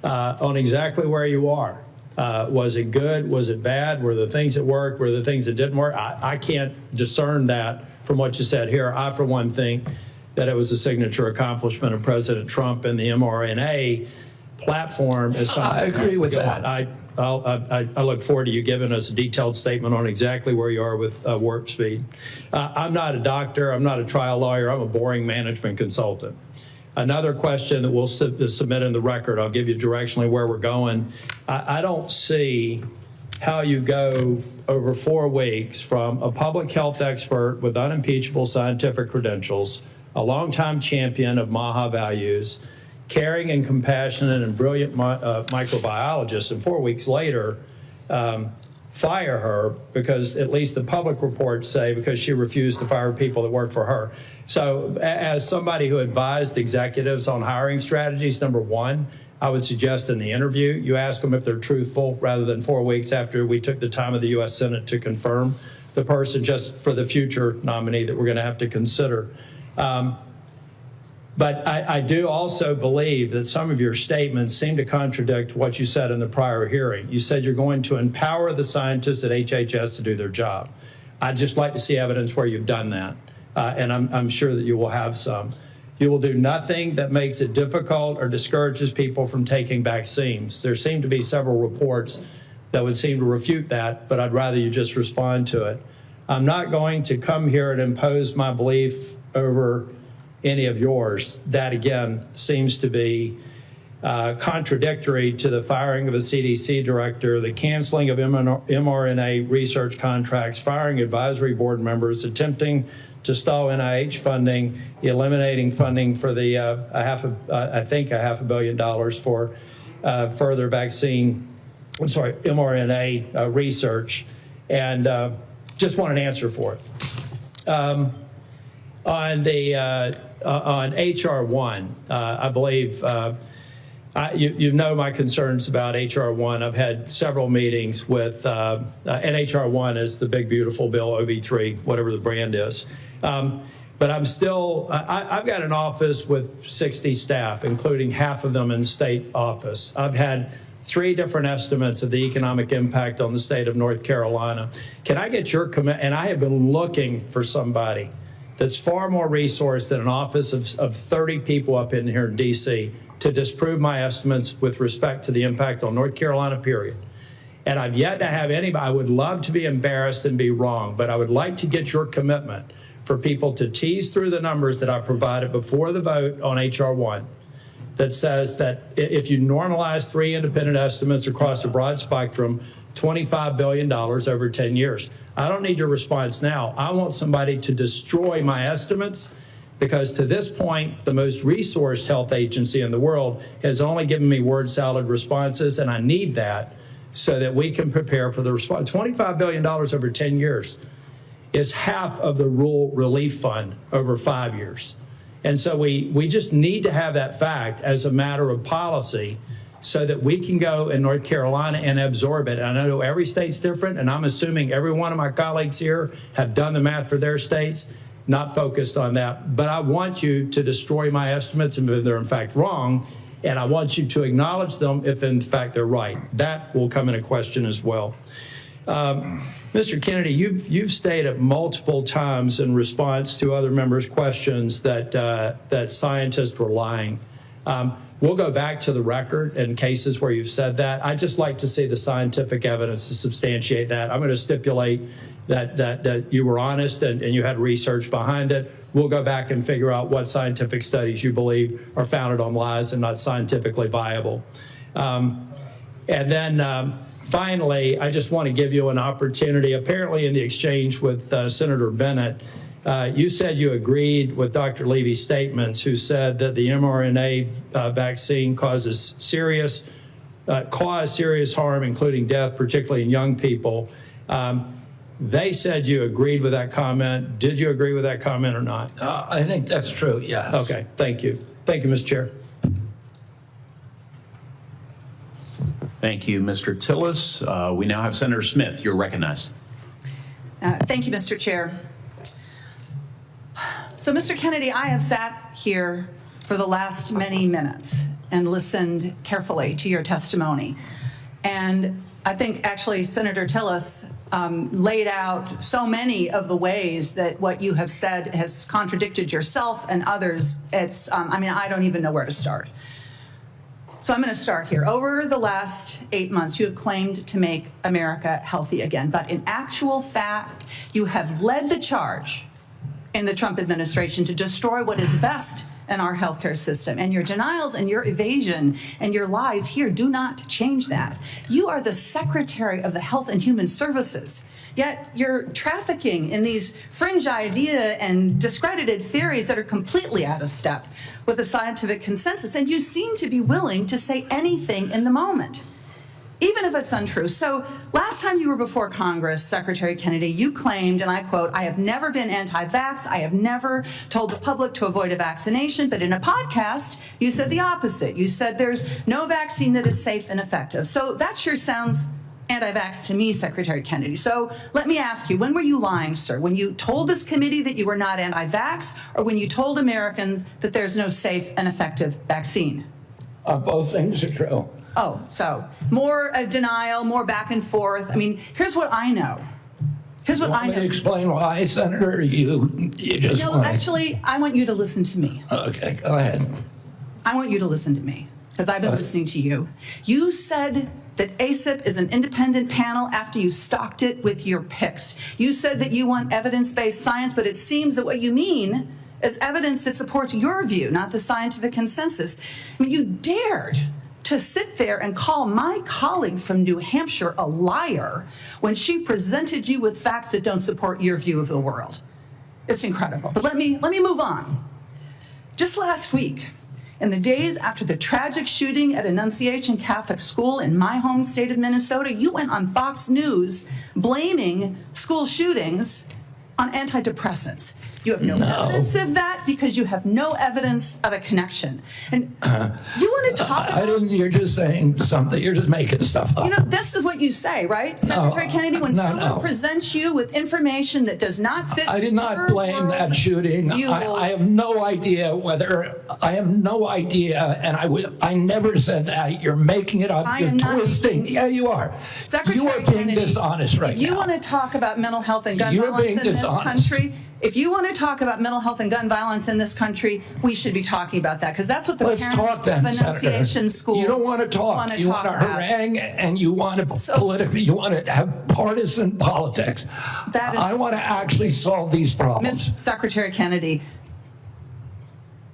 exactly where you are. Was it good? Was it bad? Were there things that worked? Were there things that didn't work? I can't discern that from what you said here. I, for one, think that it was a signature accomplishment of President Trump, and the mRNA platform is something. I agree with that. I look forward to you giving us a detailed statement on exactly where you are with warp speed. I'm not a doctor. I'm not a trial lawyer. I'm a boring management consultant. Another question that we'll submit in the record, I'll give you directionally where we're going. I don't see how you go over 4 weeks from a public health expert with unimpeachable scientific credentials, a longtime champion of MAHA values, caring and compassionate and brilliant microbiologist, and 4 weeks later, fire her because, at least the public reports say, because she refused to fire people that worked for her. So as somebody who advised executives on hiring strategies, number one, I would suggest in the interview, you ask them if they're truthful rather than 4 weeks after we took the time of the U.S. Senate to confirm the person, just for the future nominee that we're going to have to consider. But I do also believe that some of your statements seem to contradict what you said in the prior hearing. You said you're going to empower the scientists at HHS to do their job. I'd just like to see evidence where you've done that, and I'm sure that you will have some. You will do nothing that makes it difficult or discourages people from taking vaccines. There seem to be several reports that would seem to refute that, but I'd rather you just respond to it. I'm not going to come here and impose my belief over any of yours. That, again, seems to be contradictory to the firing of a CDC director, the canceling of mRNA research contracts, firing advisory board members, attempting to stall NIH funding, eliminating funding for the I think $500 million for further mRNA research, and just want an answer for it. On H.R. 1, I believe you know my concerns about H.R. 1. I've had several meetings with, and H.R. 1 is the big, beautiful bill, OB3, whatever the brand is. But I'm still, I've got an office with 60 staff, including half of them in state office. I've had 3 different estimates of the economic impact on the state of North Carolina. Can I get your commitment? And I have been looking for somebody that's far more resourced than an office of 30 people up in here in D.C. to disprove my estimates with respect to the impact on North Carolina, period. And I've yet to have anybody. I would love to be embarrassed and be wrong, but I would like to get your commitment for people to tease through the numbers that I provided before the vote on H.R. 1 that says that if you normalize 3 independent estimates across a broad spectrum, $25 billion over 10 years. I don't need your response now. I want somebody to destroy my estimates, because to this point, the most resourced health agency in the world has only given me word salad responses, and I need that so that we can prepare for the response. $25 billion over 10 years is half of the rural relief fund over 5 years. And so we just need to have that fact as a matter of policy so that we can go in North Carolina and absorb it. And I know every state's different, and I'm assuming every one of my colleagues here have done the math for their states, not focused on that. But I want you to destroy my estimates if they're in fact wrong, and I want you to acknowledge them if in fact they're right. That will come into question as well. Mr. Kennedy, you've stated multiple times in response to other members' questions that scientists were lying. We'll go back to the record in cases where you've said that. I'd just like to see the scientific evidence to substantiate that. I'm going to stipulate that you were honest and you had research behind it. We'll go back and figure out what scientific studies you believe are founded on lies and not scientifically viable. And then finally, I just want to give you an opportunity. Apparently in the exchange with Senator Bennett, you said you agreed with Dr. Levy's statements, who said that the mRNA vaccine causes serious cause serious harm, including death, particularly in young people. They said you agreed with that comment. Did you agree with that comment or not? I think that's true, yes. Okay, thank you. Thank you, Mr. Chair. Thank you, Mr. Tillis. We now have Senator Smith. You're recognized. Thank you, Mr. Chair. So, Mr. Kennedy, I have sat here for the last many minutes and listened carefully to your testimony. And I think actually Senator Tillis laid out so many of the ways that what you have said has contradicted yourself and others. It's, I mean, I don't even know where to start. So I'm going to start here. Over the last 8 months, you have claimed to make America healthy again. But in actual fact, you have led the charge in the Trump administration to destroy what is best in our healthcare system. And your denials and your evasion and your lies here do not change that. You are the Secretary of the Health and Human Services. Yet you're trafficking in these fringe idea and discredited theories that are completely out of step with the scientific consensus. And you seem to be willing to say anything in the moment, even if it's untrue. So last time you were before Congress, Secretary Kennedy, you claimed, and I quote, "I have never been anti-vax. I have never told the public to avoid a vaccination." But in a podcast, you said the opposite. You said there's no vaccine that is safe and effective. So that sure sounds anti-vax to me, Secretary Kennedy. So let me ask you, when were you lying, sir? When you told this committee that you were not anti-vax, or when you told Americans that there's no safe and effective vaccine? Both things are true. Oh, so more denial, more back and forth. I mean, here's what I know. Here's what I know. Let me explain why, Senator. You just no, actually, I want you to listen to me. Okay, go ahead. I want you to listen to me, because I've been listening to you. You said that ACIP is an independent panel after you stocked it with your picks. You said that you want evidence-based science, but it seems that what you mean is evidence that supports your view, not the scientific consensus. I mean, you dared to sit there and call my colleague from New Hampshire a liar when she presented you with facts that don't support your view of the world. It's incredible. But let me move on. Just last week, in the days after the tragic shooting at Annunciation Catholic School in my home state of Minnesota, you went on Fox News blaming school shootings on antidepressants. You have no evidence of that because you have no evidence of a connection. And you want to talk about... You're just saying something. You're just making stuff up. You know, this is what you say, right? Secretary Kennedy, when someone presents you with information that does not fit... I did not blame that shooting. I have no idea whether... I have no idea, and I never said that. You're making it up. You're twisting. Yeah, you are. Secretary you are being Kennedy, dishonest right now. If you want to talk about mental health and gun violence in this country... If you want to talk about mental health and gun violence in this country, we should be talking about that, because that's what the parents of Annunciation School You don't want to talk. You want to harangue, and you want to politically. You want to have partisan politics. I want to actually solve these problems. Secretary Kennedy,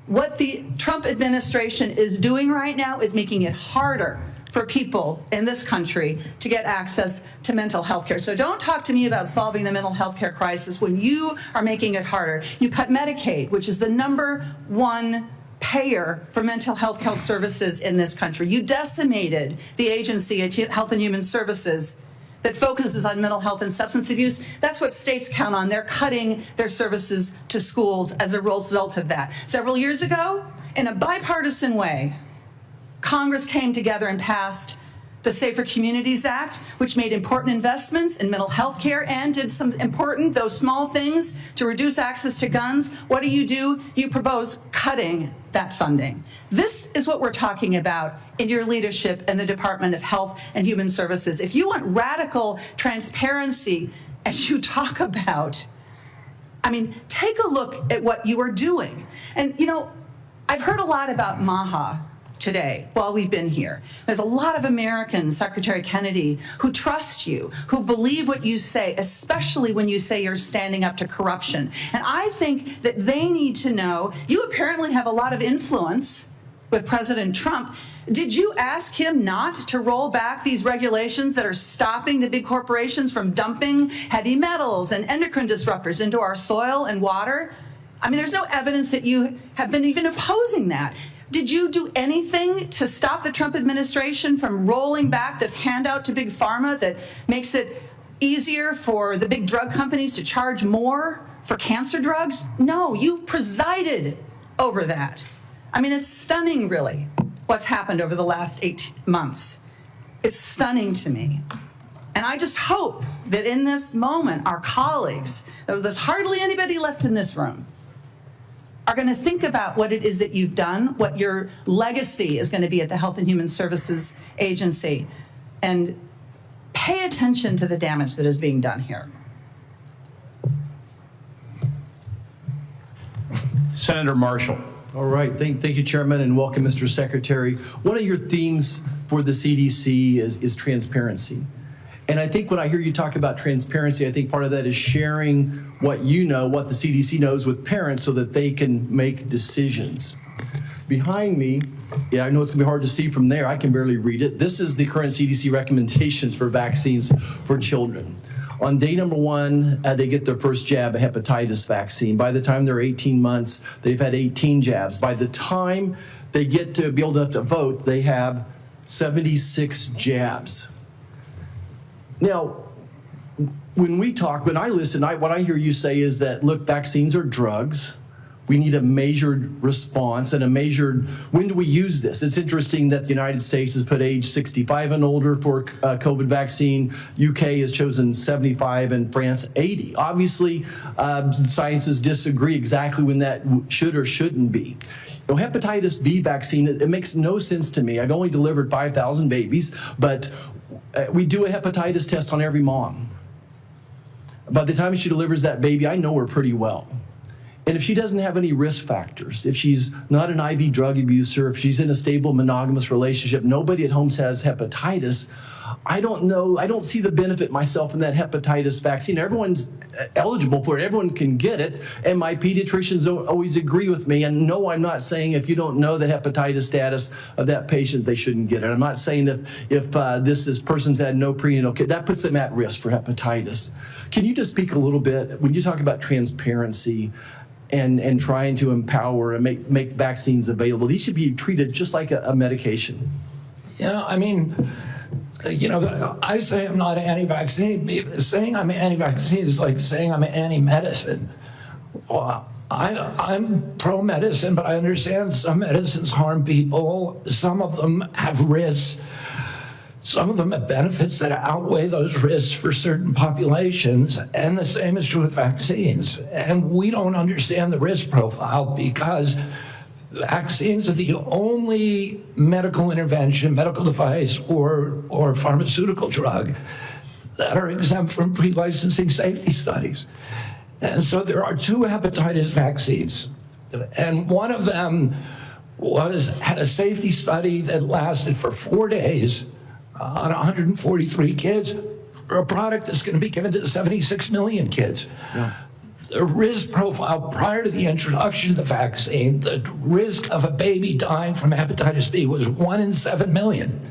what the Trump administration is doing right now is making it harder for people in this country to get access to mental health care. So don't talk to me about solving the mental health care crisis when you are making it harder. You cut Medicaid, which is the #1 payer for mental health care services in this country. You decimated the agency at Health and Human Services that focuses on mental health and substance abuse. That's what states count on. They're cutting their services to schools as a result of that. Several years ago, in a bipartisan way, Congress came together and passed the Safer Communities Act, which made important investments in mental health care and did some important, though small things, to reduce access to guns. What do? You propose cutting that funding. This is what we're talking about in your leadership in the Department of Health and Human Services. If you want radical transparency, as you talk about, I mean, take a look at what you are doing. And, you know, I've heard a lot about MAHA today while we've been here. There's a lot of Americans, Secretary Kennedy, who trust you, who believe what you say, especially when you say you're standing up to corruption. And I think that they need to know, you apparently have a lot of influence with President Trump. Did you ask him not to roll back these regulations that are stopping the big corporations from dumping heavy metals and endocrine disruptors into our soil and water? I mean, there's no evidence that you have been even opposing that. Did you do anything to stop the Trump administration from rolling back this handout to Big Pharma that makes it easier for the big drug companies to charge more for cancer drugs? No, you presided over that. I mean, it's stunning, really, what's happened over the last 8 months. It's stunning to me. And I just hope that in this moment, our colleagues, there's hardly anybody left in this room, are going to think about what it is that you've done, what your legacy is going to be at the Health and Human Services Agency, and pay attention to the damage that is being done here. Senator Marshall. All right, thank you, Chairman, and welcome, Mr. Secretary. One of your themes for the CDC is transparency. And I think when I hear you talk about transparency, I think part of that is sharing what you know, what the CDC knows with parents so that they can make decisions. Behind me, yeah, I know it's gonna be hard to see from there, I can barely read it. This is the current CDC recommendations for vaccines for children. On day number 1, they get their first jab, a hepatitis vaccine. By the time they're 18 months, they've had 18 jabs. By the time they get to be old enough to vote, they have 76 jabs. Now, when I listen, what I hear you say is that, look, vaccines are drugs. We need a measured response and a measured, when do we use this? It's interesting that the United States has put age 65 and older for COVID vaccine. UK has chosen 75 and France 80. Obviously, scientists disagree exactly when that should or shouldn't be. You know, hepatitis B vaccine, it makes no sense to me. I've only delivered 5,000 babies, but we do a hepatitis test on every mom. By the time she delivers that baby, I know her pretty well. And if she doesn't have any risk factors, if she's not an IV drug abuser, if she's in a stable monogamous relationship, nobody at home has hepatitis, I don't know, I don't see the benefit myself in that hepatitis vaccine. Everyone's eligible for it, everyone can get it, and my pediatricians don't always agree with me. And no, I'm not saying if you don't know the hepatitis status of that patient, they shouldn't get it. I'm not saying if this person's had no prenatal kid, that puts them at risk for hepatitis. Can you just speak a little bit, when you talk about transparency, and trying to empower and make vaccines available, these should be treated just like a medication? Yeah, I mean, you know, I say I'm not anti-vaccine. Saying I'm anti-vaccine is like saying I'm anti-medicine. Well, I'm pro-medicine, but I understand some medicines harm people. Some of them have risks. Some of them have benefits that outweigh those risks for certain populations, and the same is true with vaccines. And we don't understand the risk profile because vaccines are the only medical intervention, medical device, or pharmaceutical drug that are exempt from pre-licensing safety studies. And so there are 2 hepatitis vaccines, and one of them had a safety study that lasted for 4 days on 143 kids for a product that's going to be given to 76 million kids. Yeah. The risk profile prior to the introduction of the vaccine, the risk of a baby dying from hepatitis B was 1 in 7 million.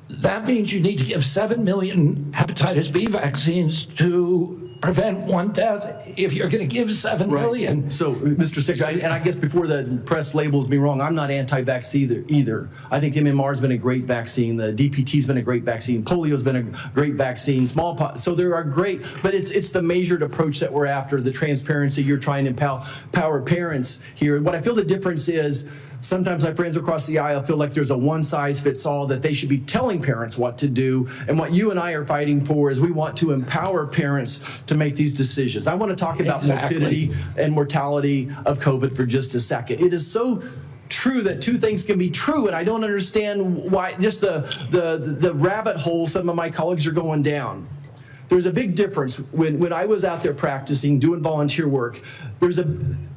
That means you need to give 7 million hepatitis B vaccines to prevent 1 death if you're going to give 7 million. Right. So, Mr. Secretary, and I guess before the press labels me wrong, I'm not anti-vaccine either. I think MMR's been a great vaccine. The DPT's been a great vaccine. Polio's been a great vaccine. Smallpox. So there are great, but it's the measured approach that we're after, the transparency. You're trying to empower parents here. What I feel the difference is, sometimes my friends across the aisle feel like there's a one-size-fits-all, that they should be telling parents what to do. And what you and I are fighting for is we want to empower parents to make these decisions. I want to talk about morbidity and mortality of COVID for just a second. It is so true that 2 things can be true, and I don't understand why, just the rabbit hole some of my colleagues are going down. There's a big difference. When I was out there practicing, doing volunteer work,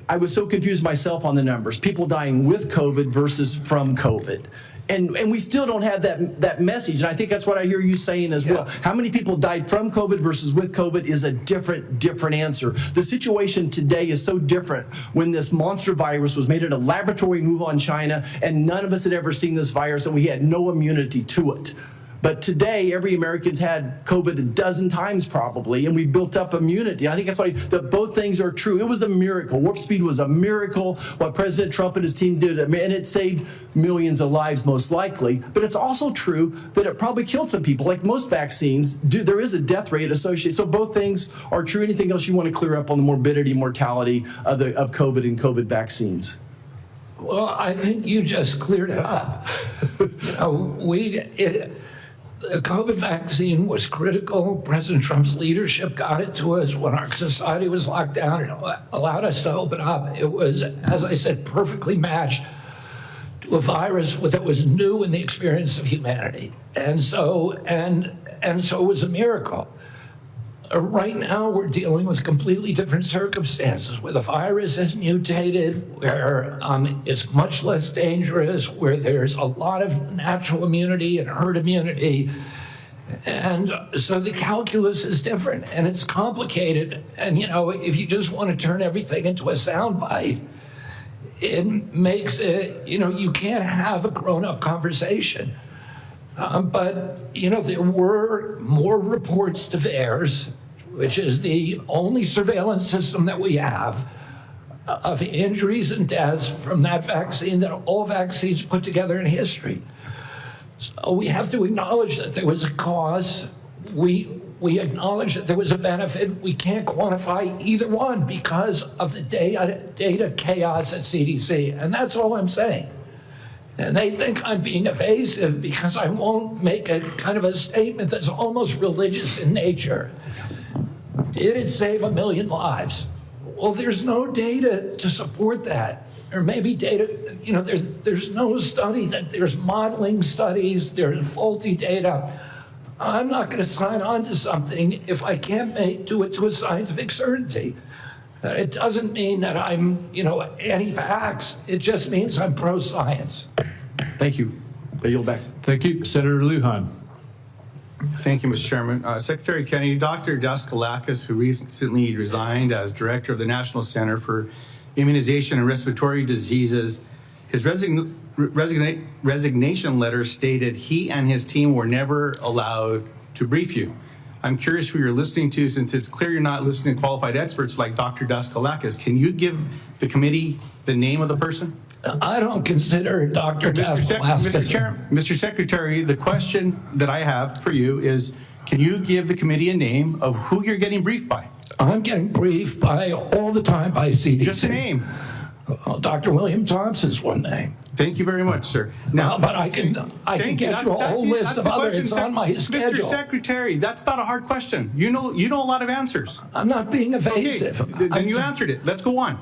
I was so confused myself on the numbers. People dying with COVID versus from COVID. And we still don't have that message. And I think that's what I hear you saying as well. How many people died from COVID versus with COVID is a different answer. The situation today is so different when this monster virus was made in a laboratory in Wuhan, China, and none of us had ever seen this virus, and we had no immunity to it. But today, every American's had COVID a dozen times probably, and we built up immunity. I think that's why that both things are true. It was a miracle. Warp speed was a miracle. What President Trump and his team did, and it saved millions of lives most likely. But it's also true that it probably killed some people. Like most vaccines do, there is a death rate associated. So both things are true. Anything else you want to clear up on the morbidity, mortality of COVID and COVID vaccines? Well, I think you just cleared it up. The COVID vaccine was critical. President Trump's leadership got it to us when our society was locked down and allowed us to open up. It was, as I said, perfectly matched to a virus that was new in the experience of humanity. And so it was a miracle. Right now, we're dealing with completely different circumstances where the virus has mutated, where it's much less dangerous, where there's a lot of natural immunity and herd immunity. And so the calculus is different and it's complicated. And, if you just want to turn everything into a soundbite, it makes it, you can't have a grown-up conversation. But there were more reports to VAERS, which is the only surveillance system that we have, of injuries and deaths from that vaccine than all vaccines put together in history. So we have to acknowledge that there was a cause. We acknowledge that there was a benefit. We can't quantify either one because of the data chaos at CDC, and that's all I'm saying. And they think I'm being evasive because I won't make a kind of a statement that's almost religious in nature. Did it save 1 million lives? Well, there's no data to support that. Or maybe data, there's no study that there's modeling studies, there's faulty data. I'm not going to sign on to something if I can't do it to a scientific certainty. It doesn't mean that I'm, anti-vax. It just means I'm pro-science. Thank you. I yield back. Thank you. Senator Lujan. Thank you, Mr. Chairman. Secretary Kennedy, Dr. Daskalakis, who recently resigned as director of the National Center for Immunization and Respiratory Diseases, his resignation letter stated he and his team were never allowed to brief you. I'm curious who you're listening to, since it's clear you're not listening to qualified experts like Dr. Daskalakis. Can you give the committee the name of the person? I don't consider Dr. Daskalakis. Mr. Secretary, the question that I have for you is, can you give the committee a name of who you're getting briefed by? I'm getting briefed all the time by CDC. Just a name. Dr. William Thompson's one name. Thank you very much, sir. Now, but I can get you a whole list of others. It's on my schedule. Mr. Secretary, that's not a hard question. You know a lot of answers. I'm not being evasive. Okay, then you answered it. Let's go on.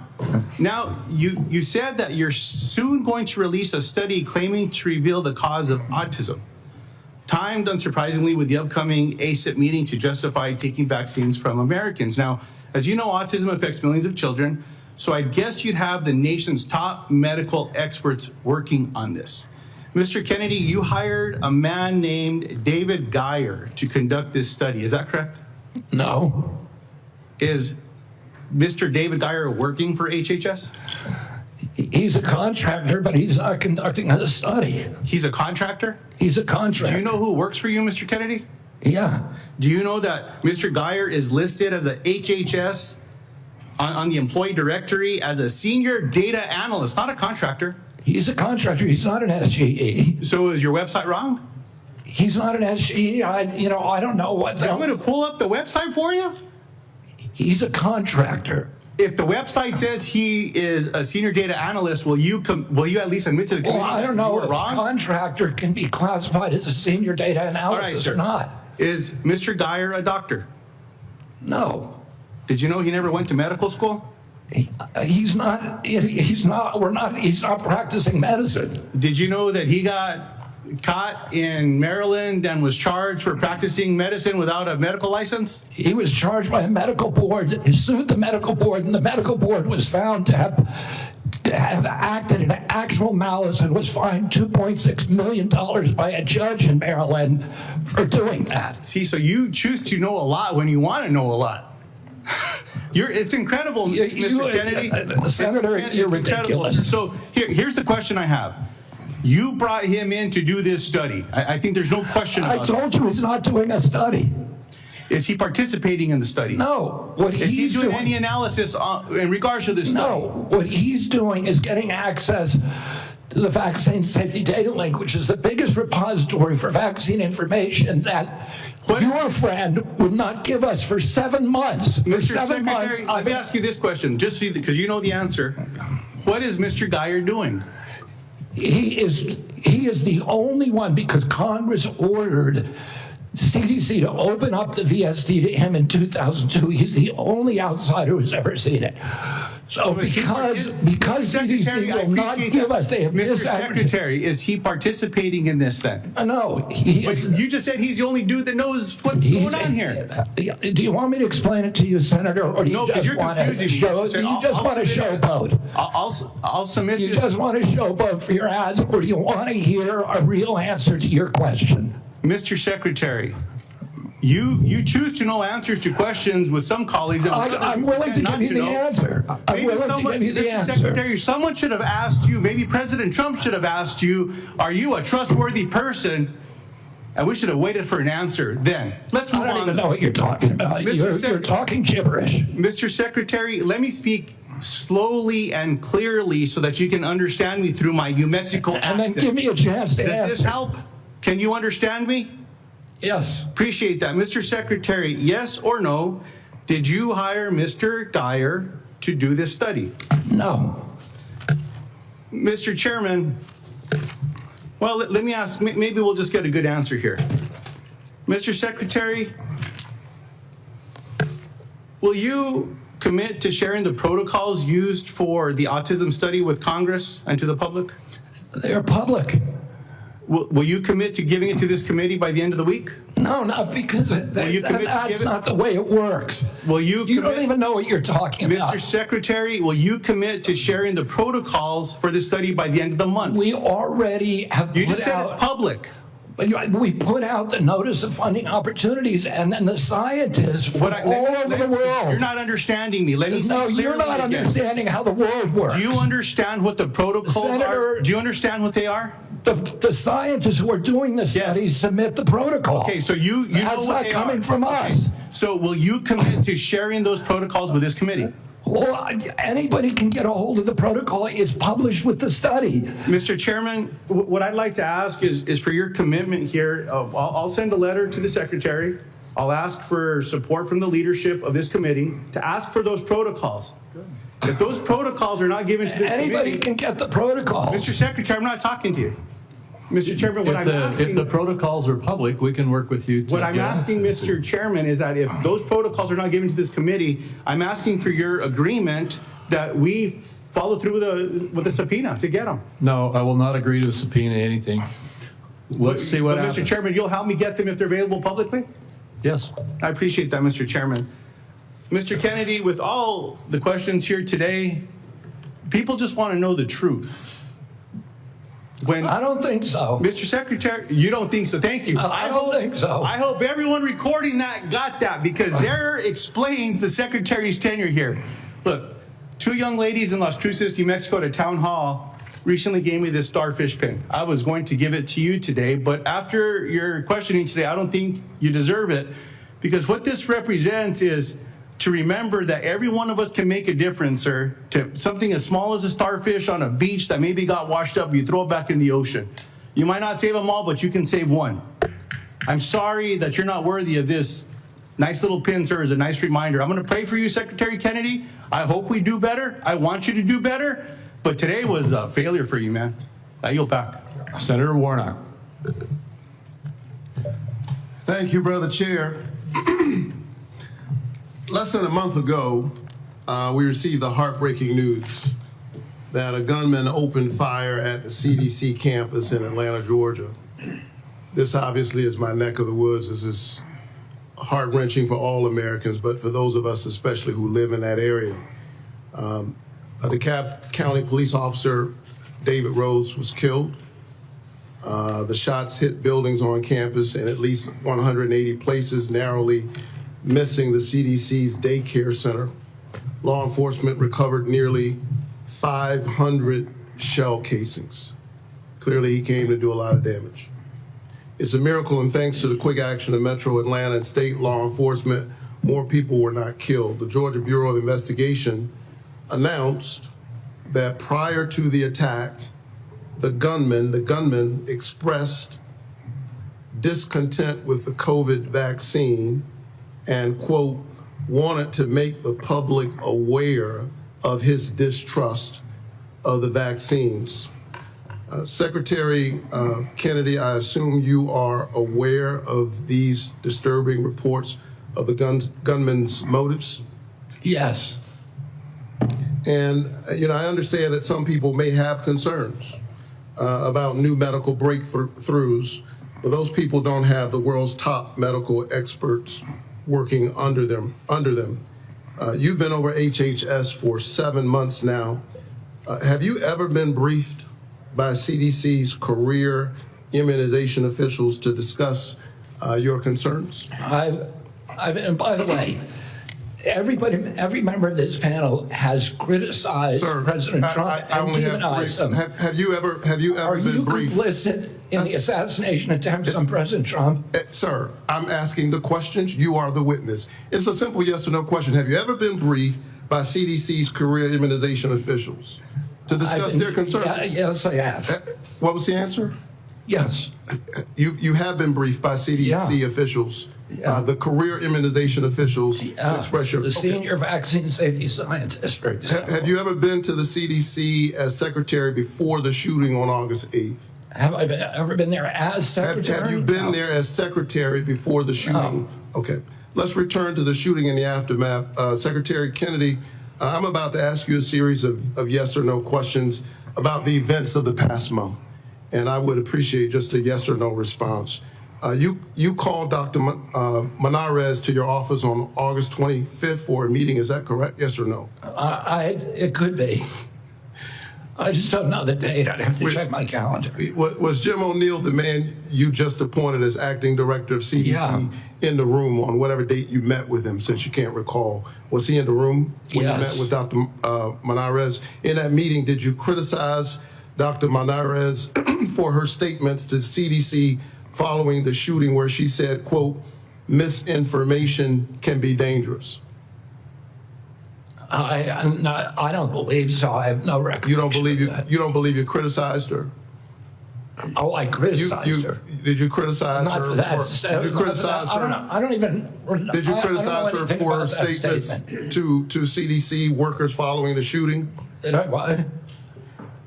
Now, you said that you're soon going to release a study claiming to reveal the cause of autism, timed unsurprisingly with the upcoming ACIP meeting to justify taking vaccines from Americans. Now, as you know, autism affects millions of children. So I guess you'd have the nation's top medical experts working on this. Mr. Kennedy, you hired a man named David Geyer to conduct this study. Is that correct? No. Is Mr. David Geyer working for HHS? He's a contractor, but he's not conducting a study. He's a contractor? He's a contractor. Do you know who works for you, Mr. Kennedy? Yeah. Do you know that Mr. Geyer is listed as a HHS on the employee directory as a senior data analyst, not a contractor? He's a contractor. He's not an SGE. So is your website wrong? He's not an SGE. I don't know what. I'm going to pull up the website for you. He's a contractor. If the website says he is a senior data analyst, will you at least admit to the committee? Well, I don't know if wrong? a contractor can be classified as a senior data analyst or not. Is Mr. Geyer a doctor? No. Did you know he never went to medical school? He's not practicing medicine. Did you know that he got caught in Maryland and was charged for practicing medicine without a medical license? He was charged by a medical board. He sued the medical board, and the medical board was found to have acted in actual malice and was fined $2.6 million by a judge in Maryland for doing that. See, so you choose to know a lot when you want to know a lot. It's incredible, Mr. Kennedy. Senator, you're ridiculous. So here's the question I have. You brought him in to do this study. I think there's no question about it. I told you he's not doing a study. Is he participating in the study? No. Is he doing any analysis in regards to this study? No. What he's doing is getting access to the Vaccine Safety Data Link, which is the biggest repository for vaccine information that your friend would not give us for 7 months. For Mr. 7 months. Secretary, let me ask you this question, just because you know the answer. What is Mr. Geyer doing? He is the only one, because Congress ordered CDC to open up the VSD to him in 2002. He's the only outsider who's ever seen it. So because CDC will not give us, they have Mr. Secretary, is he participating in this then? No. But you just said he's the only dude that knows what's going on here. Do you want me to explain it to you, Senator, or do you just want to showboat? I'll submit this. You just want to showboat for your ads, or do you want to hear a real answer to your question? Mr. Secretary, you choose to know answers to questions with some colleagues. And I'm willing to give you the answer. I'm willing to give you the answer. Mr. Secretary, someone should have asked you, maybe President Trump should have asked you, are you a trustworthy person? And we should have waited for an answer then. Let's move on. I don't even know what you're talking about. You're talking gibberish. Mr. Secretary, let me speak slowly and clearly so that you can understand me through my New Mexico accent. And then give me a chance to answer. Does this help? Can you understand me? Yes. Appreciate that. Mr. Secretary, yes or no, did you hire Mr. Geyer to do this study? No. Mr. Chairman, well, let me ask, maybe we'll just get a good answer here. Mr. Secretary, will you commit to sharing the protocols used for the autism study with Congress and to the public? They're public. Will you commit to giving it to this committee by the end of the week? No, not because that's not the way it works. Will you? You don't even know what you're talking about. Mr. Secretary, will you commit to sharing the protocols for this study by the end of the month? We already have. You just said it's public. We put out the notice of funding opportunities, and then the scientists from all over the world. You're not understanding me. Let me say clearly you're not understanding how the world works. Do you understand what the protocols are? Do you understand what they are? The scientists who are doing the studies submit the protocol. Okay, so you know what they are. That's not coming from us. So will you commit to sharing those protocols with this committee? Well, anybody can get a hold of the protocol. It's published with the study. Mr. Chairman, what I'd like to ask is for your commitment here. I'll send a letter to the Secretary. I'll ask for support from the leadership of this committee to ask for those protocols. If those protocols are not given to this committee, anybody can get the protocols. Mr. Secretary, I'm not talking to you. Mr. Chairman, if the protocols are public, we can work with you. What I'm asking, Mr. Chairman, is that if those protocols are not given to this committee, I'm asking for your agreement that we follow through with the subpoena to get them. No, I will not agree to subpoena anything. Let's see what happens. Mr. Chairman, you'll help me get them if they're available publicly? Yes. I appreciate that, Mr. Chairman. Mr. Kennedy, with all the questions here today, people just want to know the truth. I don't think so. Mr. Secretary, you don't think so. Thank you. I don't think so. I hope everyone recording that got that, because there explains the Secretary's tenure here. Look, 2 young ladies in Las Cruces, New Mexico at a town hall recently gave me this starfish pin. I was going to give it to you today, but after your questioning today, I don't think you deserve it, because what this represents is to remember that every one of us can make a difference, sir, to something as small as a starfish on a beach that maybe got washed up, you throw it back in the ocean. You might not save them all, but you can save one. I'm sorry that you're not worthy of this nice little pin, sir, as a nice reminder. I'm going to pray for you, Secretary Kennedy. I hope we do better. I want you to do better. But today was a failure for you, man. I yield back. Senator Warnock. Thank you, Brother Chair. Less than a month ago, we received the heartbreaking news that a gunman opened fire at the CDC campus in Atlanta, Georgia. This obviously is my neck of the woods. This is heart-wrenching for all Americans, but for those of us especially who live in that area. A DeKalb County police officer, David Rhodes, was killed. The shots hit buildings on campus in at least 180 places, narrowly missing the CDC's daycare center. Law enforcement recovered nearly 500 shell casings. Clearly, he came to do a lot of damage. It's a miracle, and thanks to the quick action of Metro Atlanta and state law enforcement, more people were not killed. The Georgia Bureau of Investigation announced that prior to the attack, the gunman expressed discontent with the COVID vaccine and, quote, wanted to make the public aware of his distrust of the vaccines. Secretary Kennedy, I assume you are aware of these disturbing reports of the gunman's motives? Yes. And, I understand that some people may have concerns about new medical breakthroughs, but those people don't have the world's top medical experts working under them. You've been over HHS for 7 months now. Have you ever been briefed by CDC's career immunization officials to discuss your concerns? And by the way, every member of this panel has criticized President Trump and demonized him. Have you ever been briefed? Are you complicit in the assassination attempts on President Trump? Sir, I'm asking the questions. You are the witness. It's a simple yes or no question. Have you ever been briefed by CDC's career immunization officials to discuss their concerns? Yes, I have. What was the answer? Yes. You have been briefed by CDC officials, the career immunization officials, to express your... The senior vaccine safety scientist, for example. Have you ever been to the CDC as secretary before the shooting on August 8th? Have I ever been there as secretary? Have you been there as secretary before the shooting? No. Okay. Let's return to the shooting and the aftermath. Secretary Kennedy, I'm about to ask you a series of yes or no questions about the events of the past month, and I would appreciate just a yes or no response. You called Dr. Manarez to your office on August 25th for a meeting. Is that correct? Yes or no? It could be. I just don't know the date. I'd have to check my calendar. Was Jim O'Neill the man you just appointed as acting director of CDC in the room on whatever date you met with him, since you can't recall? Was he in the room when you met with Dr. Manarez? In that meeting, did you criticize Dr. Manarez for her statements to CDC following the shooting where she said, quote, misinformation can be dangerous? I don't believe so. I have no record. You don't believe you criticized her? Oh, I criticized her. Did you criticize Not her? For that. Did you criticize her? I don't even. Did you criticize her for her statements to CDC workers following the shooting? Did I what?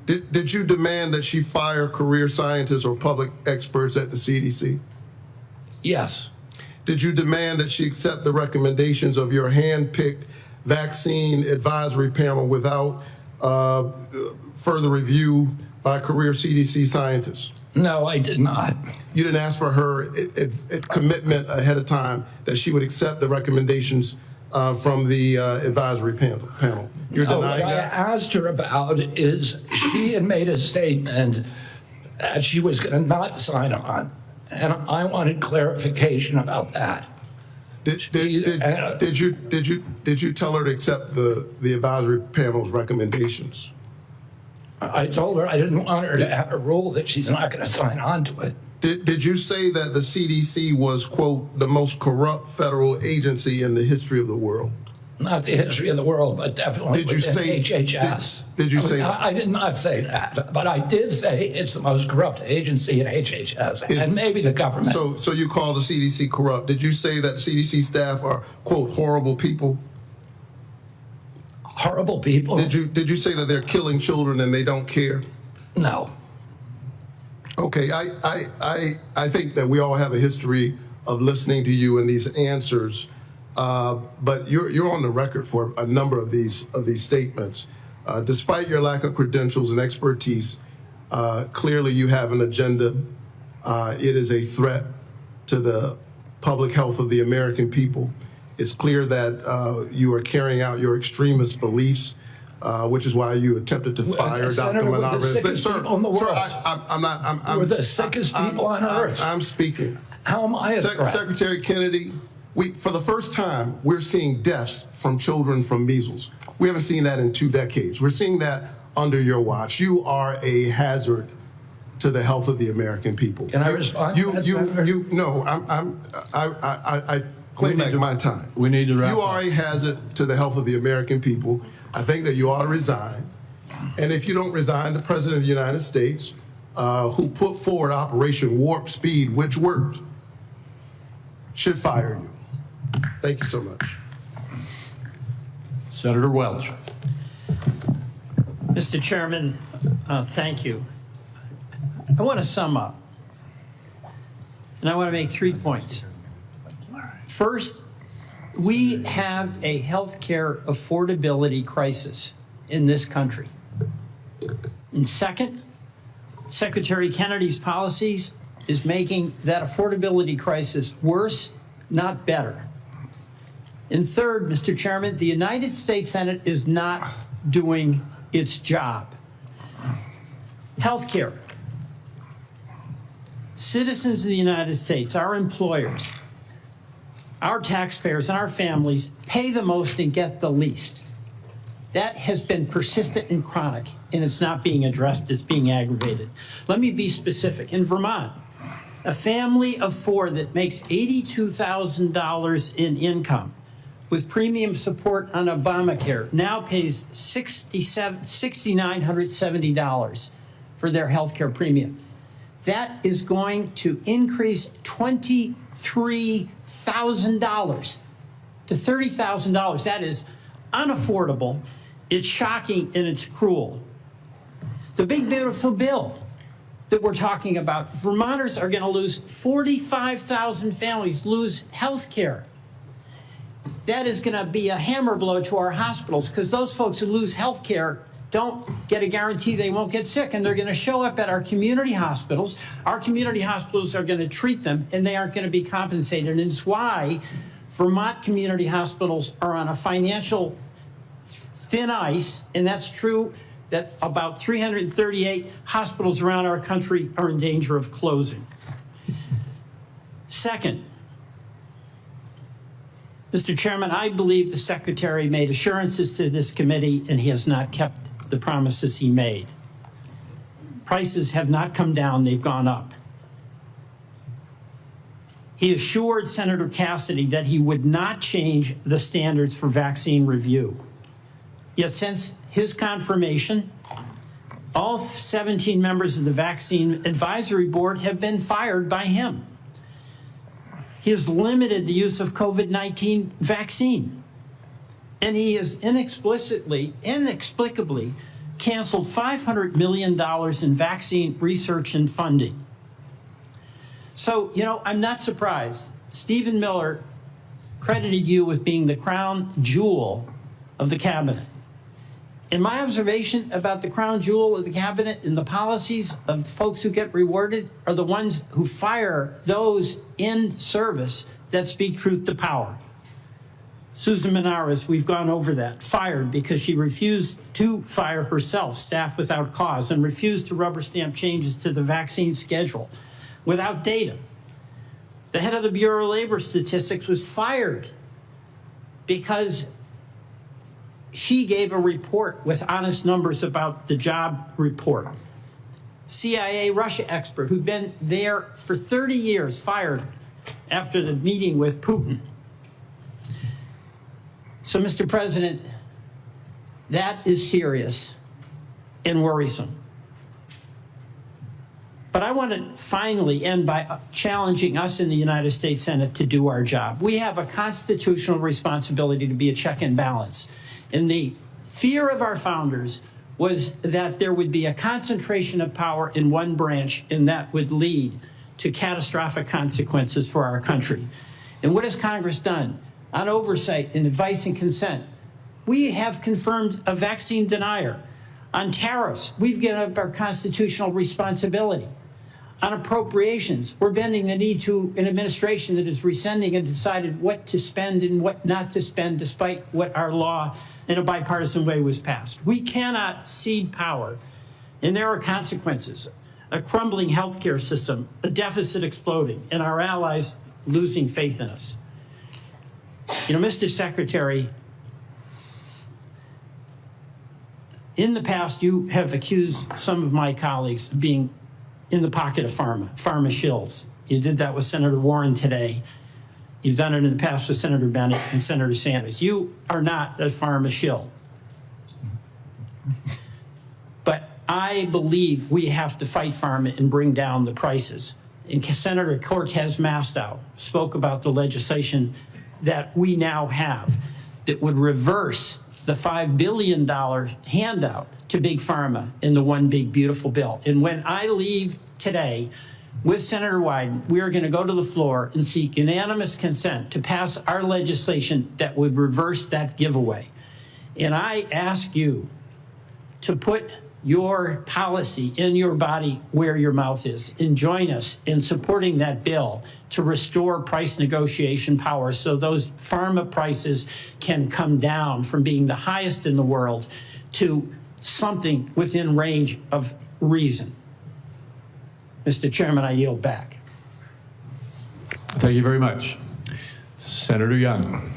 Did you demand that she fire career scientists or public experts at the CDC? Yes. Did you demand that she accept the recommendations of your hand-picked vaccine advisory panel without further review by career CDC scientists? No, I did not. You didn't ask for her commitment ahead of time that she would accept the recommendations from the advisory panel? You're denying what that? I asked her about is she had made a statement that she was going to not sign on, and I wanted clarification about that. Did you tell her to accept the advisory panel's recommendations? I told her I didn't want her to have a rule that she's not going to sign on to it. Did you say that the CDC was, quote, the most corrupt federal agency in the history of the world? Not the history of the world, but definitely within HHS. Did you say that? I did not say that, but I did say it's the most corrupt agency in HHS, and maybe the government. So you call the CDC corrupt. Did you say that CDC staff are, quote, horrible people? Horrible people? Did you say that they're killing children and they don't care? No. Okay, I think that we all have a history of listening to you and these answers, but you're on the record for a number of these statements. Despite your lack of credentials and expertise, clearly you have an agenda. It is a threat to the public health of the American people. It's clear that you are carrying out your extremist beliefs, which is why you attempted to fire Dr. Manarez. We're the sickest people in the world. We're the sickest people on earth. I'm speaking. How am I a threat? Secretary Kennedy, for the first time, we're seeing deaths from children from measles. We haven't seen that in 2 decades. We're seeing that under your watch. You are a hazard to the health of the American people. Can I respond? I claim back my time. We need to wrap You up. are a hazard to the health of the American people. I think that you ought to resign. And if you don't resign, the President of the United States, who put forward Operation Warp Speed, which worked, should fire you. Thank you so much. Senator Welch. Mr. Chairman, thank you. I want to sum up, and I want to make 3 points. First, we have a healthcare affordability crisis in this country. And second, Secretary Kennedy's policies is making that affordability crisis worse, not better. And third, Mr. Chairman, the United States Senate is not doing its job. Healthcare. Citizens of the United States, our employers, our taxpayers, and our families pay the most and get the least. That has been persistent and chronic, and it's not being addressed, it's being aggravated. Let me be specific. In Vermont, a family of 4 that makes $82,000 in income with premium support on Obamacare now pays $6,970 for their health care premium. That is going to increase $23,000 to $30,000. That is unaffordable, it's shocking, and it's cruel. The big beautiful bill that we're talking about, Vermonters are going to lose 45,000 families lose health care. That is going to be a hammer blow to our hospitals, because those folks who lose health care don't get a guarantee they won't get sick, and they're going to show up at our community hospitals. Our community hospitals are going to treat them, and they aren't going to be compensated. And it's why Vermont community hospitals are on a financial thin ice, and that's true that about 338 hospitals around our country are in danger of closing. Second, Mr. Chairman, I believe the Secretary made assurances to this committee, and he has not kept the promises he made. Prices have not come down, they've gone up. He assured Senator Cassidy that he would not change the standards for vaccine review. Yet since his confirmation, all 17 members of the Vaccine Advisory Board have been fired by him. He has limited the use of COVID-19 vaccine. And he has inexplicably canceled $500 million in vaccine research and funding. So, you know, I'm not surprised. Stephen Miller credited you with being the crown jewel of the cabinet. And my observation about the crown jewel of the cabinet and the policies of folks who get rewarded are the ones who fire those in service that speak truth to power. Susan Menares, we've gone over that, fired because she refused to fire herself, staff without cause, and refused to rubber stamp changes to the vaccine schedule without data. The head of the Bureau of Labor Statistics was fired because she gave a report with honest numbers about the job report. CIA Russia expert who'd been there for 30 years, fired after the meeting with Putin. So, Mr. President, that is serious and worrisome. But I want to finally end by challenging us in the United States Senate to do our job. We have a constitutional responsibility to be a check and balance. And the fear of our founders was that there would be a concentration of power in one branch, and that would lead to catastrophic consequences for our country. And what has Congress done? On oversight and advice and consent, we have confirmed a vaccine denier. On tariffs, we've given up our constitutional responsibility. On appropriations, we're bending the knee to an administration that is rescinding and decided what to spend and what not to spend, despite what our law in a bipartisan way was passed. We cannot cede power, and there are consequences. A crumbling healthcare system, a deficit exploding, and our allies losing faith in us. You know, Mr. Secretary, in the past, you have accused some of my colleagues of being in the pocket of pharma shills. You did that with Senator Warren today. You've done it in the past with Senator Bennett and Senator Sanders. You are not a pharma shill. But I believe we have to fight pharma and bring down the prices. And Senator Cortez Masto spoke about the legislation that we now have that would reverse the $5 billion handout to big pharma in the one big beautiful bill. And when I leave today with Senator Wyden, we are going to go to the floor and seek unanimous consent to pass our legislation that would reverse that giveaway. And I ask you to put your policy in your body where your mouth is, and join us in supporting that bill to restore price negotiation power so those pharma prices can come down from being the highest in the world to something within range of reason. Mr. Chairman, I yield back. Thank you very much. Senator Young.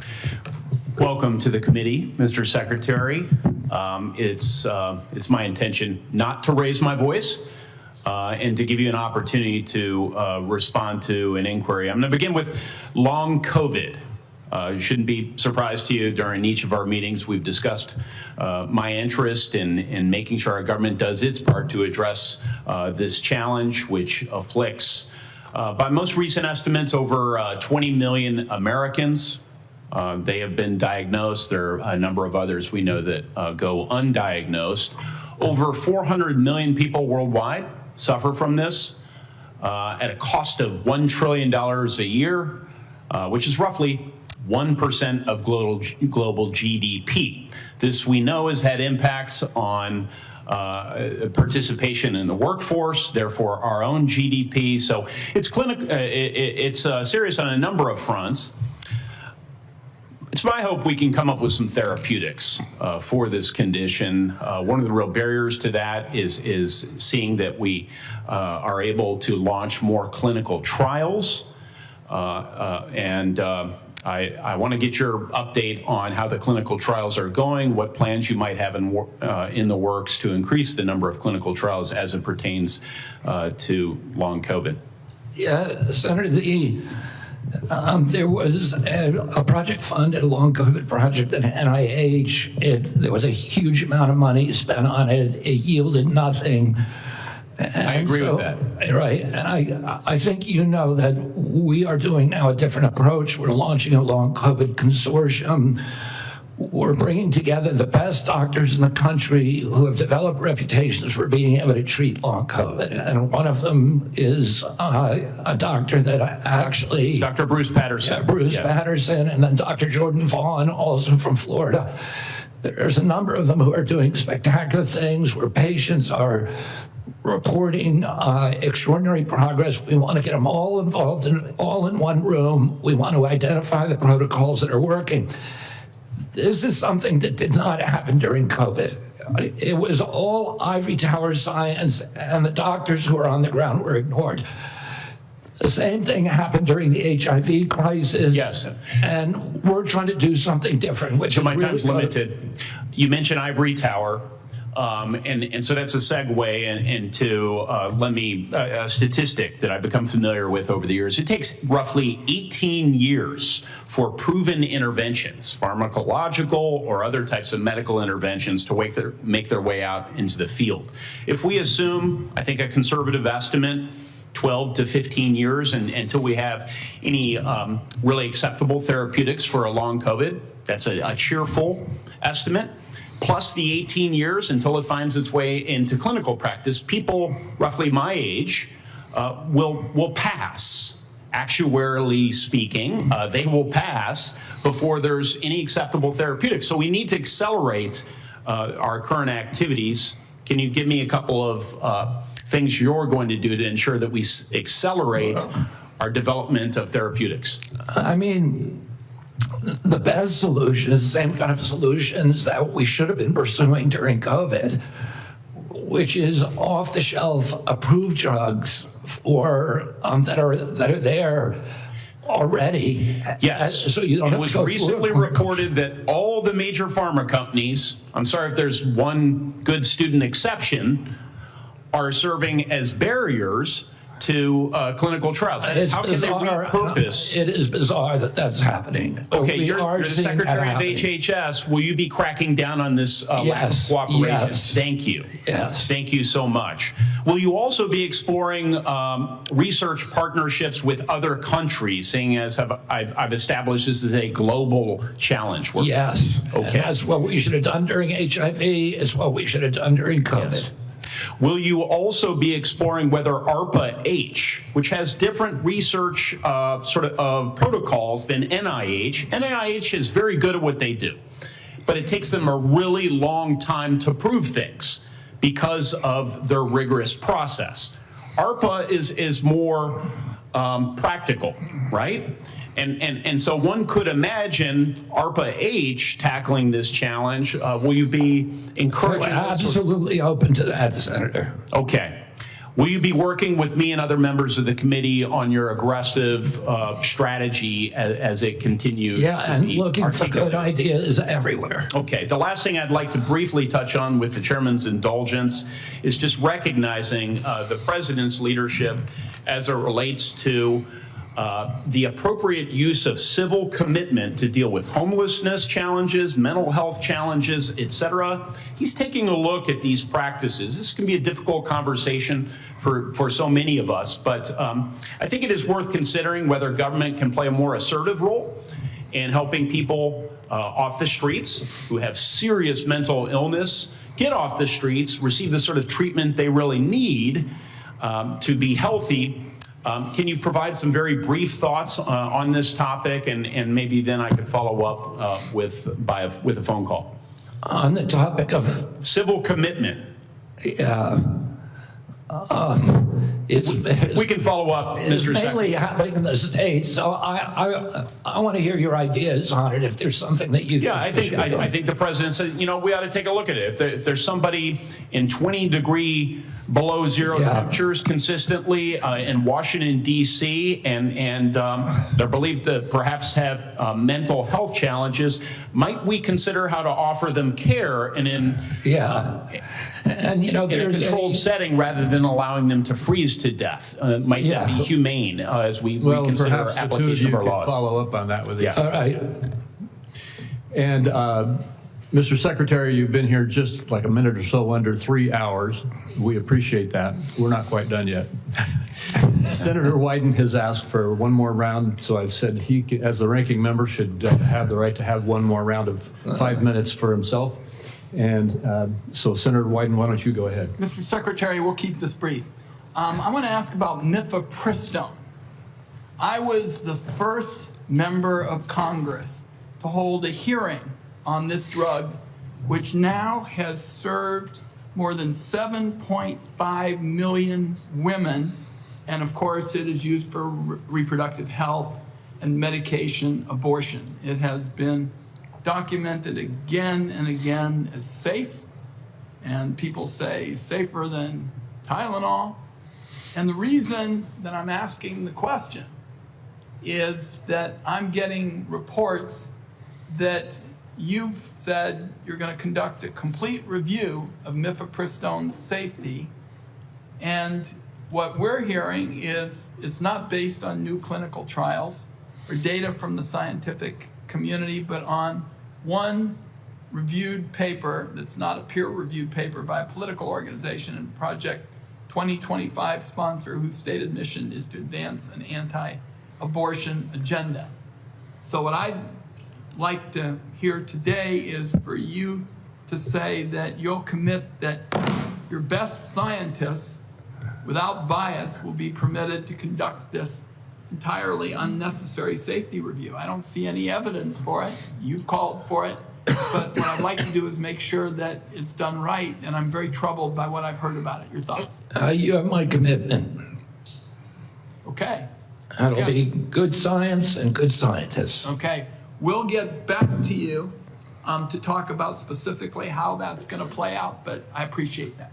Welcome to the committee, Mr. Secretary. It's my intention not to raise my voice and to give you an opportunity to respond to an inquiry. I'm going to begin with long COVID. It shouldn't be a surprise to you. During each of our meetings, we've discussed my interest in making sure our government does its part to address this challenge, which afflicts, by most recent estimates, over 20 million Americans. They have been diagnosed. There are a number of others we know that go undiagnosed. Over 400 million people worldwide suffer from this at a cost of $1 trillion a year, which is roughly 1% of global GDP. This, we know, has had impacts on participation in the workforce, therefore our own GDP. So it's serious on a number of fronts. It's my hope we can come up with some therapeutics for this condition. One of the real barriers to that is seeing that we are able to launch more clinical trials. I want to get your update on how the clinical trials are going, what plans you might have in the works to increase the number of clinical trials as it pertains to long COVID. Yeah, Senator, there was a project funded, a long COVID project at NIH. There was a huge amount of money spent on it. It yielded nothing. And I agree with that. Right, and I think you know that we are doing now a different approach. We're launching a long COVID consortium. We're bringing together the best doctors in the country who have developed reputations for being able to treat long COVID. And one of them is a doctor that actually... Dr. Bruce Patterson. Yeah, Bruce Patterson, and then Dr. Jordan Vaughn, also from Florida. There's a number of them who are doing spectacular things where patients are reporting extraordinary progress. We want to get them all involved all in one room. We want to identify the protocols that are working. This is something that did not happen during COVID. It was all ivory tower science, and the doctors who are on the ground were ignored. The same thing happened during the HIV crisis. Yes. And we're trying to do something different, which so is my really time's limited. You mentioned ivory tower. And so that's a segue into a statistic that I've become familiar with over the years. It takes roughly 18 years for proven interventions, pharmacological or other types of medical interventions, to make their way out into the field. If we assume, I think a conservative estimate, 12 to 15 years until we have any really acceptable therapeutics for a long COVID, that's a cheerful estimate. Plus the 18 years until it finds its way into clinical practice, people roughly my age will pass. Actuarially speaking, they will pass before there's any acceptable therapeutic. So we need to accelerate our current activities. Can you give me a couple of things you're going to do to ensure that we accelerate our development of therapeutics? I mean, the best solution is the same kind of solutions that we should have been pursuing during COVID, which is off-the-shelf approved drugs for that are there already. Yes. So you don't it was recently reported that all the major pharma companies, I'm sorry if there's one good student exception, are serving as barriers to clinical trials. It's How can bizarre. they repurpose? It is bizarre that that's happening. Okay, We you're are the seeing that Secretary of happening. HHS. Will you be cracking down on this lack of Yes, cooperation? yes. Thank you. Yes. Thank you so much. Will you also be exploring research partnerships with other countries, seeing as I've established this is a global challenge? Yes. Okay. And that's what we should have done during HIV. It's what we should have done during COVID. Yes. Will you also be exploring whether ARPA-H, which has different research protocols than NIH, NIH is very good at what they do, but it takes them a really long time to prove things because of their rigorous process. ARPA is more practical, right? And so one could imagine ARPA-H tackling this challenge. Will you be encouraging? We're absolutely open to that, Senator. Okay. Will you be working with me and other members of the committee on your aggressive strategy as it continues? Yeah, to and be looking for good articulated? ideas everywhere. Okay, the last thing I'd like to briefly touch on with the chairman's indulgence is just recognizing the president's leadership as it relates to the appropriate use of civil commitment to deal with homelessness challenges, mental health challenges, et cetera. He's taking a look at these practices. This can be a difficult conversation for so many of us, but I think it is worth considering whether government can play a more assertive role in helping people off the streets who have serious mental illness get off the streets, receive the sort of treatment they really need to be healthy. Can you provide some very brief thoughts on this topic, and maybe then I could follow up with a phone call? On the topic of civil commitment. Yeah. We can follow up, Mr. It's mainly Secretary. happening in the States, so I want to hear your ideas on it if there's something that you Yeah, I think the president said, you know, we ought to take a look at it. If there's somebody in 20-degree below zero temperatures consistently in Washington, D.C., and they're believed to perhaps have mental health challenges, might we consider how to offer them care and in and you know, in a there's controlled setting rather than allowing them to freeze to death? Might that be humane as we reconsider perhaps application of our could laws? follow up on that with you. All right. And Mr. Secretary, you've been here just like a minute or so under 3 hours. We appreciate that. We're not quite done yet. Senator Wyden has asked for one more round, so I said he, as the ranking member, should have the right to have one more round of 5 minutes for himself. And so, Senator Wyden, why don't you go ahead? Mr. Secretary, we'll keep this brief. I want to ask about mifepristone. I was the first member of Congress to hold a hearing on this drug, which now has served more than 7.5 million women. And of course, it is used for reproductive health and medication abortion. It has been documented again and again as safe, and people say safer than Tylenol. And the reason that I'm asking the question is that I'm getting reports that you've said you're going to conduct a complete review of mifepristone's safety, and what we're hearing is it's not based on new clinical trials or data from the scientific community, but on one reviewed paper that's not a peer-reviewed paper by a political organization and Project 2025 sponsor whose stated mission is to advance an anti-abortion agenda. So what I'd like to hear today is for you to say that you'll commit that your best scientists, without bias, will be permitted to conduct this entirely unnecessary safety review. I don't see any evidence for it. You've called for it. But what I'd like to do is make sure that it's done right, and I'm very troubled by what I've heard about it. Your thoughts? You have my commitment. Okay. That'll be good science and good scientists. Okay. We'll get back to you to talk about specifically how that's going to play out, but I appreciate that.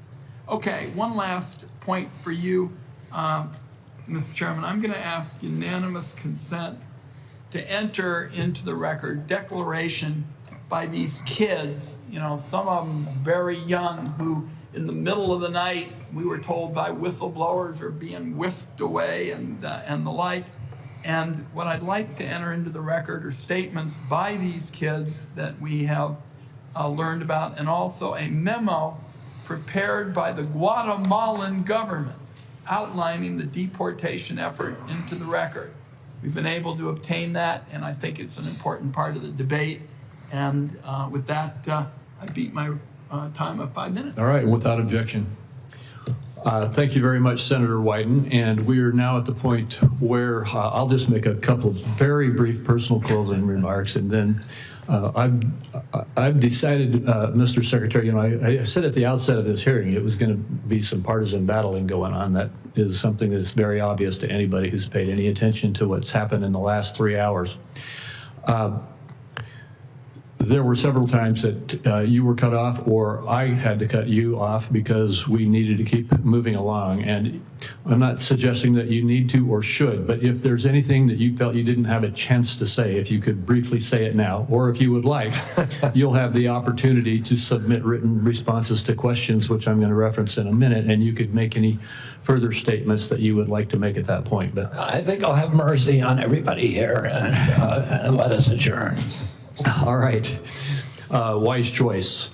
Okay, one last point for you, Mr. Chairman. I'm going to ask unanimous consent to enter into the record declaration by these kids, you know, some of them very young, who in the middle of the night, we were told by whistleblowers are being whisked away and the like. And what I'd like to enter into the record are statements by these kids that we have learned about, and also a memo prepared by the Guatemalan government outlining the deportation effort into the record. We've been able to obtain that, and I think it's an important part of the debate. And with that, I beat my time of 5 minutes. All right, without objection. Thank you very much, Senator Wyden. And we are now at the point where I'll just make a couple of very brief personal closing remarks, and then I've decided, Mr. Secretary, you know, I said at the outset of this hearing it was going to be some partisan battling going on. That is something that's very obvious to anybody who's paid any attention to what's happened in the last 3 hours. There were several times that you were cut off, or I had to cut you off because we needed to keep moving along. And I'm not suggesting that you need to or should, but if there's anything that you felt you didn't have a chance to say, if you could briefly say it now, or if you would like, you'll have the opportunity to submit written responses to questions, which I'm going to reference in a minute, and you could make any further statements that you would like to make at that point. But I think I'll have mercy on everybody here and let us adjourn. All right. Wise choice.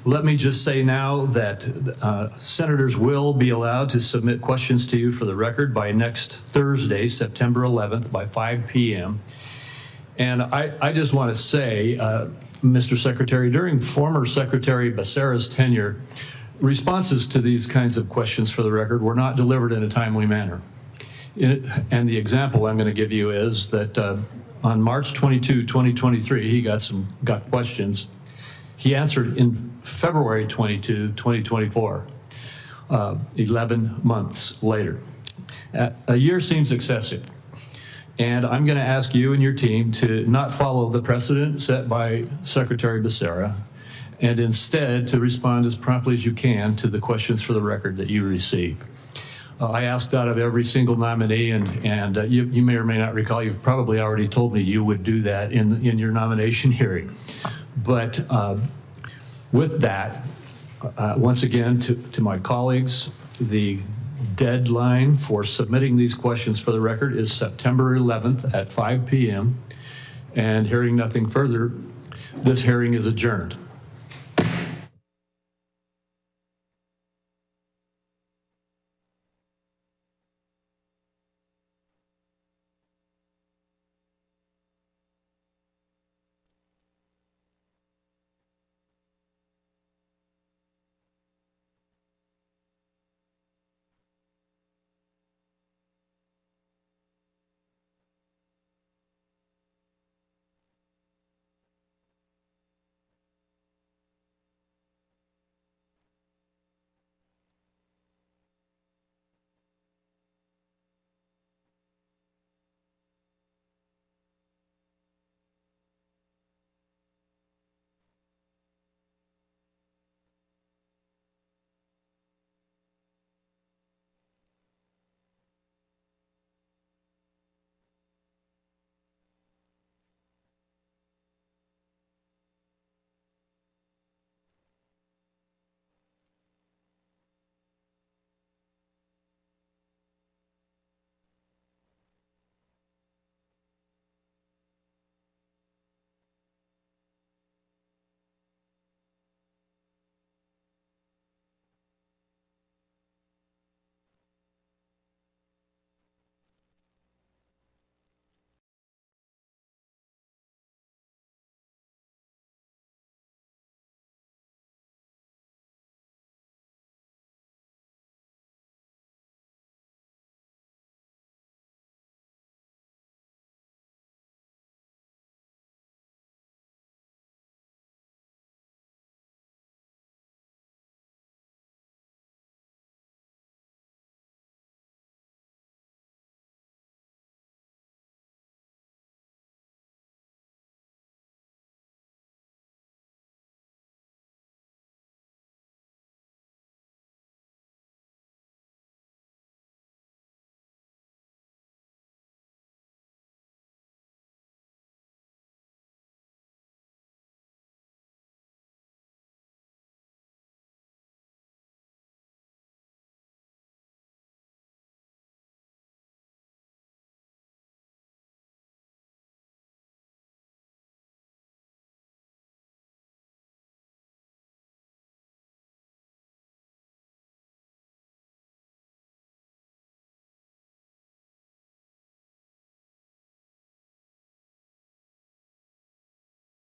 Let me just say now that senators will be allowed to submit questions to you for the record by next Thursday, September 11th, by 5 p.m. And I just want to say, Mr. Secretary, during former Secretary Becerra's tenure, responses to these kinds of questions for the record were not delivered in a timely manner. And the example I'm going to give you is that on March 22, 2023, he got questions. He answered in February 22, 2024, 11 months later. A year seems excessive. And I'm going to ask you and your team to not follow the precedent set by Secretary Becerra, and instead to respond as promptly as you can to the questions for the record that you receive. I asked that of every single nominee, and you may or may not recall, you've probably already told me you would do that in your nomination hearing. But with that, once again, to my colleagues, the deadline for submitting these questions for the record is September 11th at 5 p.m. And hearing nothing further, this hearing is adjourned.